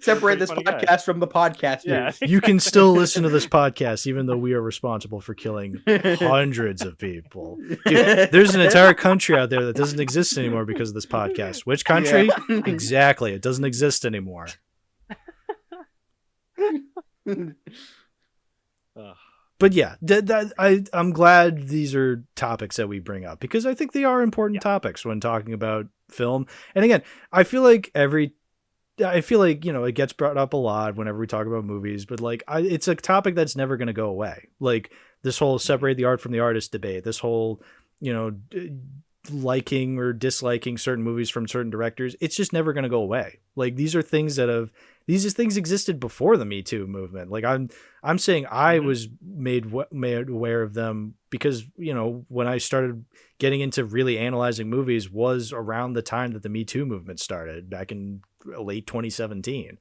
Separate this podcast from the podcasters. Yeah. You can still listen to this podcast, even though we are responsible for killing hundreds of people. Dude, there's an entire country out there that doesn't exist anymore because of this podcast. Which country? Exactly. It doesn't exist anymore. But I'm glad these are topics that we bring up, because I think they are important topics when talking about film. And again, I feel like it gets brought up a lot whenever we talk about movies, but like it's a topic that's never going to go away. Like this whole separate the art from the artist debate, this whole, liking or disliking certain movies from certain directors, it's just never going to go away. Like these are things that these things existed before the Me Too movement. Like I'm saying I was made aware of them because, you know, when I started getting into really analyzing movies was around the time that the Me Too movement started back in late 2017.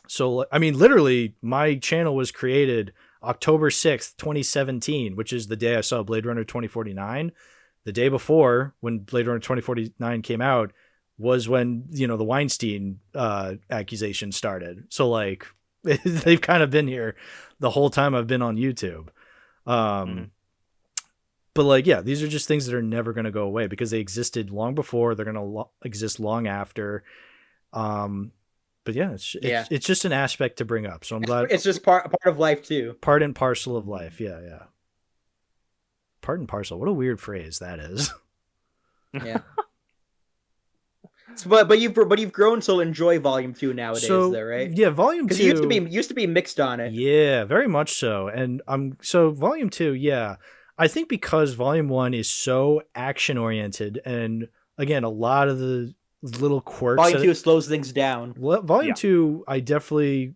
So, I mean, literally my channel was created October 6th, 2017, which is the day I saw Blade Runner 2049. The day before, when Blade Runner 2049 came out, was when, you know, the Weinstein accusation started. So, like, they've kind of been here the whole time I've been on YouTube. But, like, yeah, these are just things that are never going to go away because they existed long before. They're going to exist long after. But yeah, it's just an aspect to bring up. So I'm glad it's just part of life too. Part and parcel of life. Yeah. Part and parcel. What a weird phrase that is. Yeah. So, but you've grown to enjoy Volume 2 nowadays, though, right? Yeah, Volume 2. Because you used to be mixed on it. Yeah, very much so. And so Volume 2, yeah. I think because Volume 1 is so action oriented, and again, a lot of the little quirks. Volume 2 slows things down. Volume 2, I definitely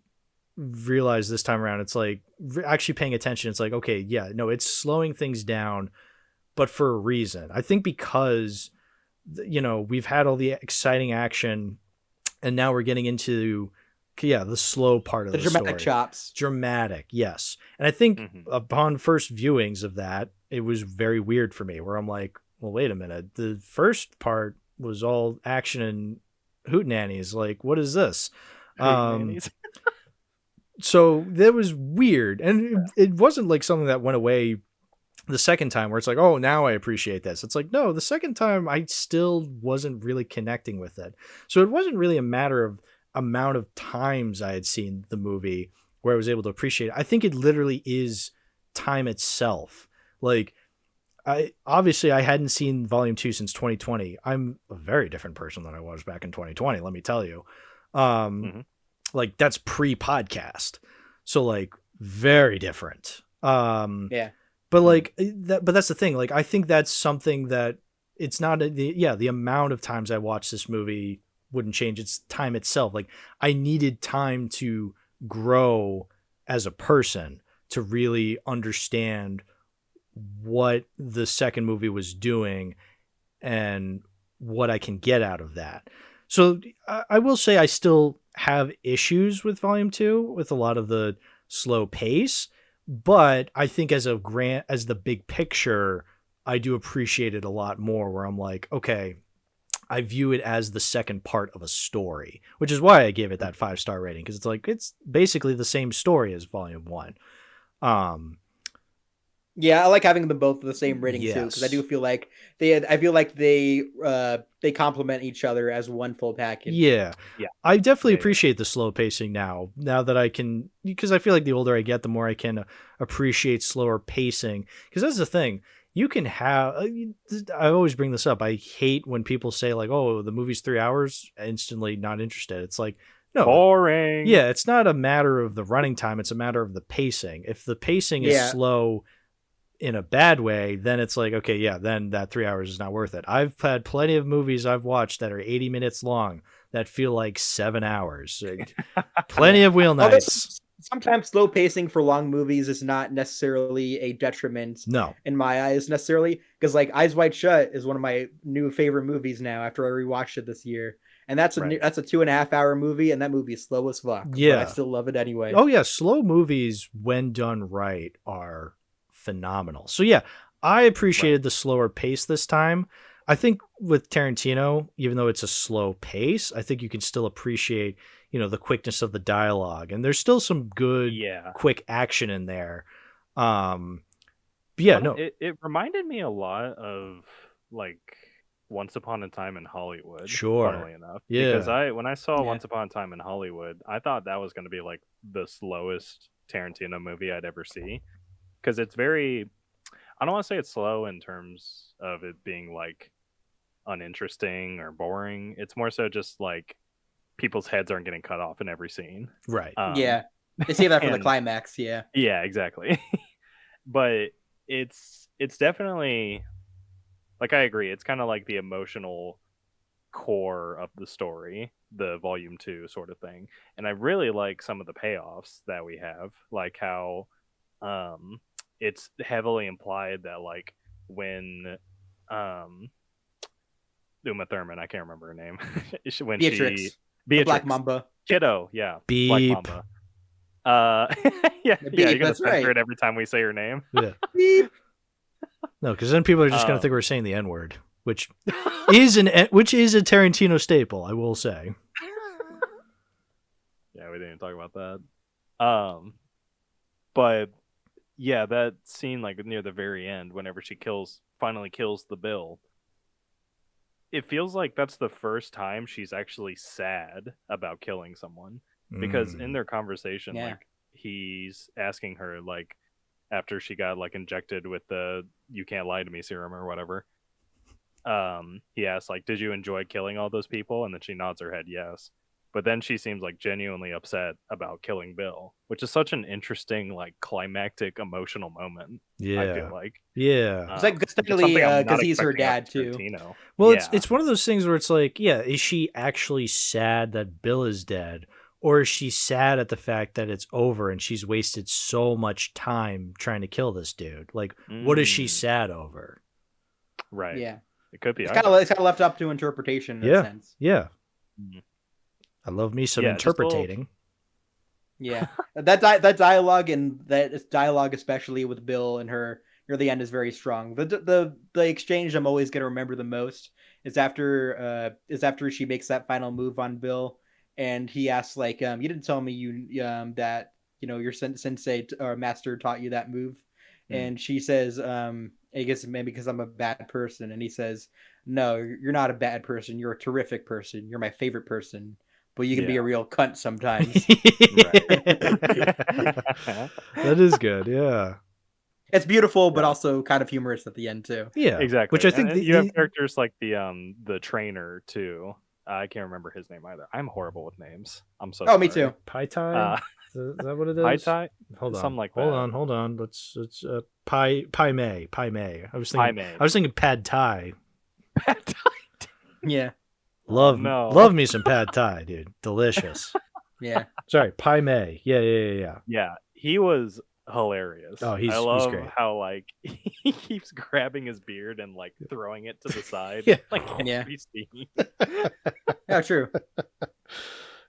realized this time around, it's like actually paying attention. It's like, okay, yeah, no, it's slowing things down, but for a reason. I think because, you know, we've had all the exciting action and now we're getting into, the slow part of the dramatic story. chops. Dramatic, yes. And I think upon first viewings of that, it was very weird for me where I'm like, well, wait a minute. The first part was all action and hootenannies. Like, what is this? So that was weird. And it wasn't like something that went away the second time where it's like, oh, now I appreciate this. It's like, no, the second time I still wasn't really connecting with it. So it wasn't really a matter of amount of times I had seen the movie where I was able to appreciate it. I think it literally is time itself. Like, I hadn't seen Volume 2 since 2020. I'm a very different person than I was back in 2020, let me tell you. Like, that's pre-podcast. So, like, very different. Yeah. But like but that's the thing. Like, I think that's something that it's not the amount of times I watched this movie wouldn't change. It's time itself. Like, I needed time to grow as a person to really understand what the second movie was doing and what I can get out of that. So I will say I still have issues with Volume 2 with a lot of the slow pace, but I think as the big picture, I do appreciate it a lot more where I'm like, okay, I view it as the second part of a story, which is why I gave it that 5-star rating. Cause it's like, it's basically the same story as Volume 1. Yeah, I like having them both the same rating too, because I do feel like they complement each other as one full package. Yeah. I definitely appreciate the slow pacing now that I can, because I feel like the older I get, the more I can appreciate slower pacing. Because that's the thing. You can have, I always bring this up. I hate when people say like, oh, the movie's 3 hours, instantly not interested. It's like, no, boring. Yeah, it's not a matter of the running time. It's a matter of the pacing. If the pacing is slow in a bad way, then it's like, okay, yeah, then that 3 hours is not worth it. I've had plenty of movies I've watched that are 80 minutes long that feel like 7 hours. Plenty of wheel nights. Sometimes slow pacing for long movies is not necessarily a detriment. No, in my eyes necessarily, because like Eyes Wide Shut is one of my new favorite movies now after I rewatched it this year, and that's a 2.5 hour movie, and that movie is slow as fuck. Yeah, but I still love it anyway. Oh yeah, slow movies when done right are phenomenal. So yeah, I appreciated the slower pace this time. I think with Tarantino, even though it's a slow pace, I think you can still appreciate, the quickness of the dialogue, and there's still some good, quick action in there. It reminded me a lot of like Once Upon a Time in Hollywood. Sure, funnily enough, because when I saw Once Upon a Time in Hollywood, I thought that was going to be like the slowest Tarantino movie I'd ever see, because it's very, I don't want to say it's slow in terms of it being like uninteresting or boring. It's more so just like people's heads aren't getting cut off in every scene. Right. They save that for the climax. Yeah, exactly. But it's definitely like I agree. It's kind of like the emotional core of the story, the volume 2 sort of thing. And I really like some of the payoffs that we have, like how it's heavily implied that like when Uma Thurman, I can't remember her name, when Beatrix. she The Black Mamba. Kiddo, yeah, Beep. Black Mamba. Yeah, The yeah, beep, you're gonna that's censor right. it every time we say her name. Yeah. Beep. No, because then people are just going to think we're saying the N word, which is a Tarantino staple, I will say. Yeah, we didn't even talk about that. But yeah, that scene like near the very end, whenever she finally kills the Bill, it feels like that's the first time she's actually sad about killing someone. Because in their conversation, Yeah. like he's asking her like after she got like injected with the "you can't lie to me" serum or whatever. He asks like, "Did you enjoy killing all those people?" And then she nods her head yes. But then she seems like genuinely upset about killing Bill, which is such an interesting like climactic emotional moment. Yeah. I feel like. Yeah. It's like It's technically something I'm not because he's her expecting out dad of too. Tarantino. Well, Yeah. it's one of those things where it's like, yeah, is she actually sad that Bill is dead? Or is she sad at the fact that it's over and she's wasted so much time trying to kill this dude? Like, what is she sad over? Right. Yeah. It could be. It's kind of left up to interpretation in a sense. Yeah. Mhm. I love me some Yeah, just a little- interpretating. Yeah, that dialogue and that dialogue, especially with Bill and her near the end, is very strong. The exchange I'm always gonna remember the most is after she makes that final move on Bill, and he asks like, "You didn't tell me that your sensei or master taught you that move," and she says, "I guess maybe because I'm a bad person," and he says, "No, you're not a bad person. You're a terrific person. You're my favorite person." But you can be a real cunt sometimes. That is good, yeah. It's beautiful, but Yeah. also kind of humorous at the end too. Yeah, Exactly. Which I think And you have characters like the trainer too. I can't remember his name either. I'm horrible with names. I'm so. Oh, me sorry. too. Pai Tai. Is that what it is? Pai Tai. Hold on. Something like hold that. on. Hold on. Let's Pai Mei. I was thinking. Pai Mei. I was thinking Pad Thai. Yeah, Love no. me some Pad Thai, dude. Delicious. yeah. Sorry, Pai Mei. Yeah. Yeah, he was hilarious. Oh, he's I love great. how like he keeps grabbing his beard and like throwing it to the side. Yeah. Like Yeah. every scene. Yeah, true.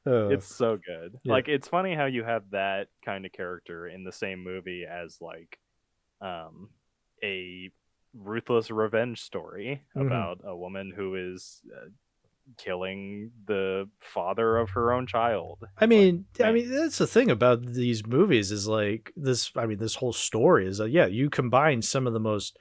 Oh, It's so good. Yeah. Like it's funny how you have that kind of character in the same movie as like a ruthless revenge story Mhm. about a woman who is killing the father of her own child. I It's mean, man. that's the thing about these movies is like this. I mean, this whole story is that you combine some of the most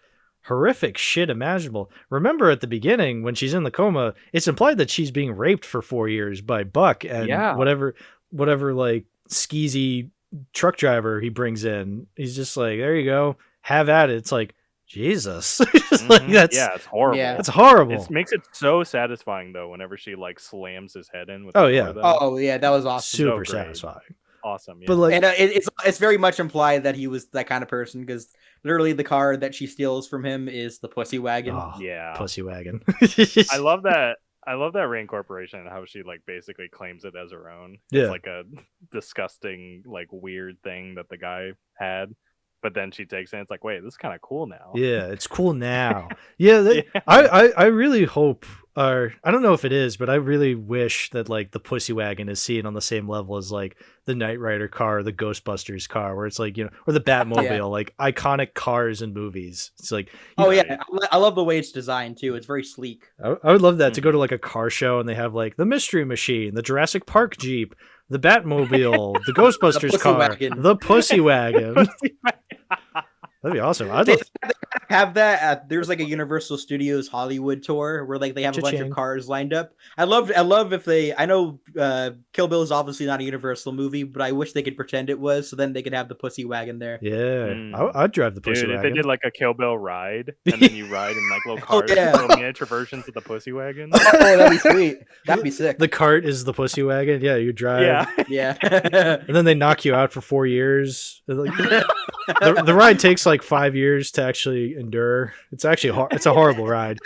horrific shit imaginable. Remember at the beginning when she's in the coma, it's implied that she's being raped for 4 years by Buck and Yeah. whatever like skeezy truck driver he brings in. He's just like, there you go, have at it. It's like Jesus, It's like that's yeah, it's horrible. Yeah. that's horrible. It makes it so satisfying though whenever she like slams his head in with Oh, the yeah. door, though. Oh yeah, that was awesome. Super great. satisfying. Awesome. Yeah. But like, And it's very much implied that he was that kind of person because literally the car that she steals from him is the pussy wagon. oh, yeah. pussy wagon. I love that. I love that reincorporation and how she like basically claims it as her own. Yeah. It's like a disgusting, like weird thing that the guy had. But then she takes it and it's like, wait, this is kind of cool now. Yeah, it's cool now. Yeah, Yeah. I really hope, or I don't know if it is, but I really wish that like the Pussy Wagon is seen on the same level as like the Knight Rider car, or the Ghostbusters car, where it's like, or the Batmobile, Yeah. like iconic cars in movies. It's like, Oh Right. yeah, I love the way it's designed too. It's very sleek. I would love that to go to like a car show and they have like the Mystery Machine, the Jurassic Park Jeep, the Batmobile, the Ghostbusters Pussy car, Wagon. the Pussy Wagon. That'd be awesome. I'd They love, have that at there's like a Universal Studios Hollywood tour where like they have a bunch Cha-ching. of cars lined up. I love if they I know Kill Bill is obviously not a Universal movie, but I wish they could pretend it was so then they could have the pussy wagon there. yeah, Mm. I'd drive the Pussy Dude, if Wagon. they did like a Kill Bill ride and then you ride in like little Oh, cars, yeah. little miniature versions of the Pussy Wagon. Oh, that'd be sweet. That'd be sick. The cart is the Pussy Wagon. Yeah, you drive. Yeah. Yeah. And then they knock you out for 4 years. They're like, The ride takes like 5 years to actually endure. It's actually it's a horrible ride.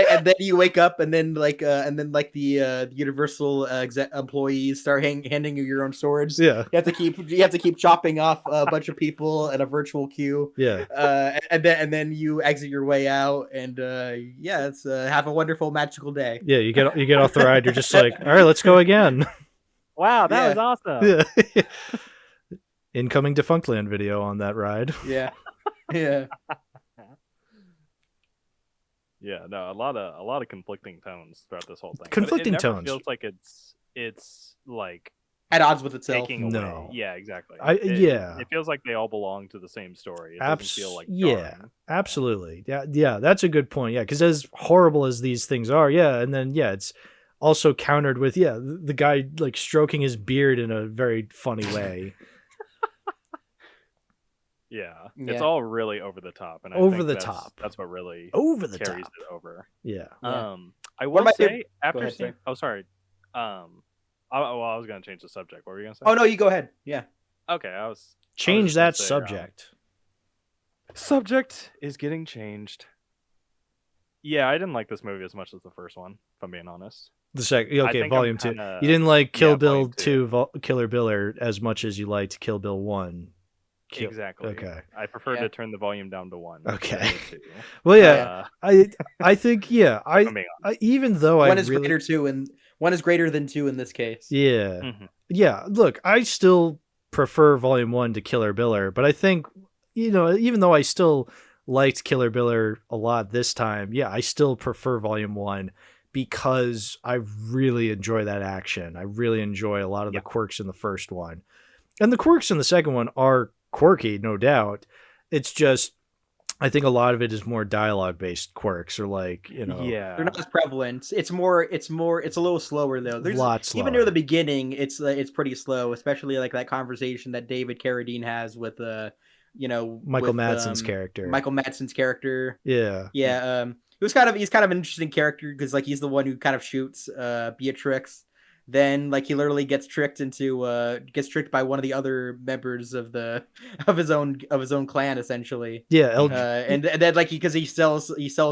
And then you wake up, and then the Universal employees start handing you your own swords. Yeah. You have to keep chopping off a bunch of people in a virtual queue. Yeah. And then you exit your way out, and it's have a wonderful magical day. Yeah, you get off the ride, you're just like, all right, let's go again. Wow, that Yeah. was awesome. Yeah. Incoming Defunctland video on that ride. Yeah. Yeah. Yeah, no, a lot of conflicting tones throughout this whole thing. But Conflicting it never tones. feels like it's like At odds with itself. taking away. No. Yeah, exactly. Yeah. It feels like they all belong to the same story. It doesn't feel like Yeah, jarring. absolutely. Yeah, that's a good point. Yeah, because as horrible as these things are, and then it's also countered with the guy like stroking his beard in a very funny way. Yeah, Yeah. it's all really over the top, and I Over think the that's- top. That's what really Over the carries top. it over. Yeah. Yeah. I One will of my say favorite- after ahead, seeing. sorry. Oh, sorry. I was gonna change the subject. What were you gonna say? Oh no, you go ahead. Yeah. Okay, I was. Change just gonna that say, subject. Subject is getting changed. Yeah, I didn't like this movie as much as the first one, if I'm being honest. The second, I okay, think I'm volume 2. kinda- You didn't like Kill yeah, Bill volume 2, Killer Biller as much as you liked Kill Bill 1. Exactly. Okay. I prefer Yeah. to turn the volume down to 1. Okay. than to 2. Well, yeah, I think I'm being even though One I is really, one is greater than 2 in this case. yeah, Mhm. yeah. Look, I still prefer Volume 1 to Killer Biller, but I think even though I still liked Killer Biller a lot this time, I still prefer Volume 1 because I really enjoy that action. I really enjoy a lot of the quirks in the first one, and the quirks in the second one are quirky, no doubt. It's just I think a lot of it is more dialogue based quirks, or like Yeah. They're not as prevalent. It's a little slower though. There's lots even near the beginning, it's pretty slow, especially like that conversation that David Carradine has with Michael Madsen's character. Michael Madsen's character. Yeah. Yeah, he's kind of an interesting character because like he's the one who kind of shoots Beatrix. Then like he literally gets tricked by one of the other members of his own clan essentially. Yeah, And then like because he sells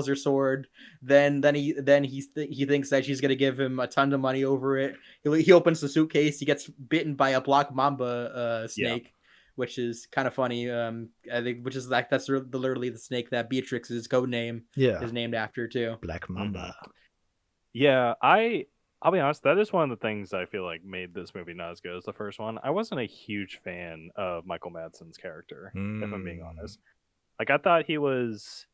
her sword, then he thinks that she's gonna give him a ton of money over it. He opens the suitcase, he gets bitten by a black mamba snake. Which is kind of funny. I think, which is like that's literally the snake that Beatrix's code name is named after too. Black Mamba. Yeah, I'll be honest, that is one of the things I feel like made this movie not as good as the first one. I wasn't a huge fan of Michael Madsen's character, if I'm being honest. Like I thought he was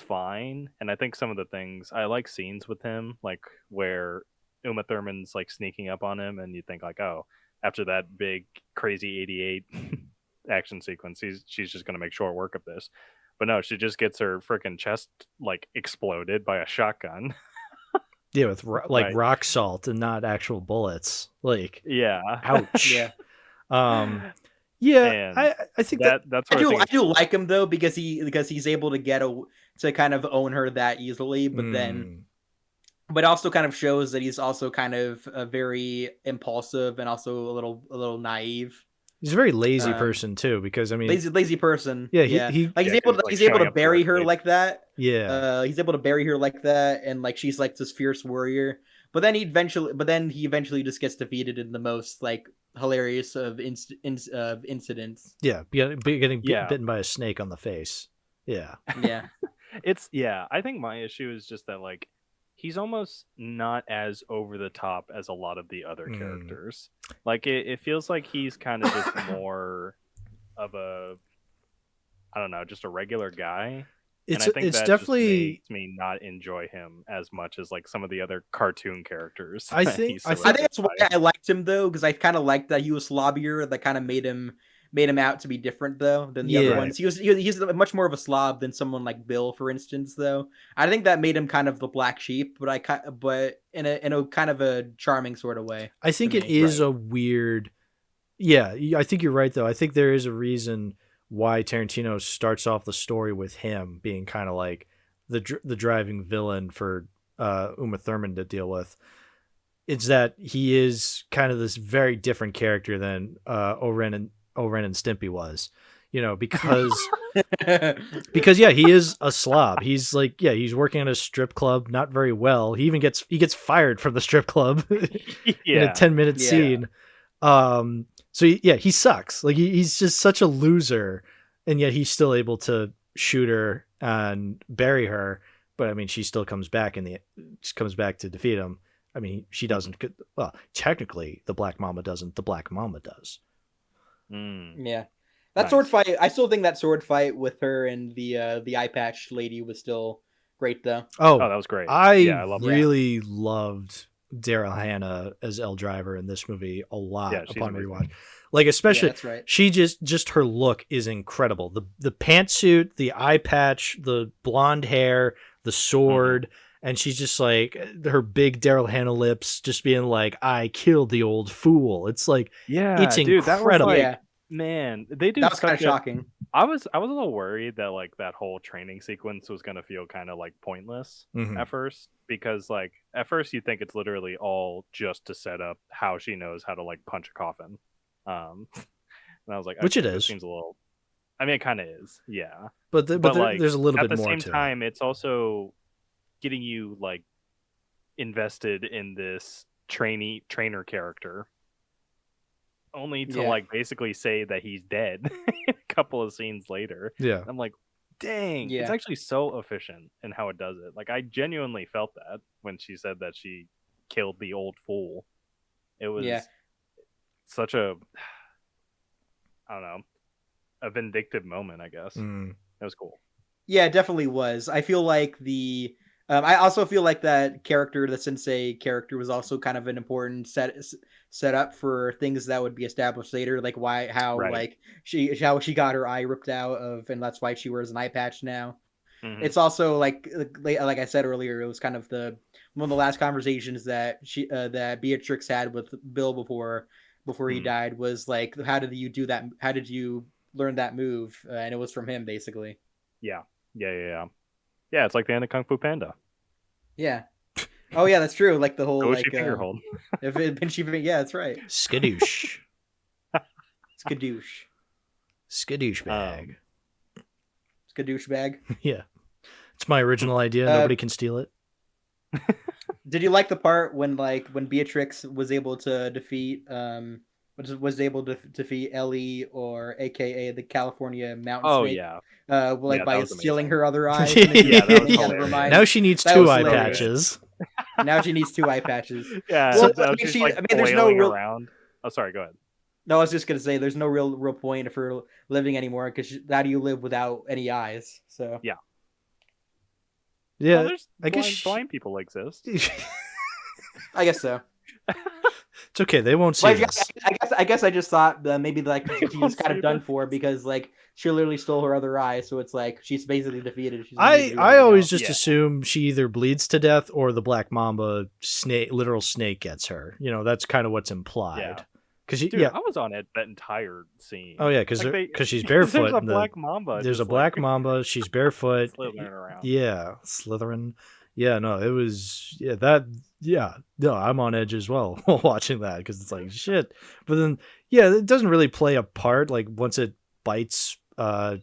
fine, and I think some of the things I like scenes with him, like where Uma Thurman's like sneaking up on him, and you think like, oh, after that big crazy 88 action sequence, she's just gonna make short work of this. But no, she just gets her freaking chest like exploded by a shotgun. Yeah, with Right. rock salt and not actual bullets. Like, Yeah. ouch. Yeah. Yeah, I think that's what I do like him though because he's able to kind of own her that easily, but also kind of shows that he's also kind of very impulsive and also a little naive. he's a very lazy person too, because I mean, Lazy person. Yeah, he's Yeah, able like, he's able showing to up bury her directly. like that. yeah, He's able to bury her like that, and like she's like this fierce warrior. But then he eventually just gets defeated in the most like hilarious of incidents. yeah, getting Yeah. bitten by a snake on the face. Yeah, Yeah. I think my issue is just that like he's almost not as over the top as a lot of the other characters. Like it feels like he's kind of just more of a, I don't know, just a regular guy. it's and I think it's that definitely. just makes me not enjoy him as much as like some of the other cartoon characters. I that think- he's I I think surrounded that's why by. I liked him though, because I kind of liked that he was slobbier. That kind of made him out to be different though than the Yeah. other ones. He's much more of a slob than someone like Bill, for instance. Though I think that made him kind of the black sheep, but in a kind of a charming sort of way. I think to it me, is a weird. Yeah, I think you're right though. I think there is a reason why Tarantino starts off the story with him being kind of like the driving villain for Uma Thurman to deal with. It's that he is kind of this very different character than Oren and Stimpy was. you know, because yeah, he is a slob. He's like, yeah, he's working at a strip club, not very well. He gets fired from the strip club in a 10-minute scene. So yeah, he sucks. Like he's just such a loser, and yet he's still able to shoot her and bury her. But I mean, she still comes back to defeat him. I mean, she doesn't. Well, technically, the Black Mamba doesn't. The Black Mamba does. Yeah, that sword fight. I still think that sword fight with her and the eye patch lady was still great, though. Oh, that was great. I really loved Daryl Hannah as Elle Driver in this movie a lot upon rewatch. Like, especially, that's right. She just her look is incredible. The pantsuit, the eye patch, the blonde hair, the sword, and she's just like her big Daryl Hannah lips, just being like, "I killed the old fool." It's like, it's dude, incredible. That was like, man, they do. That was kind of shocking. I was a little worried that like that whole training sequence was gonna feel kind of like pointless at first, because like at first you think it's literally all just to set up how she knows how to like punch a coffin. And I was like, which it is. Seems a little. I mean, it kind of is, yeah. But like, there's a little bit more to it. At the same time, it's also getting you like invested in this trainer character, only to like basically say that he's dead a couple of scenes later. Yeah, I'm like, dang, it's actually so efficient in how it does it. Like, I genuinely felt that when she said that she killed the old fool. It was such a, I don't know, a vindictive moment, I guess. It was cool. Yeah, it definitely was. I feel like I also feel like that character, the Sensei character, was also kind of an important set up for things that would be established later, like how she got her eye ripped out of, and that's why she wears an eye patch now. It's also like I said earlier, it was kind of one of the last conversations that that Beatrix had with Bill before he died was like, how did you do that? How did you learn that move? And it was from him, basically. Yeah, it's like the end of Kung Fu Panda. Yeah. Oh yeah, that's true. Like the whole Goshi finger hold. If it Pinchy, yeah, that's right. Skadoosh. Skadoosh bag. Skadoosh bag. Yeah, it's my original idea. Nobody can steal it. Did you like the part when Beatrix was able to defeat defeat Ellie, or AKA the California Mountain Snake? By stealing her other eye. Now she needs two eye patches. Now she needs two eye patches. Yeah. Well, there's no real. Around. Oh, sorry. Go ahead. No, I was just gonna say there's no real point of her living anymore, because how do you live without any eyes? So yeah. Well, I guess blind people exist. I guess so. It's okay. They won't see this. I guess I just thought maybe like she was kind of done for, because like she literally stole her other eye, so it's like she's basically defeated. I always just assume she either bleeds to death or the Black Mamba literal snake gets her. You know, that's kind of what's implied. Yeah. Because I was on it that entire scene. Oh yeah, because she's barefoot. There's a black mamba. There's a black mamba. She's barefoot. Slithering around. Yeah, slithering. Yeah, no, it was no, I'm on edge as well watching that, because it's like shit. But then it doesn't really play a part. Like once it bites Bud,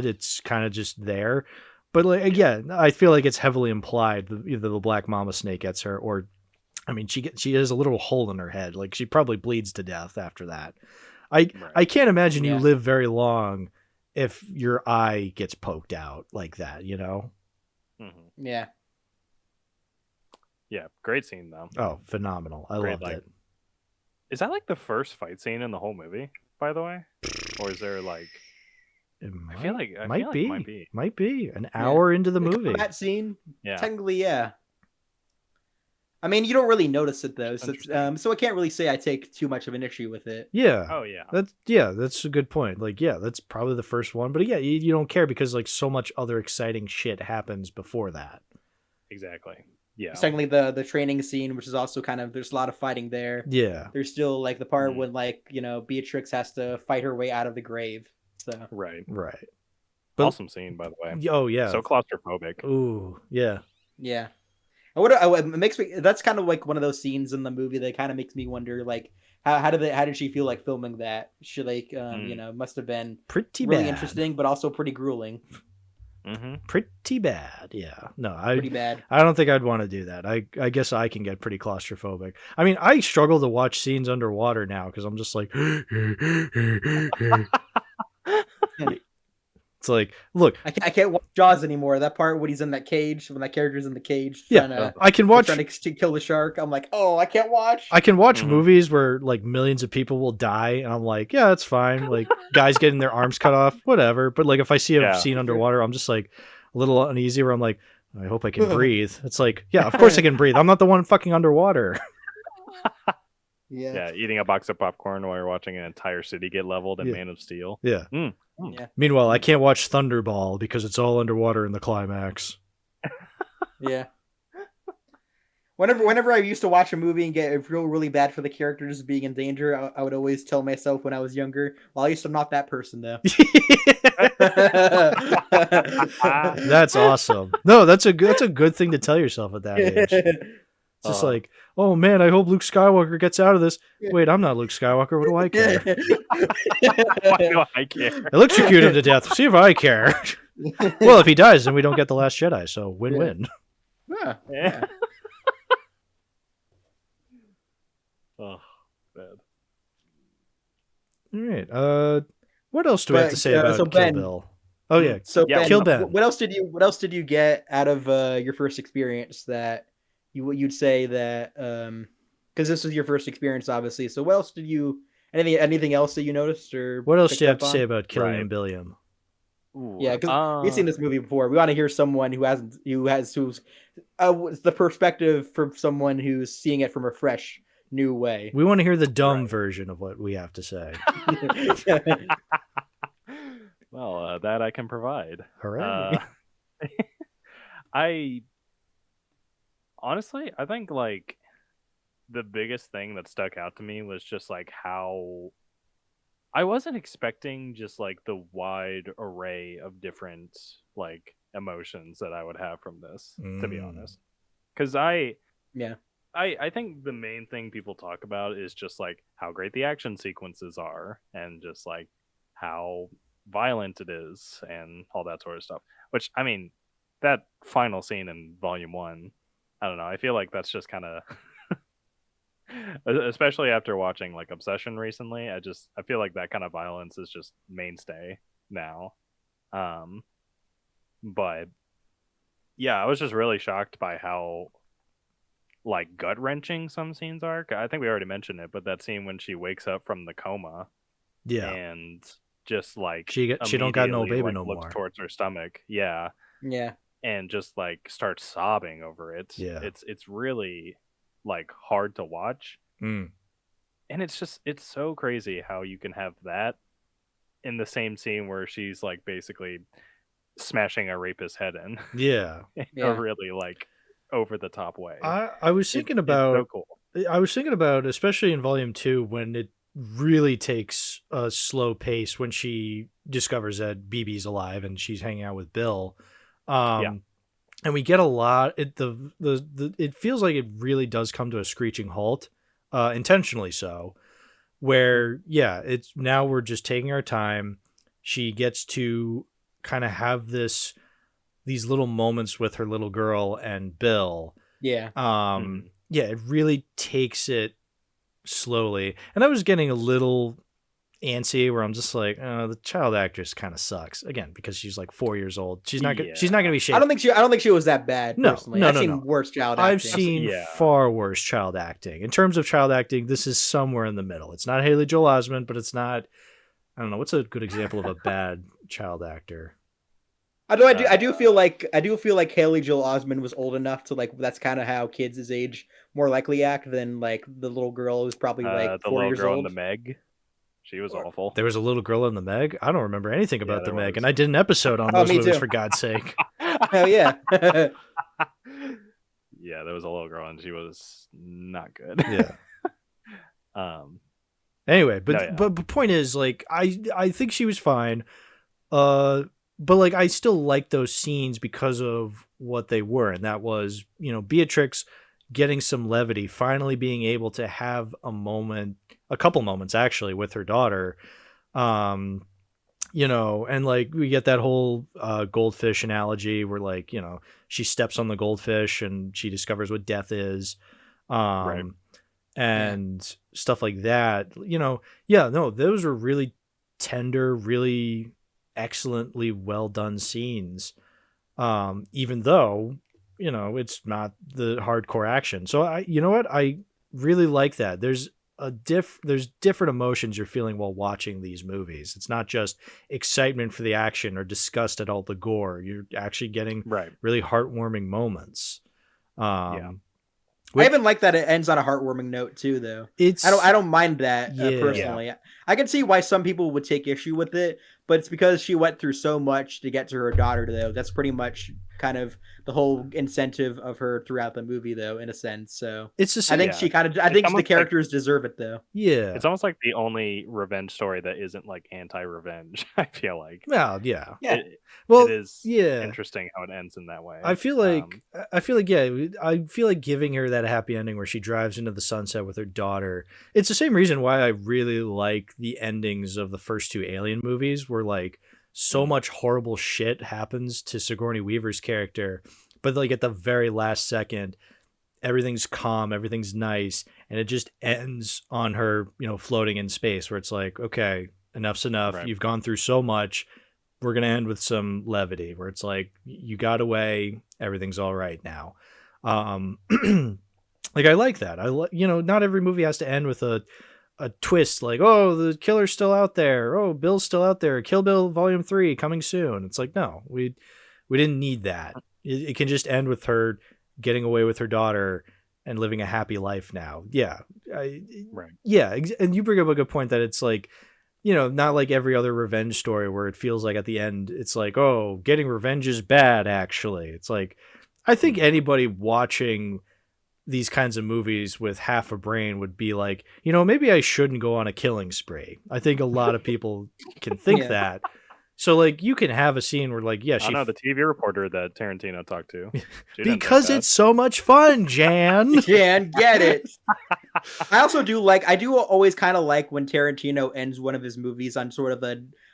it's kind of just there. But like again, I feel like it's heavily implied that either the Black Mamba snake gets her, or I mean, she has a little hole in her head. Like she probably bleeds to death after that. I can't imagine you live very long if your eye gets poked out like that. You know. Mm-hmm. Yeah. Yeah, great scene though. Oh, phenomenal! I loved it. Is that like the first fight scene in the whole movie, by the way, or is there like? I feel like it might be an hour into the movie. That scene, technically, yeah. I mean, you don't really notice it though, so I can't really say I take too much of an issue with it. Yeah. Oh yeah. That's a good point. Like, that's probably the first one, but yeah, you don't care because like so much other exciting shit happens before that. Exactly. Yeah. Secondly, the training scene, which is also kind of, there's a lot of fighting there. Yeah. There's still like the part when Beatrix has to fight her way out of the grave. So right. But, awesome scene, by the way. Oh yeah. So claustrophobic. Ooh, yeah. Yeah. It makes me. That's kind of like one of those scenes in the movie that kind of makes me wonder, like, how did she feel like filming that? She like, must have been Pretty really bad. interesting, but also pretty grueling. Mm-hmm. Pretty bad. Yeah. No, Pretty bad. I don't think I'd want to do that. I guess I can get pretty claustrophobic. I mean, I struggle to watch scenes underwater now because I'm just like, it's like, look, I can't watch Jaws anymore. That part when he's in that cage, when that character's in the cage, yeah, I can watch. trying to kill the shark. I'm like, oh, I can't watch. I can watch movies where like millions of people will die, and I'm like, yeah, that's fine. Like guys getting their arms cut off, whatever. But like if I see a scene underwater, I'm just like a little uneasy. Where I'm like, I hope I can breathe. It's like, yeah, of course I can breathe. I'm not the one fucking underwater. Yeah, eating a box of popcorn while you're watching an entire city get leveled in Man of Steel. Yeah. Yeah. Meanwhile, I can't watch Thunderball because it's all underwater in the climax. Yeah. Whenever I used to watch a movie and get really bad for the characters being in danger, I would always tell myself when I was younger, well, at least I'm not that person though. That's awesome. No, that's a good thing to tell yourself at that age. It's just like, oh man, I hope Luke Skywalker gets out of this. Wait, I'm not Luke Skywalker. What do I care? Why do I care? Electrocute him to death. See if I care. Well, if he dies, then we don't get The Last Jedi. So win-win. Yeah. Oh, bad. All right. What else do we have to say about so Kill Ben, Bill? Oh yeah. So Yeah, Ben, Kill Ben. what else did you get out of your first experience that you'd say that because this was your first experience, obviously. So what else did you anything else that you noticed or What else picked do you have up to on? say about Killian Right. Billiam? Ooh, Yeah, because we've seen this movie before. We want to hear someone who's the perspective from someone who's seeing it from a fresh, new way. We want to hear the dumb version of what we have to say. Well, that I can provide. Hooray. Honestly, I think like the biggest thing that stuck out to me was just like how I wasn't expecting just like the wide array of different like emotions that I would have from this, to be honest. Because I think the main thing people talk about is just like how great the action sequences are and just like how violent it is and all that sort of stuff. Which, I mean, that final scene in Volume 1, I don't know, I feel like that's just kind of especially after watching like Obsession recently, I feel like that kind of violence is just mainstay now. But yeah, I was just really shocked by how like gut-wrenching some scenes are. I think we already mentioned it, but that scene when she wakes up from the coma and just like she don't got no baby like, no looks more. towards her stomach, and just like starts sobbing over it. It's really like hard to watch, and it's so crazy how you can have that in the same scene where she's like basically smashing a rapist's head in in a really like over the top way. I was thinking about it's so cool. I was thinking about, especially in Volume 2, when it really takes a slow pace when she discovers that BB's alive and she's hanging out with Bill. And we get a lot. It feels like it really does come to a screeching halt, intentionally so. Where it's now we're just taking our time. She gets to kind of have these little moments with her little girl and Bill. It really takes it slowly. And I was getting a little antsy where I'm just like, the child actress kind of sucks again because she's like 4 years old. She's not gonna be shaped. I don't think she was that bad. Personally. I've seen worse child acting. I've seen far worse child acting. In terms of child acting, this is somewhere in the middle. It's not Haley Joel Osment, but it's not. I don't know what's a good example of a bad child actor. Although I do feel like Haley Joel Osment was old enough to like that's kind of how kids his age more likely act than like the little girl who's probably like 4 years old. The little girl in the Meg. She was awful. There was a little girl in the Meg? I don't remember anything about the Meg, and I did an episode on those movies, for God's sake. Hell yeah. Yeah, there was a little girl, and she was not good. Anyway, but the point is, like, I think she was fine. but like I still like those scenes because of what they were, and that was, you know, Beatrix getting some levity, finally being able to have a couple moments actually with her daughter. You know, and like we get that whole goldfish analogy where, like, you know, she steps on the goldfish and she discovers what death is. Right. And stuff like that, you know. Yeah, no, those are really tender, really excellently well done scenes. Even though, you know, it's not the hardcore action. So you know what? I really like that. There's different emotions you're feeling while watching these movies. It's not just excitement for the action or disgust at all the gore. You're actually getting really heartwarming moments. I even like that it ends on a heartwarming note too, though. I don't mind that personally. I can see why some people would take issue with it, but it's because she went through so much to get to her daughter, though. That's pretty much kind of the whole incentive of her throughout the movie, though, in a sense. So it's just, I think the characters deserve it, though. Yeah, it's almost like the only revenge story that isn't like anti-revenge. I feel like. Well, yeah. It is interesting how it ends in that way. I feel like giving her that happy ending where she drives into the sunset with her daughter. It's the same reason why I really like the endings of the first two Alien movies, where like so much horrible shit happens to Sigourney Weaver's character, but like at the very last second, everything's calm, everything's nice, and it just ends on her, you know, floating in space, where it's like, okay, enough's enough. Right. You've gone through so much. We're going to end with some levity, where it's like, you got away, everything's all right now. Like, I like that. You know, not every movie has to end with a twist, like, oh, the killer's still out there. Oh, Bill's still out there. Kill Bill Volume 3 coming soon. It's like, no, we didn't need that. It can just end with her getting away with her daughter and living a happy life now. Yeah. Yeah. And you bring up a good point that it's like, you know, not like every other revenge story where it feels like at the end, it's like, oh, getting revenge is bad, actually. It's like, I think anybody watching these kinds of movies with half a brain would be like, you know, maybe I shouldn't go on a killing spree. I think a lot of people can think that. So like, you can have a scene where like, yeah, I know the TV reporter that Tarantino talked to. Because it's so much fun, Jan. Jan, get it. I also do always kind of like when Tarantino ends one of his movies on sort of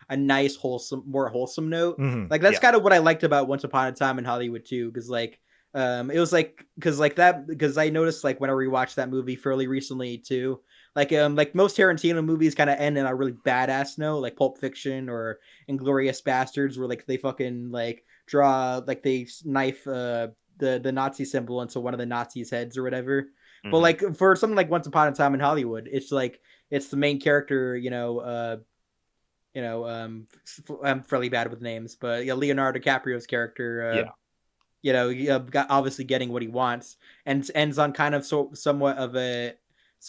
a nice, more wholesome note. Mm-hmm. Like that's kind of what I liked about Once Upon a Time in Hollywood too, because like it was like because I noticed like when I rewatched that movie fairly recently too, like most Tarantino movies kind of end in a really badass note, like Pulp Fiction or Inglourious Bastards, where like they fucking like draw, like they knife the Nazi symbol into one of the Nazis' heads or whatever. Mm-hmm. But like for something like Once Upon a Time in Hollywood, it's like it's the main character, I'm fairly bad with names, but Leonardo DiCaprio's character, got obviously getting what he wants, and ends on kind of somewhat of a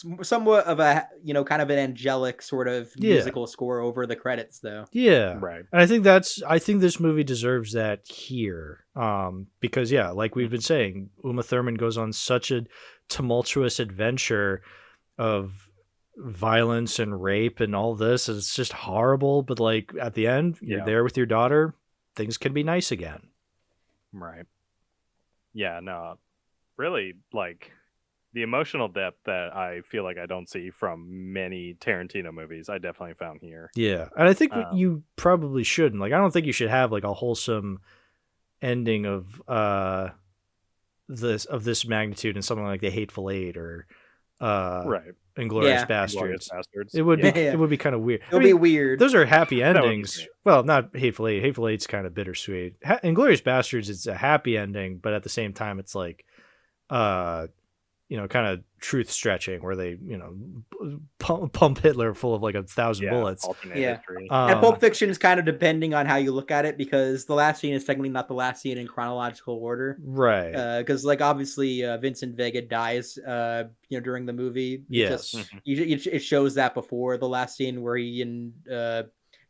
kind of an angelic sort of musical score over the credits, though. Yeah, right. And I think this movie deserves that here, because like we've been saying, Uma Thurman goes on such a tumultuous adventure of violence and rape and all this. It's just horrible, but like at the end, you're there with your daughter. Things can be nice again. Right. Yeah. No. Really, like. The emotional depth that I feel like I don't see from many Tarantino movies, I definitely found here. Yeah, and I think you probably shouldn't. Like, I don't think you should have like a wholesome ending of this magnitude in something like The Hateful Eight or Inglourious Bastards. It would be kind of weird. It would be weird. Those are happy endings. Well, not Hateful Eight. Hateful Eight's kind of bittersweet. Inglourious Bastards, it's a happy ending, but at the same time, it's like, kind of truth stretching where they, pump Hitler full of like 1,000 bullets. Yeah. And Pulp Fiction is kind of depending on how you look at it, because the last scene is technically not the last scene in chronological order. Right. Because like obviously Vincent Vega dies, during the movie. Yes. It shows that before the last scene where he and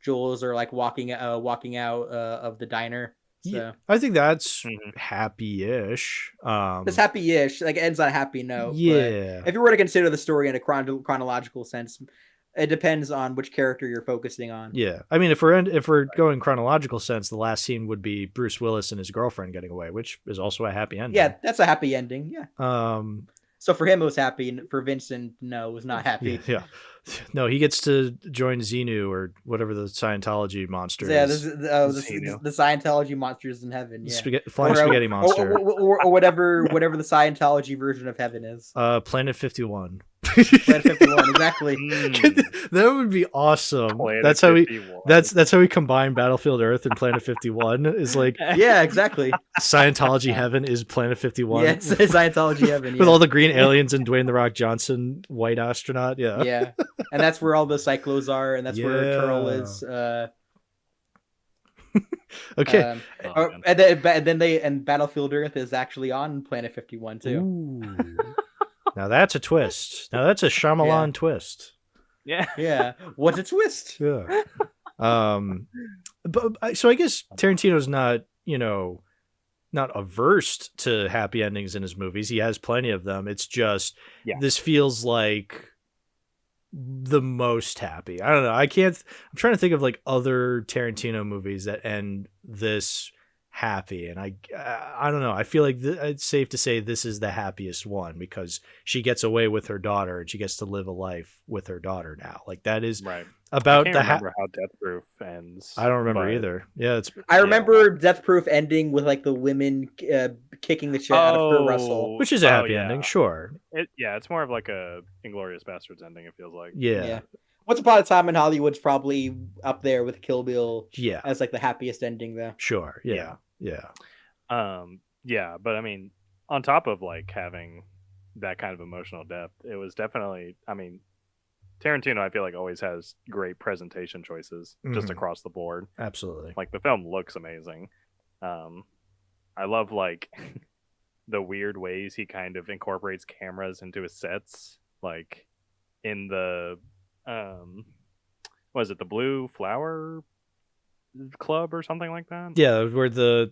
Jules are like walking out of the diner. So. Yeah, I think that's happy-ish. It's happy-ish. Like, it ends on a happy note. Yeah. But if you were to consider the story in a chronological sense, It depends on which character you're focusing on. Yeah, I mean, if we're going chronological sense, the last scene would be Bruce Willis and his girlfriend getting away, which is also a happy ending. Yeah, that's a happy ending. Yeah. So for him, it was happy. And for Vincent, no, it was not happy. Yeah. No, he gets to join Xenu or whatever the Scientology monster is. The Scientology monsters in heaven. Yeah. Flying spaghetti monster. Or whatever the Scientology version of heaven is. Planet 51. Planet 51, exactly. That would be awesome. Planet that's 51. how that's how we combine Battlefield Earth and Planet 51 is like yeah, exactly. Scientology heaven is Planet 51. Yeah, it's Scientology heaven. Yeah. With all the green aliens and Dwayne the Rock Johnson, white astronaut. Yeah. Yeah. And that's where all the Cyclos are, and that's where Turl is. Okay. And Battlefield Earth is actually on Planet 51 too. Ooh. Now that's a twist. Now that's a Shyamalan twist. Yeah. Yeah. What's a twist? Yeah. But so I guess Tarantino's not, not averse to happy endings in his movies. He has plenty of them. It's just this feels like the most happy. I don't know. I'm trying to think of like other Tarantino movies that end this happy, and I don't know. I feel like it's safe to say this is the happiest one because she gets away with her daughter and she gets to live a life with her daughter now. Like that is right. About I can't remember how Death Proof ends. I don't remember either. Yeah, I remember Death Proof ending with like the women kicking the shit out of Kurt Russell, which is a happy ending. Sure. It's more of like a Inglourious Basterds ending. It feels like. Yeah. Once Upon a Time in Hollywood's probably up there with Kill Bill. Yeah. As like the happiest ending though. Sure. Yeah. Yeah, but I mean, on top of like having that kind of emotional depth, it was definitely, I mean, Tarantino I feel like always has great presentation choices just across the board. Absolutely. Like the film looks amazing. I love like the weird ways he kind of incorporates cameras into his sets, like in the was it the Blue Flower Club or something like that? Yeah, where the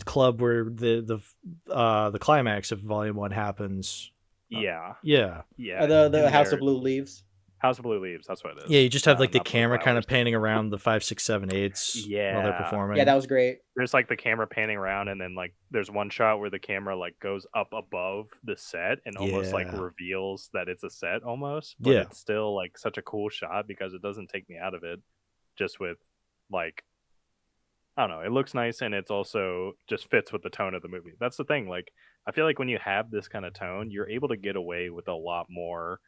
club where the climax of Volume 1 happens. Yeah. The House of Blue Leaves. House of Blue Leaves, that's what it is. Yeah, you just have like the camera kind of panning around the 5, 6, 7, 8s while they're performing. Yeah, that was great. There's like the camera panning around, and then like there's one shot where the camera like goes up above the set and almost like reveals that it's a set almost. But it's still like such a cool shot because it doesn't take me out of it. Just with like, I don't know, it looks nice and it's also just fits with the tone of the movie. That's the thing. Like, I feel like when you have this kind of tone, you're able to get away with a lot more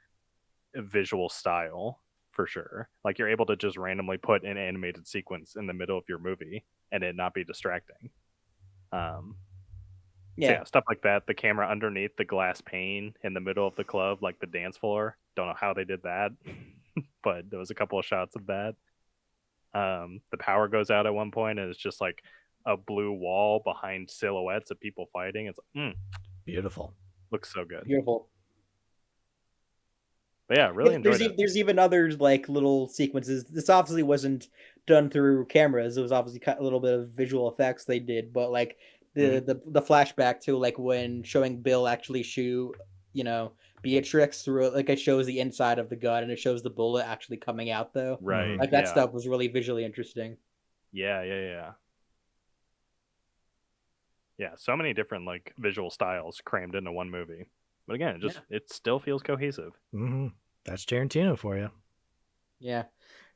visual style for sure. Like you're able to just randomly put an animated sequence in the middle of your movie and it not be distracting. So stuff like that. The camera underneath the glass pane in the middle of the club, like the dance floor. Don't know how they did that, but there was a couple of shots of that. The power goes out at one point and it's just like a blue wall behind silhouettes of people fighting. It's beautiful. Looks so good. Beautiful. But yeah, really enjoyed it. There's even other like little sequences. This obviously wasn't done through cameras. It was obviously a little bit of visual effects they did, but like the flashback to like when showing Bill actually shoot, Beatrix through, like it shows the inside of the gun and it shows the bullet actually coming out though. Right. Like that stuff was really visually interesting. Yeah. Yeah, so many different like visual styles crammed into one movie. But again, it still feels cohesive. Mm-hmm. That's Tarantino for you. Yeah.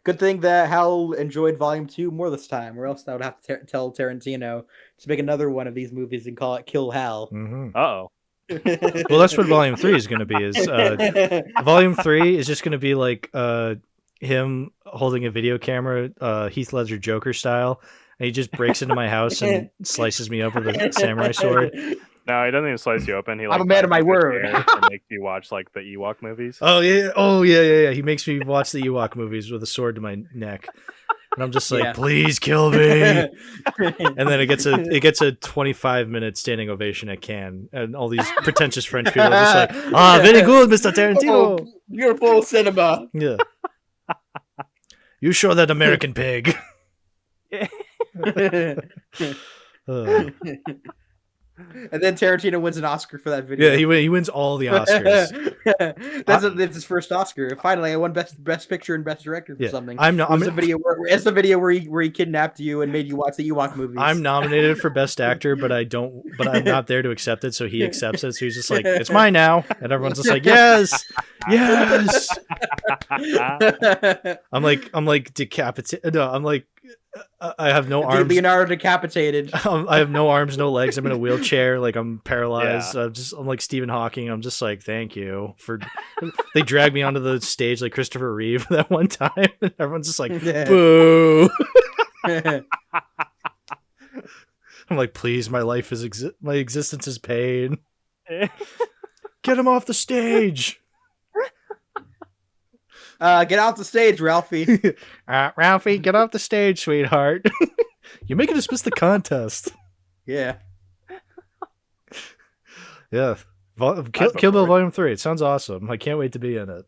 Good thing that Hal enjoyed Volume 2 more this time, or else I would have to tell Tarantino to make another one of these movies and call it Kill Hal. Mm-hmm. Uh-oh. Well, that's what Volume 3 is going to be. Volume 3 is just going to be like him holding a video camera, Heath Ledger Joker style, and he just breaks into my house and slices me up with a samurai sword. No, he doesn't even slice you open. He I'm a man of my word. And makes you watch like the Ewok movies. Oh yeah. He makes me watch the Ewok movies with a sword to my neck, and I'm just like, please kill me. And then it gets a 25-minute standing ovation at Cannes, and all these pretentious French people are just like, very good, Mr. Tarantino. Oh, beautiful cinema. Yeah. You show that American pig. And then Tarantino wins an Oscar for that video. Yeah, he wins all the Oscars. That's his first Oscar. Finally, I won best picture and best director for something. It's the video where he kidnapped you and made you watch the Ewok movies. I'm nominated for best actor, but I'm not there to accept it, so he accepts it. So he's just like, it's mine now, and everyone's just like, yes. I'm like decapitated. No, I'm like, I have no arms. Leonardo decapitated. I have no arms, no legs. I'm in a wheelchair. Like, I'm paralyzed. Yeah. I'm like Stephen Hawking. I'm just like, thank you for. They dragged me onto the stage like Christopher Reeve that one time, and everyone's just like, boo. I'm like, please, my existence is pain. Get him off the stage. Get off the stage, Ralphie. Ralphie, get off the stage, sweetheart. You're making us miss the contest. Yeah. Yeah. Kill Bill Volume 3. It sounds awesome. I can't wait to be in it.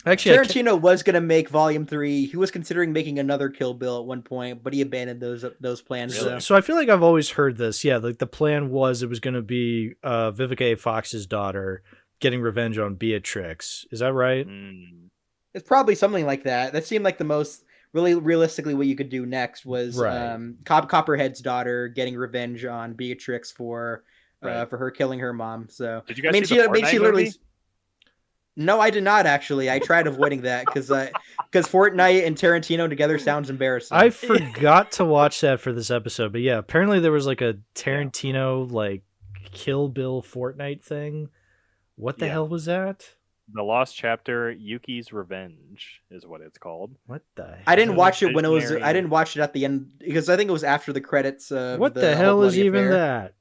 Actually, Tarantino was going to make Volume 3. He was considering making another Kill Bill at one point, but he abandoned those plans. Really? So I feel like I've always heard this. Yeah, like the plan was it was going to be Vivica A. Fox's daughter getting revenge on Beatrix. Is that right? It's probably something like that. That seemed like the most really realistically what you could do next was Copperhead's daughter getting revenge on Beatrix for her killing her mom. So did you guys see the Fortnite movie? No, I did not actually. I tried avoiding that because Fortnite and Tarantino together sounds embarrassing. I forgot to watch that for this episode, but yeah, apparently there was like a Tarantino like Kill Bill Fortnite thing. What the hell was that? The Lost Chapter, Yuki's Revenge is what it's called. What the hell? I didn't watch it when it was. I didn't watch it at the end because I think it was after the credits. What the hell is even that?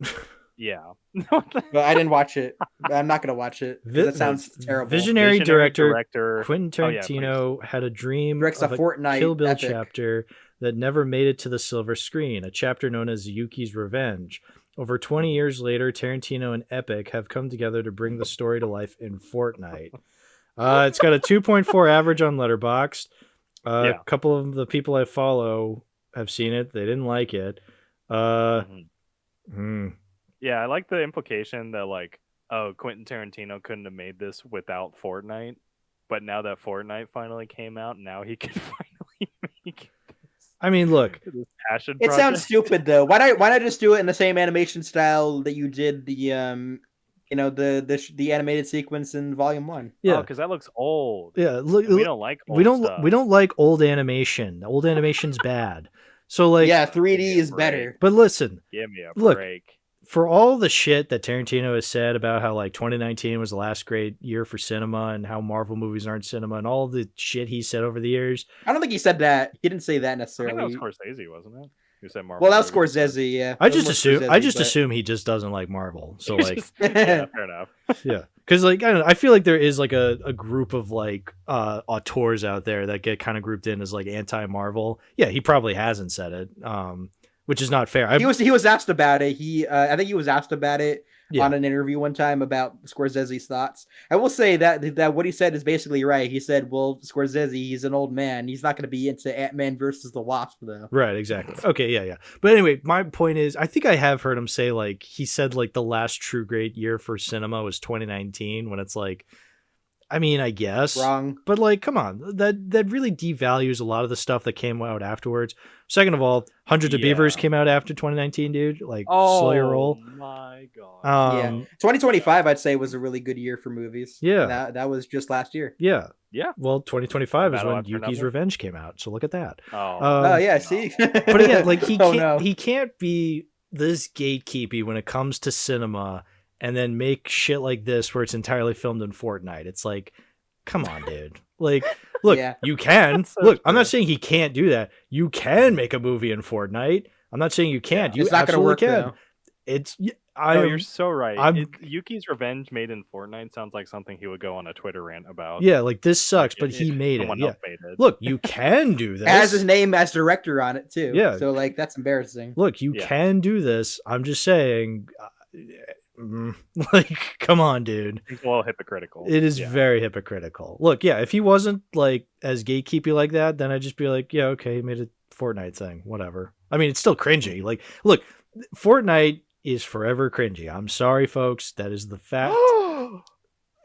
Yeah. But I didn't watch it. I'm not gonna watch it. That sounds terrible. Visionary director Quentin Tarantino had a dream of a Fortnite Kill Bill epic chapter that never made it to the silver screen. A chapter known as Yuki's Revenge. Over 20 years later, Tarantino and Epic have come together to bring the story to life in Fortnite. It's got a 2.4 average on Letterboxd. A couple of the people I follow have seen it. They didn't like it. Yeah, I like the implication that like, oh, Quentin Tarantino couldn't have made this without Fortnite, but now that Fortnite finally came out, now he can finally make it. I mean, look, it sounds stupid though. Why not just do it in the same animation style that you did the animated sequence in Volume 1? Yeah, because that looks old. Yeah, we don't like old stuff. We don't like old animation. Old animation's bad. So like, 3D is better. But listen, give me a break. For all the shit that Tarantino has said about how like 2019 was the last great year for cinema and how Marvel movies aren't cinema and all the shit he said over the years. I don't think he said that. He didn't say that necessarily. I think that was Scorsese, wasn't it? Who said Marvel? Well, that was Scorsese, yeah. I just assume he just doesn't like Marvel. So like, yeah, fair enough. Yeah. Because like, I don't know, I feel like there is like a group of like auteurs out there that get kind of grouped in as like anti-Marvel. Yeah, he probably hasn't said it. Which is not fair. He was asked about it. I think he was asked about it on an interview one time about Scorsese's thoughts. I will say that what he said is basically right. He said, well, Scorsese, he's an old man. He's not going to be into Ant-Man versus the Wasp, though. Right, exactly. Okay, yeah. But anyway, my point is, I think I have heard him say, like, he said, like, the last true great year for cinema was 2019, when it's like, I mean, I guess. Wrong. But, like, come on. That really devalues a lot of the stuff that came out afterwards. Second of all, Hundreds of Beavers came out after 2019, dude. Like, slow your roll. Oh, my God. 2025, I'd say, was a really good year for movies. Yeah. That was just last year. Yeah. Yeah. Well, 2025 is when Yuki's Revenge came out. So look at that. See? But again, like, he can't be this gatekeepy when it comes to cinema and then make shit like this where it's entirely filmed in Fortnite. It's like, come on, dude. Like, look, you can. Look, I'm not saying he can't do that. You can make a movie in Fortnite. I'm not saying you can't. You absolutely can. Though. You're so right. Yuki's Revenge made in Fortnite sounds like something he would go on a Twitter rant about. Yeah, like, this sucks, but he made it. Yeah. Look, you can do this. Has his name as director on it, too. Yeah. So, like, that's embarrassing. Look, you can do this. I'm just saying... like, come on, dude. It's a little hypocritical. It is very hypocritical. Look, if he wasn't like as gatekeepy like that, then I'd just be like, yeah, okay, he made a Fortnite thing, whatever. I mean, it's still cringy. Like, look, Fortnite is forever cringy. I'm sorry, folks. That is the fact.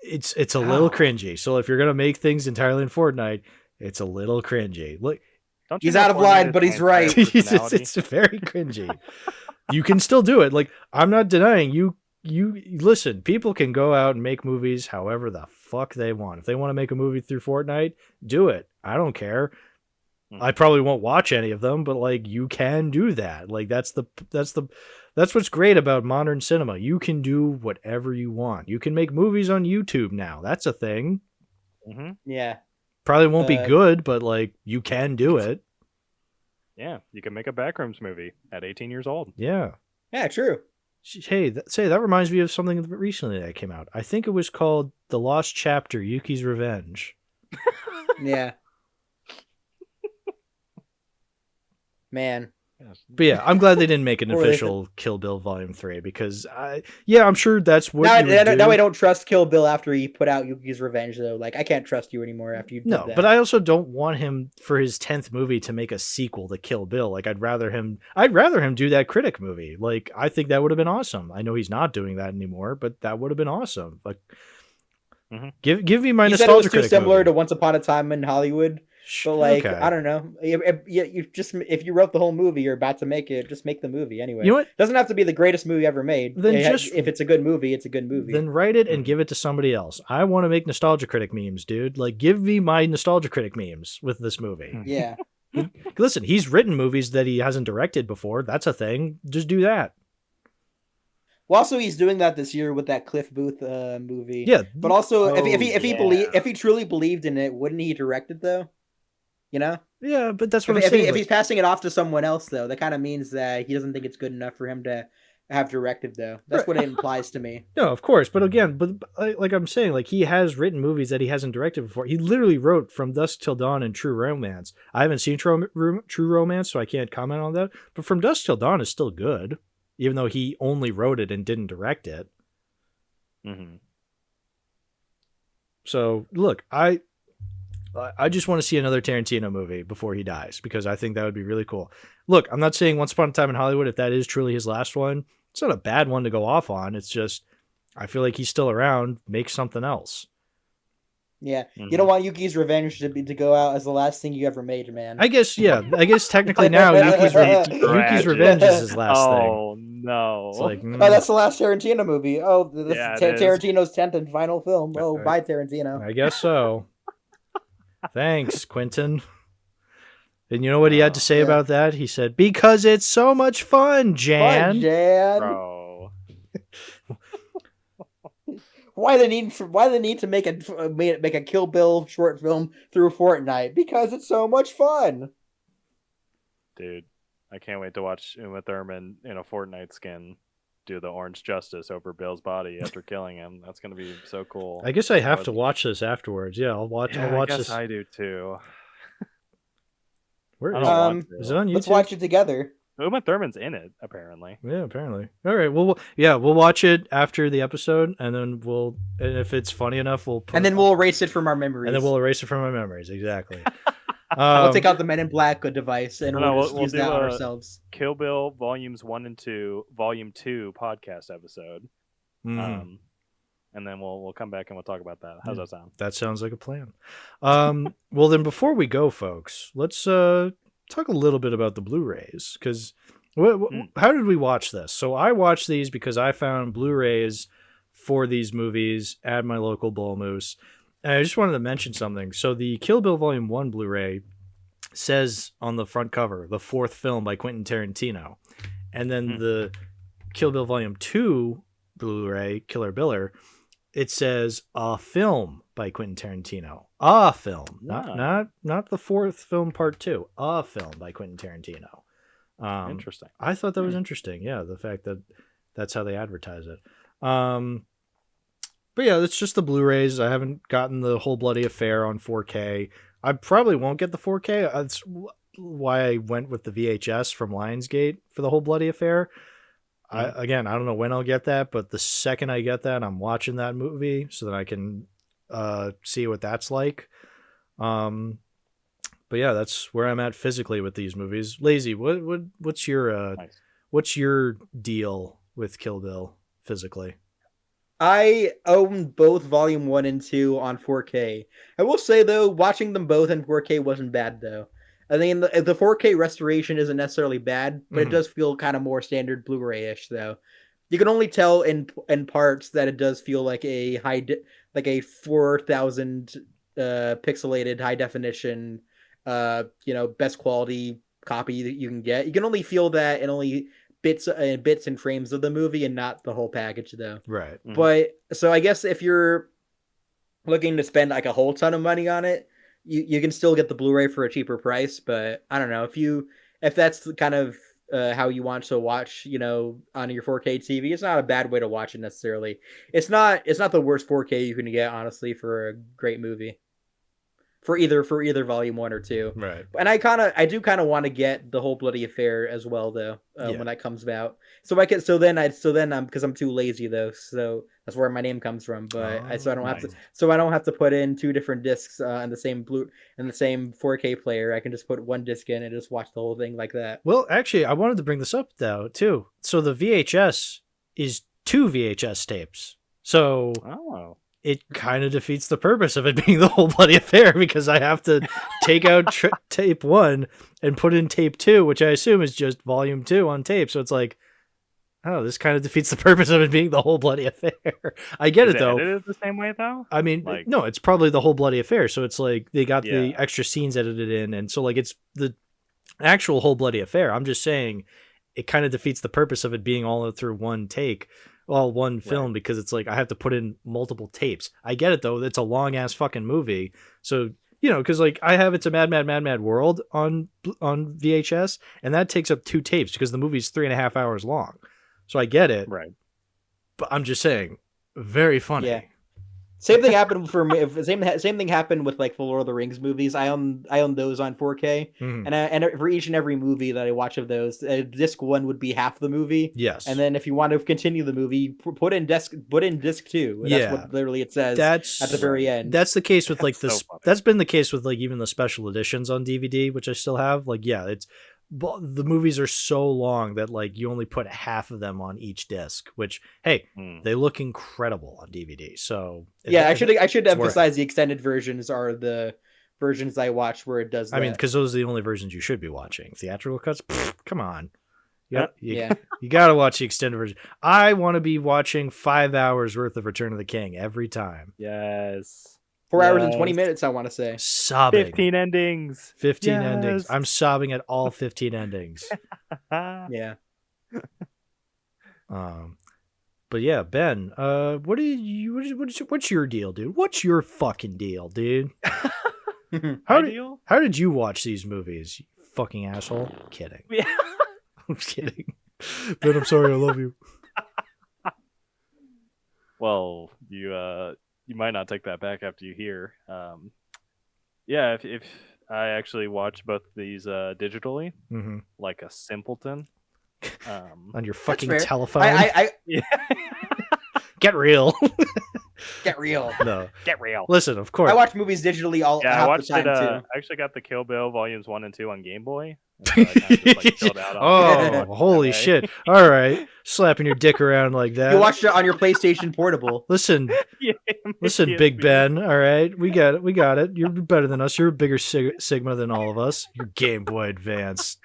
it's a little cringy. So if you're gonna make things entirely in Fortnite, it's a little cringy. Look, Don't you He's know out of Fortnite line, is but my he's right. entire personality? it's very cringy. You can still do it. Like, I'm not denying you. You listen. People can go out and make movies however the fuck they want. If they want to make a movie through Fortnite, do it. I don't care. I probably won't watch any of them, but like, you can do that. Like, that's what's great about modern cinema. You can do whatever you want. You can make movies on YouTube now. That's a thing. Mm-hmm. Yeah. Probably won't be good, but like, you can do it. Yeah, you can make a Backrooms movie at 18 years old. Yeah. Yeah, true. Hey, that reminds me of something recently that came out. I think it was called The Lost Chapter, Yuki's Revenge. Yeah. Man. But yeah, I'm glad they didn't make an Or they official Kill Bill Volume 3 because I'm sure that's what Now, you would do. now I don't trust Kill Bill after he put out Yuki's Revenge, though. Like, I can't trust you anymore after you did No, that. but I also don't want him for his 10th movie to make a sequel to Kill Bill. Like, I'd rather him do that Critic movie. Like, I think that would have been awesome. I know he's not doing that anymore, but that would have been awesome. Like, give me my you said nostalgia it was too Critic similar movie. to Once Upon a Time in Hollywood. But like, Okay. I don't know. If you wrote the whole movie, you're about to make it. Just make the movie anyway. You know what? Doesn't have to be the greatest movie ever made. Then If it's a good movie, it's a good movie. Then write it and give it to somebody else. I want to make Nostalgia Critic memes, dude. Like, give me my Nostalgia Critic memes with this movie. Yeah. Listen, he's written movies that he hasn't directed before. That's a thing. Just do that. Well, also he's doing that this year with that Cliff Booth movie. Yeah. But also, Oh, if he truly believed in it, wouldn't he direct it though? You know. Yeah, but that's what If, I'm if, saying. he, if like- he's passing it off to someone else, though, that kind of means that he doesn't think it's good enough for him to have directed, though. That's what it implies to me. No, of course, but again, like I'm saying, like, he has written movies that he hasn't directed before. He literally wrote From Dusk Till Dawn and True Romance. I haven't seen True Romance, so I can't comment on that. But From Dusk Till Dawn is still good, even though he only wrote it and didn't direct it. Mm-hmm. So look, I just want to see another Tarantino movie before he dies because I think that would be really cool. Look, I'm not saying Once Upon a Time in Hollywood, if that is truly his last one, it's not a bad one to go off on. It's just, I feel like he's still around. Make something else. Yeah, you don't want Yuki's Revenge to go out as the last thing you ever made, man. I guess, yeah. I guess technically now Yuki's Revenge is his last thing. Oh no! It's like, Oh, that's the last Tarantino movie. Oh, that's Yeah, it is. Tarantino's 10th and final film. Oh, bye, Tarantino. I guess so. Thanks, Quentin. And you know what he had to say about that? He said, "Because it's so much fun, Jan." Fun, Jan. Bro. Why they need to make a Kill Bill short film through Fortnite? Because it's so much fun. Dude, I can't wait to watch Uma Thurman in a Fortnite skin do the Orange Justice over Bill's body after killing him. That's gonna be so cool. I guess I have to watch this afterwards. Yeah, I'll watch. Yeah, I'll watch I guess this. I do too. Where I is don't it? want to. Is it on YouTube? Let's watch it together. Uma Thurman's in it, apparently. Yeah, apparently. All right. Well, we'll watch it after the episode, and then and if it's funny enough, we'll And then we'll erase it from our memories. and then we'll erase it from our memories. Exactly. We'll take out the Men in Black device and No, we'll just we'll use do that on a- ourselves. Kill Bill Volumes 1 and 2, Volume 2 podcast episode. Mm, And then we'll come back and we'll talk about that. How's that sound? that sounds like a plan. Well, then before we go, folks, let's talk a little bit about the Blu-rays because how did we watch this? So I watched these because I found Blu-rays for these movies at my local Bull Moose. And I just wanted to mention something. So the Kill Bill Volume 1 Blu-ray says on the front cover, the fourth film by Quentin Tarantino. And then the Kill Bill Volume 2 Blu-ray, Killer Biller, it says a film by Quentin Tarantino. A film. Not the fourth film part 2. A film by Quentin Tarantino. Interesting. I thought that was interesting. Yeah, the fact that that's how they advertise it. But yeah, it's just the Blu-rays. I haven't gotten the Whole Bloody Affair on 4K. I probably won't get the 4K. That's why I went with the VHS from Lionsgate for the Whole Bloody Affair. I don't know when I'll get that, but the second I get that, I'm watching that movie so that I can see what that's like. But yeah, that's where I'm at physically with these movies. Lazy, what's your Nice. what's your deal with Kill Bill physically? I own both Volume 1 and 2 on 4K. I will say, though, watching them both in 4K wasn't bad, though. I mean, the 4K restoration isn't necessarily bad, but it does feel kind of more standard Blu-ray-ish, though. You can only tell in parts that it does feel like a like a 4,000 pixelated high definition, best quality copy that you can get. You can only feel that in only bits and frames of the movie and not the whole package, though. Right. Mhm. But so I guess if you're looking to spend like a whole ton of money on it, you can still get the Blu-ray for a cheaper price. But I don't know if that's kind of how you want to watch, on your 4K TV. It's not a bad way to watch it necessarily. It's not the worst 4K you can get, honestly, for a great movie. For either Volume 1 or 2. Right. And I do kind of want to get the whole bloody affair as well, though, when that comes out. So because I'm too lazy, though, so that's where my name comes from. But I don't have to put in two different discs in the same 4K player. I can just put one disc in and just watch the whole thing like that. Well, actually, I wanted to bring this up though too. So the VHS is 2 VHS tapes. So Oh. it kind of defeats the purpose of it being the whole bloody affair, because I have to take out tape 1 and put in tape 2, which I assume is just volume 2 on tape. So it's like, oh, this kind of defeats the purpose of it being the whole bloody affair. I get Is it though. edited the same way though? I mean, Like- no, it's probably the whole bloody affair. So it's like they got the Yeah. extra scenes edited in, and so like it's the actual whole bloody affair. I'm just saying it kind of defeats the purpose of it being all through one take, one film, because it's like I have to put in multiple tapes. I get it though. It's a long ass fucking movie. So, because like I have It's a Mad, Mad, Mad, Mad World on VHS, and that takes up 2 tapes because the movie's 3.5 hours long. So I get it. Right. But I'm just saying, very funny. Yeah. Same thing happened for me. Same thing happened with like the Lord of the Rings movies. I own those on 4K, Mhm. and for each and every movie that I watch of those, disc 1 would be half the movie. Yes. And then if you want to continue the movie, put in disc 2. That's Yeah. what literally it says That's at the very end. That's the case with like That's so this. funny. That's been the case with like even the special editions on DVD, which I still have. Like, yeah, the movies are so long that like you only put half of them on each disc, which, hey, they look incredible on DVD. So I should it's worth emphasize the extended versions are the versions I watch where it does that. I mean, because those are the only versions you should be watching. Theatrical cuts, come on. You got to watch the extended version. I want to be watching 5 hours worth of Return of the King every time. Yes. 4 hours and 20 Yes. minutes, I want to say. Sobbing. 15 endings. 15 endings. Yes. I'm sobbing at all 15 endings. Yeah. But yeah, Ben, what's your deal, dude? What's your fucking deal, dude? Ideal? How did you watch these movies, you fucking asshole? Kidding. Yeah. I'm kidding. Ben, I'm sorry, I love you. Well, you might not take that back after you hear. Yeah, if I actually watch both these digitally, Mm-hmm. like a simpleton. On your fucking fair. telephone. I Yeah. Get real. get real. No. Get real. Listen, of course. I watch movies digitally Yeah, I half watched the time it. too. I actually got the Kill Bill volumes 1 and 2 on Game Boy. And so I kinda just, like, chilled out on Oh, holy way. shit. All right. Slapping your dick around like that. You watched it on your PlayStation Portable. Listen, Yeah, listen, PSP. Big Ben. All right. We got it. You're better than us. You're a bigger Sigma than all of us. You're Game Boy Advance.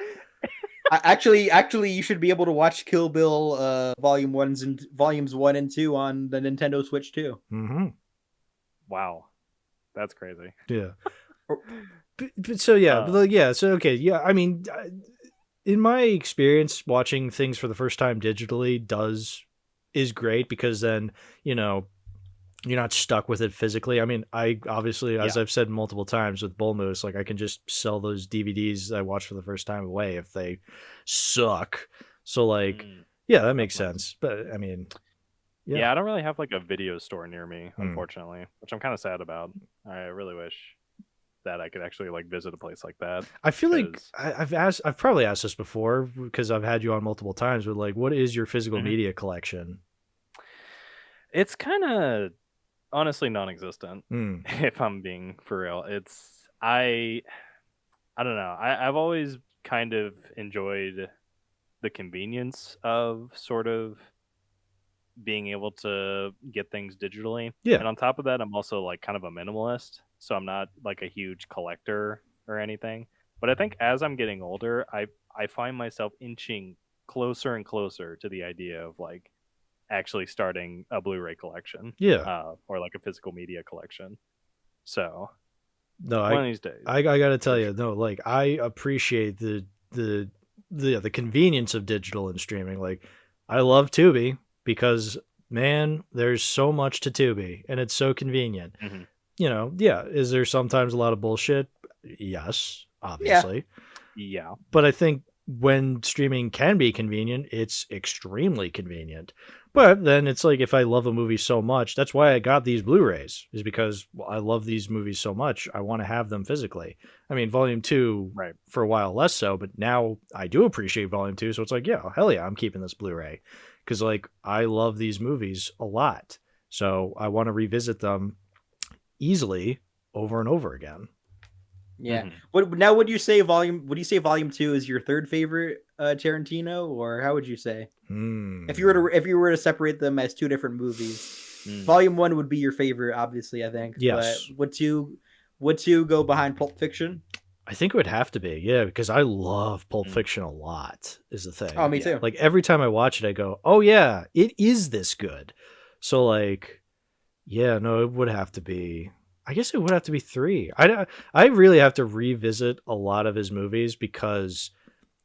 Actually, you should be able to watch Kill Bill volumes 1 and 2 on the Nintendo Switch too. Mm-hmm. Wow, that's crazy. Yeah. But so yeah, so okay, yeah. I mean, in my experience, watching things for the first time digitally is great, because then you're not stuck with it physically. I mean, I obviously, as I've said multiple times with Bull Moose, like I can just sell those DVDs I watched for the first time away if they suck. So like, yeah, that makes sense. But I mean, Yeah, I don't really have like a video store near me, unfortunately, which I'm kind of sad about. I really wish that I could actually like visit a place like that. I feel like I've probably asked this before because I've had you on multiple times, but like, what is your physical media collection? It's kind of honestly non-existent, Mm. if I'm being for real. I don't know. I've always kind of enjoyed the convenience of sort of being able to get things digitally. Yeah. And on top of that, I'm also like kind of a minimalist, so I'm not like a huge collector or anything. But I think as I'm getting older, I find myself inching closer and closer to the idea of like actually starting a Blu-ray collection. Yeah. Or like a physical media collection. So No, one of these days. I gotta tell For you, no, like I appreciate the convenience of digital and streaming. Like I love Tubi because man, there's so much to Tubi and it's so convenient. Mhm. You know, yeah. Is there sometimes a lot of bullshit? Yes, obviously. Yeah. But I think when streaming can be convenient, it's extremely convenient. But then it's like if I love a movie so much, that's why I got these Blu-rays, is because I love these movies so much. I want to have them physically. I mean, Volume 2 Right. for a while less so, but now I do appreciate Volume 2. So it's like, yeah, hell yeah, I'm keeping this Blu-ray. Because like I love these movies a lot. So I want to revisit them easily over and over again. Yeah. Mhm. Would you say Volume 2 is your third favorite Tarantino, or how would you say? If you were to separate them as two different movies, Volume 1 would be your favorite, obviously, I think. Yes. But would two go behind Pulp Fiction? I think it would have to be, yeah, because I love Pulp Fiction a lot, is the thing. Oh, me Yeah. too. Like every time I watch it, I go, oh yeah, it is this good. So like, yeah, no, it would have to be, I guess it would have to be 3. I really have to revisit a lot of his movies because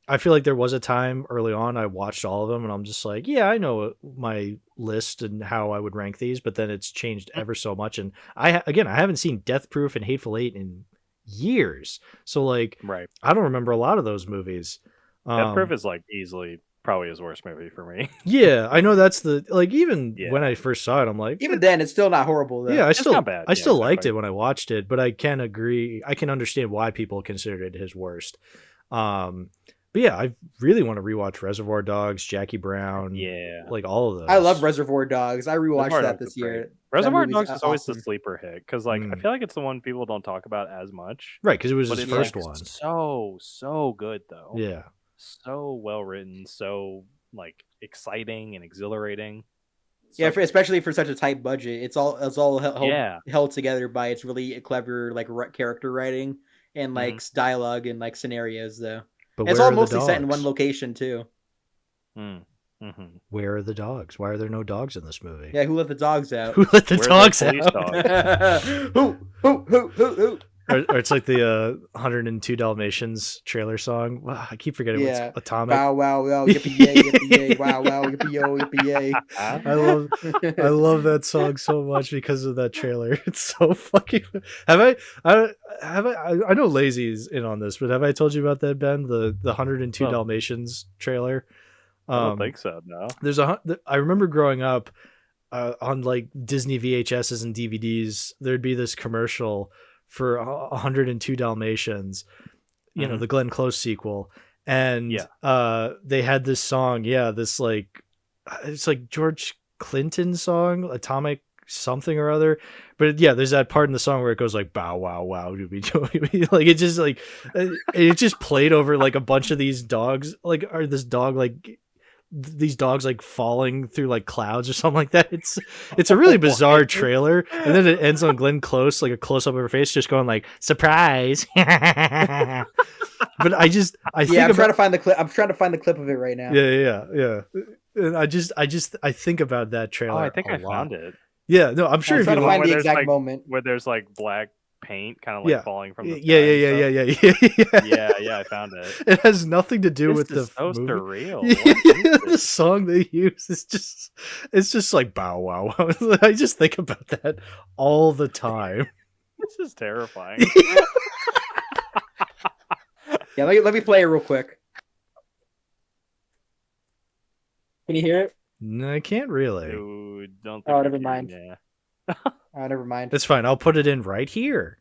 I feel like there was a time early on I watched all of them and I'm just like, yeah, I know my list and how I would rank these, but then it's changed ever so much. And I haven't seen Death Proof and Hateful Eight in years. So like, Right. I don't remember a lot of those movies. Death Proof is like easily probably his worst movie for me. Yeah, I know that's the, like, even Yeah. when I first saw it, I'm like, Even then, it's still not horrible, though. yeah, It's not bad. I Yeah, still liked exactly. it when I watched it, but I can understand why people considered it his worst. But yeah, I really want to rewatch Reservoir Dogs, Jackie Brown, Yeah. like all of those. I love Reservoir Dogs. I rewatched Reservoir that Dogs this is great. year. Reservoir movie's Dogs is always the awesome. sleeper hit because like I feel like it's the one people don't talk about as much. Right, because it was But his it's first like one. so good though. Yeah. So well written, so like exciting and exhilarating. Yeah, So great. especially for such a tight budget, it's all Yeah. held together by its really clever like character writing and like dialogue and like scenarios. Though But it's where all are the mostly set in one dogs? location too. Mm. Mhm. Where are the dogs? Why are there no dogs in this movie? Yeah, who let the dogs out? Who let the Where are the dogs police out? dogs? Who? Or it's like the 102 Dalmatians trailer song. Wow, I keep forgetting Yeah. what's Atomic. Wow, wow, wow, yippee yay, yippee yay, wow, wow, yippee yo, yippee yay. I love that song so much because of that trailer. It's so fucking. I know Lazy's in on this, but have I told you about that, Ben? The 102 No. Dalmatians trailer. I don't think so. No. I remember growing up on like Disney VHSs and DVDs. There'd be this commercial for 102 Dalmatians, you know, the Glenn Close sequel, and they had this song. Yeah, this like it's like George Clinton song, Atomic something or other. But yeah, there's that part in the song where it goes like bow wow wow doobie like it just like it just played over like a bunch of these dogs like or this dog like these dogs like falling through like clouds or something like that. It's a really bizarre trailer, and then it ends on Glenn Close like a close up of her face just going like surprise. But I think I'm trying to find the clip. I'm trying to find the clip of it right now. yeah. And I think about that trailer. Oh, I think a I lot. found it. Yeah, no, I'm sure I'm if trying you to find where the there's, exact like, moment. Where there's like black paint kind of like falling from the yeah. yeah, I found it. It has nothing to do with This is the so movie. surreal. Yeah, the song they use is just like bow wow wow. I just think about that all the time. This is terrifying. Yeah, let me play it real quick. Can you hear it? No, I can't really. Dude, don't Oh, think never you can, mind. Yeah. Oh, never mind. It's fine. I'll put it in right here.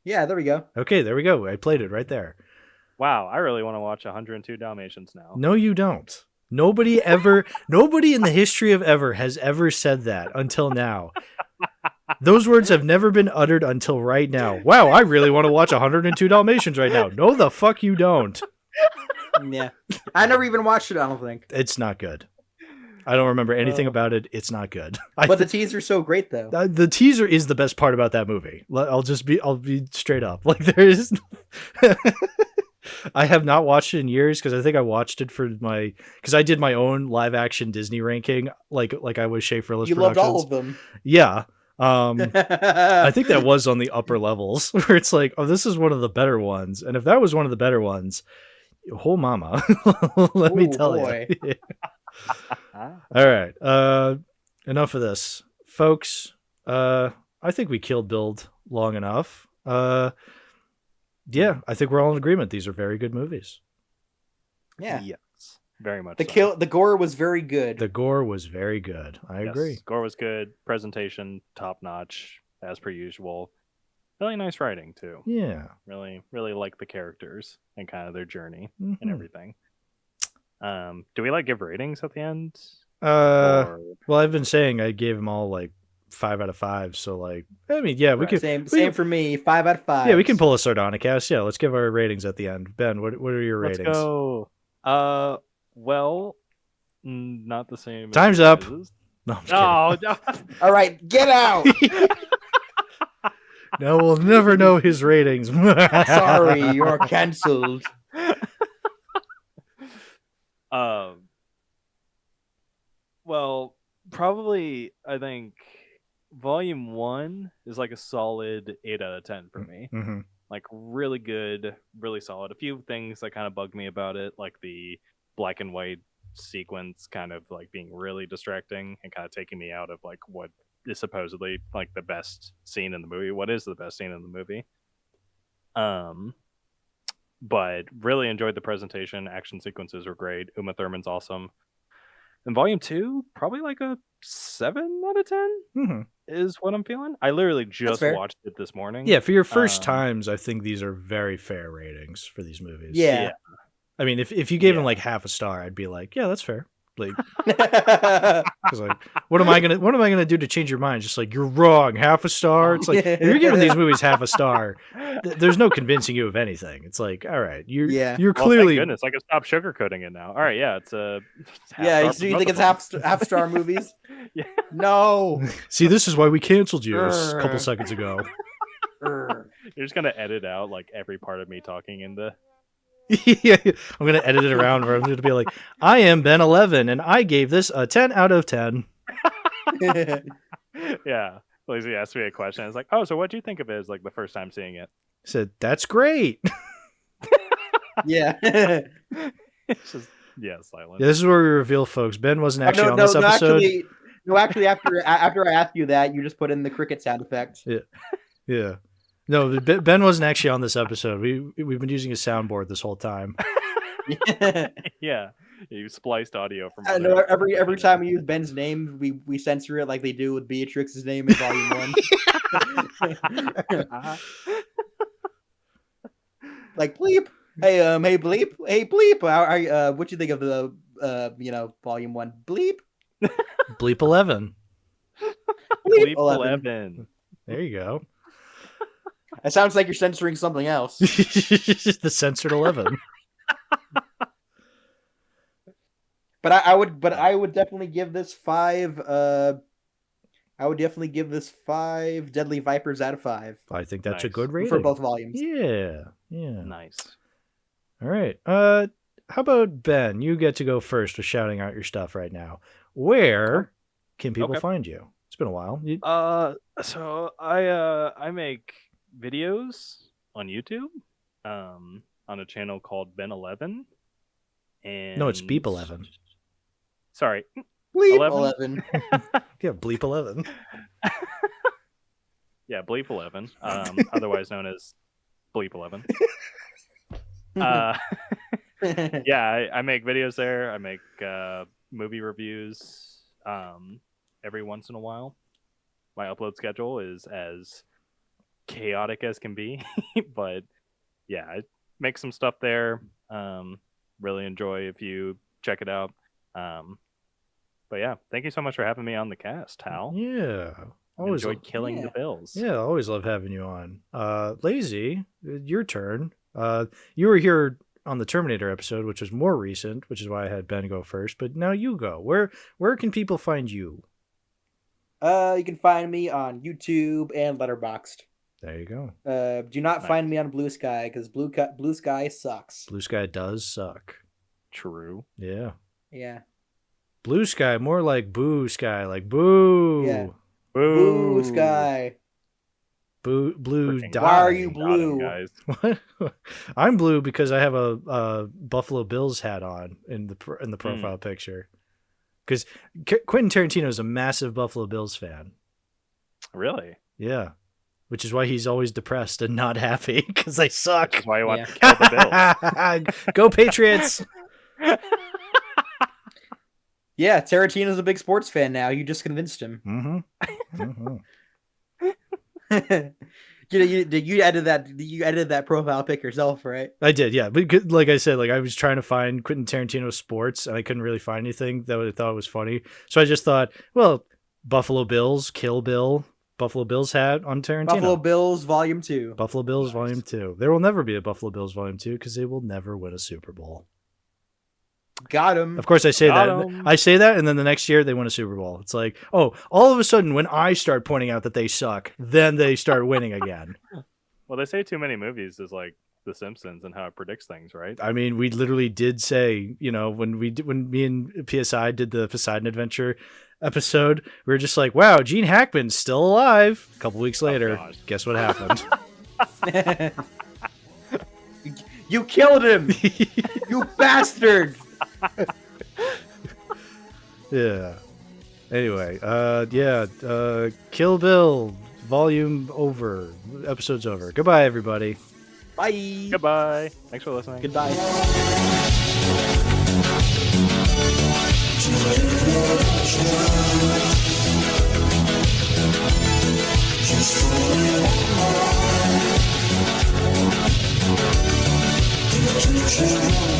Yeah, there we go. Okay, there we go. I played it right there. Wow, I really want to watch 102 Dalmatians now. No, you don't. Nobody in the history of ever has ever said that until now. Those words have never been uttered until right now. Wow, I really want to watch 102 Dalmatians right now. No, the fuck you don't. Yeah, I never even watched it. I don't think. It's not good. I don't remember anything about it. It's not good. But the teaser's so great, though. The teaser is the best part about that movie. I'll be straight up. Like there is. I have not watched it in years because I think I watched it because I did my own live action Disney ranking, like I was Schaefer-less You Productions. loved all of them. Yeah. I think that was on the upper levels where it's like, oh, this is one of the better ones. And if that was one of the better ones, oh mama, let me tell you. All right. Enough of this, folks. I think we killed Build long enough. Yeah, I think we're all in agreement. These are very good movies. Yeah. Yes. Very much. The gore was very good. The gore was very good. I agree. Gore was good. Presentation top notch as per usual. Really nice writing too. Yeah. Really, really like the characters and kind of their journey Mhm. and everything. Do we like give ratings at the end? Well, I've been saying I gave them all like 5 out of 5. So like, I mean, yeah, we could same for me. 5 out of 5. Yeah, we can pull a Sardonicast. Yeah, let's give our ratings at the end. Ben, what are your ratings? Let's go. Well, not the same. Time's as up. Griz's. No, I'm kidding. Oh, no. All right, get out. Now we'll never know his ratings. Sorry, you're canceled. Well, probably I think Volume 1 is like a solid 8 out of 10 for me. Mm-hmm. Like really good, really solid. A few things that kind of bugged me about it, like the black and white sequence kind of like being really distracting and kind of taking me out of like what is supposedly like the best scene in the movie. What is the best scene in the movie? But really enjoyed the presentation. Action sequences were great. Uma Thurman's awesome. And Volume 2, probably like a 7 out of 10 Mm-hmm. is what I'm feeling. I literally just fair. watched it this morning. Yeah, for your first times, I think these are very fair ratings for these movies. Yeah. I mean, if you gave them like half a star, I'd be like, yeah, that's fair. Like, Yeah. because like, what am I gonna do to change your mind? Just like, you're wrong, half a star. It's like if you're giving these movies half a star, there's no convincing you of anything. It's like, all right, you're Well, clearly thank goodness, I can stop sugarcoating it now. All right, yeah, it's a Yeah, so you think it's half star movies? Yeah. No. see. This is why we canceled you a couple seconds ago. You're just gonna edit out like every part of me talking in the. Yeah, I'm gonna edit it around where I'm gonna be like, I am Ben 11, and I gave this a 10 out of 10. Yeah, Lacey asked me a question. It's like, oh, so what do you think of it? As like the first time seeing it. I said, that's great. Yeah. It's just silent. Yeah, this is where we reveal, folks. Ben wasn't actually on this episode. Actually, after I asked you that, you just put in the cricket sound effect. Yeah. No, Ben wasn't actually on this episode. We've been using a soundboard this whole time. Yeah, you spliced audio from. I know every time we use Ben's name, we censor it like they do with Beatrix's name in Volume 1. Like bleep. Hey bleep. What you think of the Volume 1 bleep? Bleep 11. Bleep 11. There you go. It sounds like you're censoring something else. The censored 11. But I would definitely give this 5. I would definitely give this 5 Deadly Vipers out of 5 I think that's a Nice. good rating for both volumes. Yeah. Nice. All right. How about Ben? You get to go first with shouting out your stuff right now. Where can people Okay. find you? It's been a while. So I make videos on YouTube, on a channel called Ben 11, and No, it's Beep 11. Sorry, Bleep 11? 11. Yeah, Bleep 11. Yeah, Bleep 11, otherwise known as Bleep 11. Yeah, I make videos there. I make movie reviews every once in a while. My upload schedule is as chaotic as can be, but yeah, I make some stuff there. Really enjoy if you check it out. But yeah, thank you so much for having me on the cast, Hal. Yeah. Always enjoy killing the Bills. Yeah, always love having you on. Lazy, your turn. You were here on the Terminator episode, which was more recent, which is why I had Ben go first. But now you go. Where can people find you? You can find me on YouTube and Letterboxd. There you go. Do not find me on Blue Sky because Blue Sky sucks. Blue Sky does suck. True. Yeah. Yeah. Blue Sky, more like Boo Sky, like boo. Yeah. Boo. Blue Sky. Blue Freaking die. Why are you Got him, blue? guys. What? I'm blue because I have a Buffalo Bills hat on in the profile picture. Because Quentin Tarantino is a massive Buffalo Bills fan. Really? Yeah, which is why he's always depressed and not happy because they suck. That's why you want to kill the Bills. Go Patriots! Yeah, Tarantino's a big sports fan now. You just convinced him. Mm-hmm. Mm-hmm. You edited that profile pic yourself, right? I did, yeah. But like I said, like I was trying to find Quentin Tarantino sports, and I couldn't really find anything that I thought was funny. So I just thought, well, Buffalo Bills, Kill Bill, Buffalo Bills hat on Tarantino. Buffalo Bills Volume 2. Buffalo Bills Volume 2. There will never be a Buffalo Bills Volume 2 because they will never win a Super Bowl. Got him. Of course, I say Got that. 'em. I say that, and then the next year they win a Super Bowl. It's like, oh, all of a sudden when I start pointing out that they suck, then they start winning again. Well, they say too many movies is like The Simpsons and how it predicts things, right? I mean, we literally did say, when me and PSI did the Poseidon Adventure episode, we were just like, wow, Gene Hackman's still alive. A couple weeks later, gosh. guess what happened? You killed him. You bastard. Yeah. Anyway, Kill Bill volume over. Episode's over. Goodbye, everybody. Bye. Goodbye. Thanks for listening. Goodbye. Just